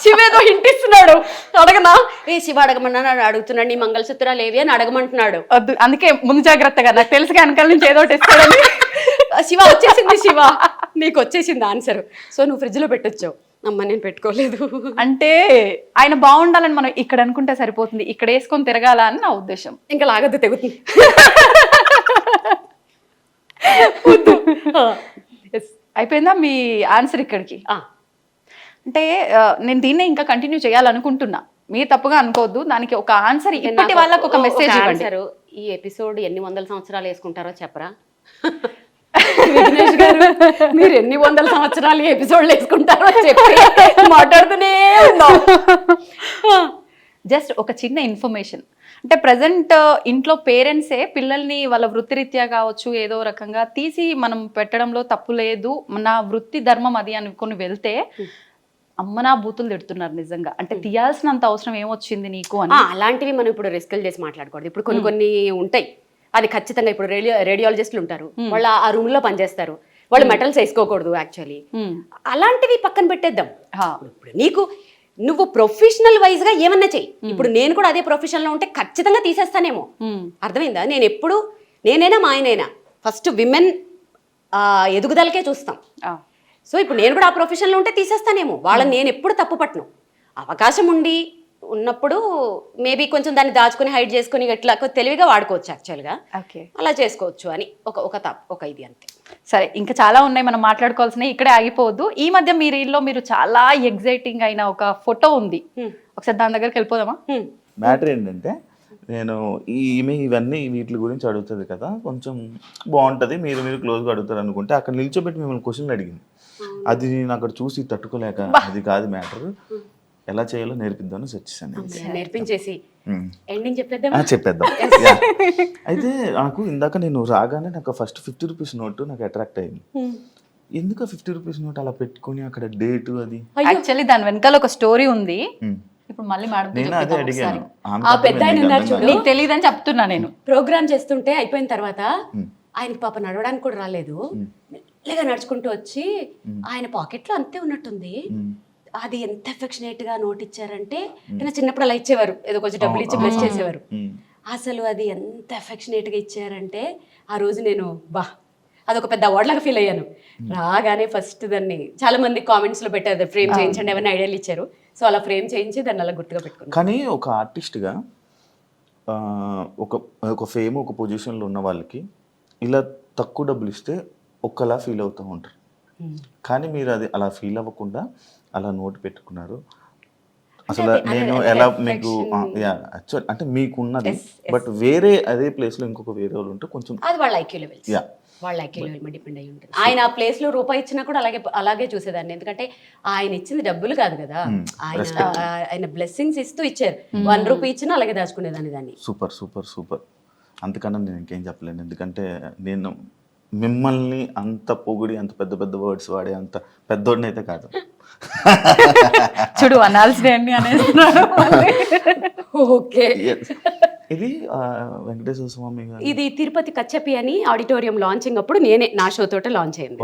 శివేదో హింటిస్తున్నాడు. అడగనా? శివ అడగమన్నాడు, అడుగుతున్నాడు. నీ మంగళసూత్రాలు ఏవి అని అడగమంటున్నాడు. వద్దు, అందుకే ముందు జాగ్రత్తగా. నాకు తెలుసు వెనకాల నుంచి ఏదో ఇస్తాడని. శివ వచ్చేసింది, శివ నీకు వచ్చేసింది ఆన్సర్. సో నువ్వు ఫ్రిడ్జ్ లో పెట్టొచ్చావు. అమ్మ నేను పెట్టుకోలేదు. అంటే ఆయన బాగుండాలని మనం ఇక్కడ అనుకుంటే సరిపోతుంది, ఇక్కడ వేసుకొని తిరగాల అని నా ఉద్దేశం. ఇంకా లాగద్దు, తెగుతుంది. అయిపోయిందా మీ ఆన్సర్ ఇక్కడికి? అంటే నేను దీన్నే ఇంకా కంటిన్యూ చేయాలనుకుంటున్నా. మీరు తప్పుగా అనుకోవద్దు. దానికి ఒక ఆన్సర్, ఇప్పటి వాళ్ళకి ఒక మెసేజ్ ఇవ్వండి. ఈ ఎపిసోడ్ ఎన్ని 100 సంవత్సరాలు వేసుకుంటారో చెప్పరా? విఘ్నేష్ గారు మీరు ఎన్ని 100 సంవత్సరాలు ఎపిసోడ్లు వేసుకుంటారో చెప్పి మాట్లాడుతూనే ఉన్నాం. జస్ట్ ఒక చిన్న ఇన్ఫర్మేషన్. అంటే ప్రజెంట్ ఇంట్లో పేరెంట్సే పిల్లల్ని వాళ్ళ వృత్తిరీత్యా కావచ్చు ఏదో రకంగా తీసి మనం పెట్టడంలో తప్పు లేదు, నా వృత్తి ధర్మం అది అనుకుని వెళ్తే అమ్మనా బూతులు తిడుతున్నారు నిజంగా. అంటే తీయాల్సినంత అవసరం ఏమొచ్చింది నీకు అని. అలాంటివి మనం ఇప్పుడు రిస్కులు చేసి మాట్లాడకూడదు. ఇప్పుడు కొన్ని ఉంటాయి, అది ఖచ్చితంగా. ఇప్పుడు రేడియాలజిస్టులు ఉంటారు, వాళ్ళు ఆ రూమ్ లో పనిచేస్తారు, వాళ్ళు మెటల్స్ వేసుకోకూడదు యాక్చువల్లీ. అలాంటివి పక్కన పెట్టేద్దాం. ఇప్పుడు నీకు నువ్వు ప్రొఫెషనల్ వైజ్ గా ఏమన్నా చెయ్యి. ఇప్పుడు నేను కూడా అదే ప్రొఫెషన్ లో ఉంటే ఖచ్చితంగా తీసేస్తానేమో. అర్థమైందా? నేను ఎప్పుడు నేనైనా మా ఆయనైనా ఫస్ట్ విమెన్ ఎదుగుదలకే చూస్తాం. సో ఇప్పుడు నేను కూడా ఆ ప్రొఫెషన్లో ఉంటే తీసేస్తానేమో. వాళ్ళని నేను ఎప్పుడు తప్పు పట్టను. అవకాశం ఉన్నప్పుడు మేబీ కొంచెం దాన్ని దాచుకొని హైడ్ చేసుకొని ఇట్లా తెలివిగా వాడుకోవచ్చు యాక్చువల్గా. ఓకే, అలా చేసుకోవచ్చు అని ఒక ఇది అంతే. సరే, ఇంకా చాలా ఉన్నాయి మనం మాట్లాడుకోవాల్సినవి, ఇక్కడే ఆగిపోవద్దు. ఈ మధ్య మీ రీల్లో మీరు చాలా ఎగ్జైటింగ్ అయిన ఒక ఫోటో ఉంది, ఒకసారి దాని దగ్గరికి వెళ్ళిపోదామా? మ్యాటర్ ఏంటంటే నేను ఈమె ఇవన్నీ వీటి గురించి అడుగుతుంది కదా, కొంచెం బాగుంటుంది, మీరు క్లోజ్గా అడుగుతారు అనుకుంటే అక్కడ నిల్చోబెట్టి మిమ్మల్ని క్వశ్చన్లు అడిగింది. అది నేను అక్కడ చూసి తట్టుకోలేక అది కాదు మ్యాటర్, ఎలా చేయాలో నేర్పిద్దామని వచ్చేసాను. నేర్పించేసి ఎండింగ్ చెప్పేద్దాం. అయితే నాకు ఇందాక నేను రాగానే నాకు ఫస్ట్ 50 రూపీస్ నోటు నాకు అట్రాక్ట్ అయింది. ఎందుకు 50 రూపీస్ నోట్ అలా పెట్టుకుని అక్కడ డేటు అది? యాక్చువల్లీ దాని వెనకాల ఒక స్టోరీ ఉంది. ఇప్పుడు మళ్ళీ మేడం నేను అదే అడిగాను. ఆ పెద్ద ఆయన ఉన్నారు చూడు, నీకు తెలియదని చెప్తున్నా నేను. ప్రోగ్రామ్ చేస్తుంటే అయిపోయిన తర్వాత ఆయనకి పాప నడవడానికి కూడా రాలేదు, మెల్లగా నడుచుకుంటూ వచ్చి ఆయన పాకెట్లో అంతే ఉన్నట్టుంది. అది ఎంత ఎఫెక్షనేట్ గా నోట్ ఇచ్చారంటే, నేను చిన్నప్పుడు అలా ఇచ్చేవారు, ఏదో కొంచెం డబ్బులు ఇచ్చి బ్లెస్ చేసేవారు. అసలు అది ఎంత ఎఫెక్షనేట్ గా ఇచ్చారంటే ఆ రోజు నేను అదొక పెద్ద అవార్డ్ లాగా ఫీల్ అయ్యాను. రాగానే ఫస్ట్ దాన్ని చాలా మంది కామెంట్స్ లో పెట్టారు, ఫ్రేమ్ చేయించండి, ఏమైనా ఐడియాలు ఇచ్చారు. సో అలా ఫ్రేమ్ చేయించి దాన్ని అలా గుర్తుగా పెట్టుకున్నాను. కానీ ఒక ఆర్టిస్ట్గా ఒక ఫేమ్ ఒక పొజిషన్లో ఉన్న వాళ్ళకి ఇలా తక్కువ డబ్బులు ఇస్తే ఒక్కలా ఫీల్ అవుతూ ఉంటారు. కానీ మీరు అది అలా ఫీల్ అవ్వకుండా అలా నోటు పెట్టుకున్నారు. అసలు నేను ఎలా మీకు యాక్చువల్ అంటే మీకున్నది, బట్ వేరే అదే ప్లేస్లో ఇంకొక వేరే వాళ్ళు ఉంటే కొంచెం అది వాళ్ళ ఐక్యూ లెవెల్స్, వాళ్ళ ఐక్యూ లెవెల్ మీద డిపెండ్ అయ్యి ఉంటుంది. ఆయన ఆ ప్లేస్ లో రూపాయి ఇచ్చినా కూడా అలాగే చూసేదాన్ని. ఎందుకంటే ఆయన ఇచ్చింది డబ్బులు కాదు కదా, ఆయన బ్లెస్సింగ్స్ ఇస్తూ ఇచ్చారు. 1 రూపీ ఇచ్చినా అలాగే దాచుకునేదాన్ని దాన్ని. Super super super. అంతకన్నా నేను ఇంకేం చెప్పలేను, ఎందుకంటే నేను మిమ్మల్ని అంత పొగిడి అంత పెద్ద పెద్ద వర్డ్స్ వాడే అంత పెద్దోడిని అయితే కాదు. చూడు అనాల్సినవన్నీ అనేస్తున్నాడు. ఓకే, ఇది వెంకటేశ్వర స్వామి గారు, ఇది తిరుపతి కచ్చపి అని ఆడిటోరియం లాంచింగ్ అప్పుడు నేనే నా షో తోట లాంచ్ అయింది.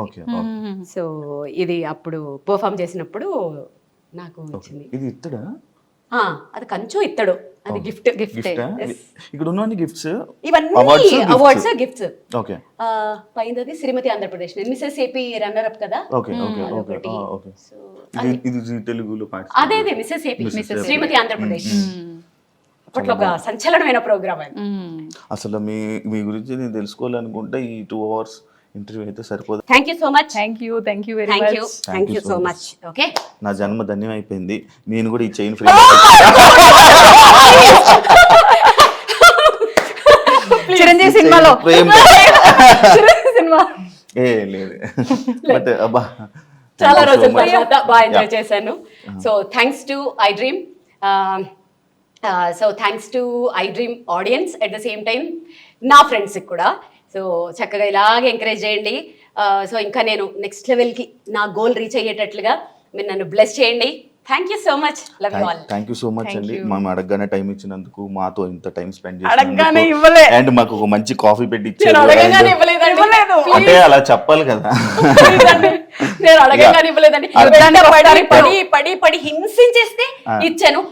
సో ఇది అప్పుడు పర్ఫామ్ చేసినప్పుడు నాకు వచ్చింది. ఇది ఇత్తడా? అది కంచు ఇత్తడు, అది గిఫ్ట్. ఇక్కడ ఉన్న గిఫ్ట్స్ ఇవన్నీ అవార్డ్స్ గిఫ్ట్స్. ఓకే, పైనది Srimati Andhra Pradesh, Mrs AP runner up కదా. Okay okay okay okay. ఇది తెలుగులో అదే మిసెస్ ఏపీ, శ్రీమతి ఆంధ్రప్రదేశ్. అప్పట్లో ఒక సంచలనమైన ప్రోగ్రామ్ అది. అసలు మీ గురించి నేను తెలుసుకోవాలనుకుంటే ఈ 2 hours ఇంటర్వ్యూ అయితే సరిపోదు. Thank you so much. Thank you very much. Thank you so much. Okay, నా జన్మ ధన్యం అయిపోయింది. నేను కూడా ఈ చైన్ ఫ్రీ చిరంజీవి సినిమాలో సినిమా లేదు, బట్ అబ్బా చాలా రోజుల తర్వాత బాగా ఎంజాయ్ చేశాను. So thanks to I dream, so thanks to I dream audience, at the same time నా ఫ్రెండ్స్కి కూడా. సో చక్కగా ఇలాగే ఎంకరేజ్ చేయండి. సో ఇంకా నేను నెక్స్ట్ లెవెల్కి నా గోల్ రీచ్ అయ్యేటట్లుగా మీరు నన్ను బ్లెస్ చేయండి. Thank you so much, love you all. Thank you so much అండి. మేము అడగగానే టైం ఇచ్చినందుకు, మాతో ఇంత టైం స్పెండ్ అడగగానే చేసినందుకు, ఇవ్వలే అండ్ మాకు ఒక మంచి కాఫీ పెట్టి ఇచ్చారు. ఇవ్వలేదు. అంటే అలా చెప్పాలి కదా, నేను అడగగానే ఇవ్వలేదండి. పడి హింసించేస్తే ఇచ్చాను.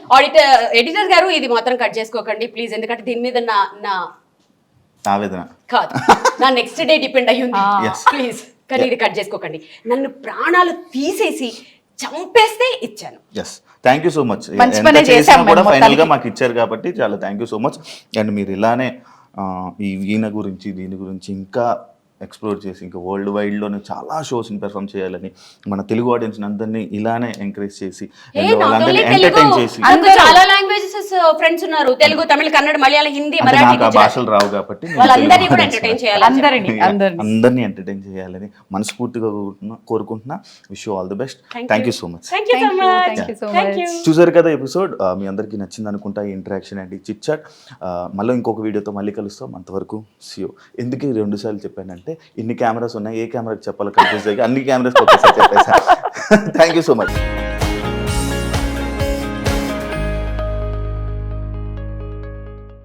ఎడిటర్ గారు ఇది మాత్రం కట్ చేసుకోకండి ప్లీజ్, ఎందుకంటే దీని మీద నా ఆవేదన కాదు, నా నెక్స్ట్ డే డిపెండ్ అయ్యి ఉంది. ప్లీజ్ కానీ ఇది కట్ చేసుకోకండి. నన్ను ప్రాణాలు తీసేసి చంపేస్తే ఇచ్చాను. Yes, thank you so much. కూడా ఫైనల్ గా మాకు ఇచ్చారు కాబట్టి చాలా thank you so much. And మీరు ఇలానే ఈ వీణ గురించి దీని గురించి ఇంకా ఎక్స్ప్లోర్ చేసి ఇంకా వరల్డ్ వైడ్లోనే చాలా షోస్ని పెర్ఫామ్ చేయాలని, మన తెలుగు ఆడియన్స్ అందరినీ ఇలానే ఎంకరేజ్ చేసి వాళ్ళందరినీ ఎంటర్టైన్ చేసి. చాలా లాంగ్వేజెస్ ఫ్రెండ్స్ ఉన్నారు, తెలుగు, తమిళ, కన్నడ, మలయాళం, హిందీ, మరాఠీ, భాషలు రావు కాబట్టి వాళ్ళందరినీ కూడా ఎంటర్టైన్ చేయాలి, అందరినీ ఎంటర్టైన్ చేయాలని మనస్ఫూర్తిగా కోరుకుంటున్నా. Wish you all the best. Thank you so much. చూసారు కదా ఎపిసోడ్, మీ అందరికీ నచ్చింది అనుకుంటా ఈ ఇంటరాక్షన్ అండ్ ఈ చిట్ చాట్. మళ్ళీ ఇంకొక వీడియోతో మళ్ళీ కలుస్తాం. అంతవరకు సీ యూ. ఎందుకు 2 సార్లు చెప్పానంటే ఇన్ని కెమెరాస్ ఉన్నాయి, ఏ కెమెరాకి చెప్పాలో కన్ఫ్యూజ్ అయ్యి అన్ని కెమెరాస్ ఒకేసారి చెప్పేసా. Thank you so much.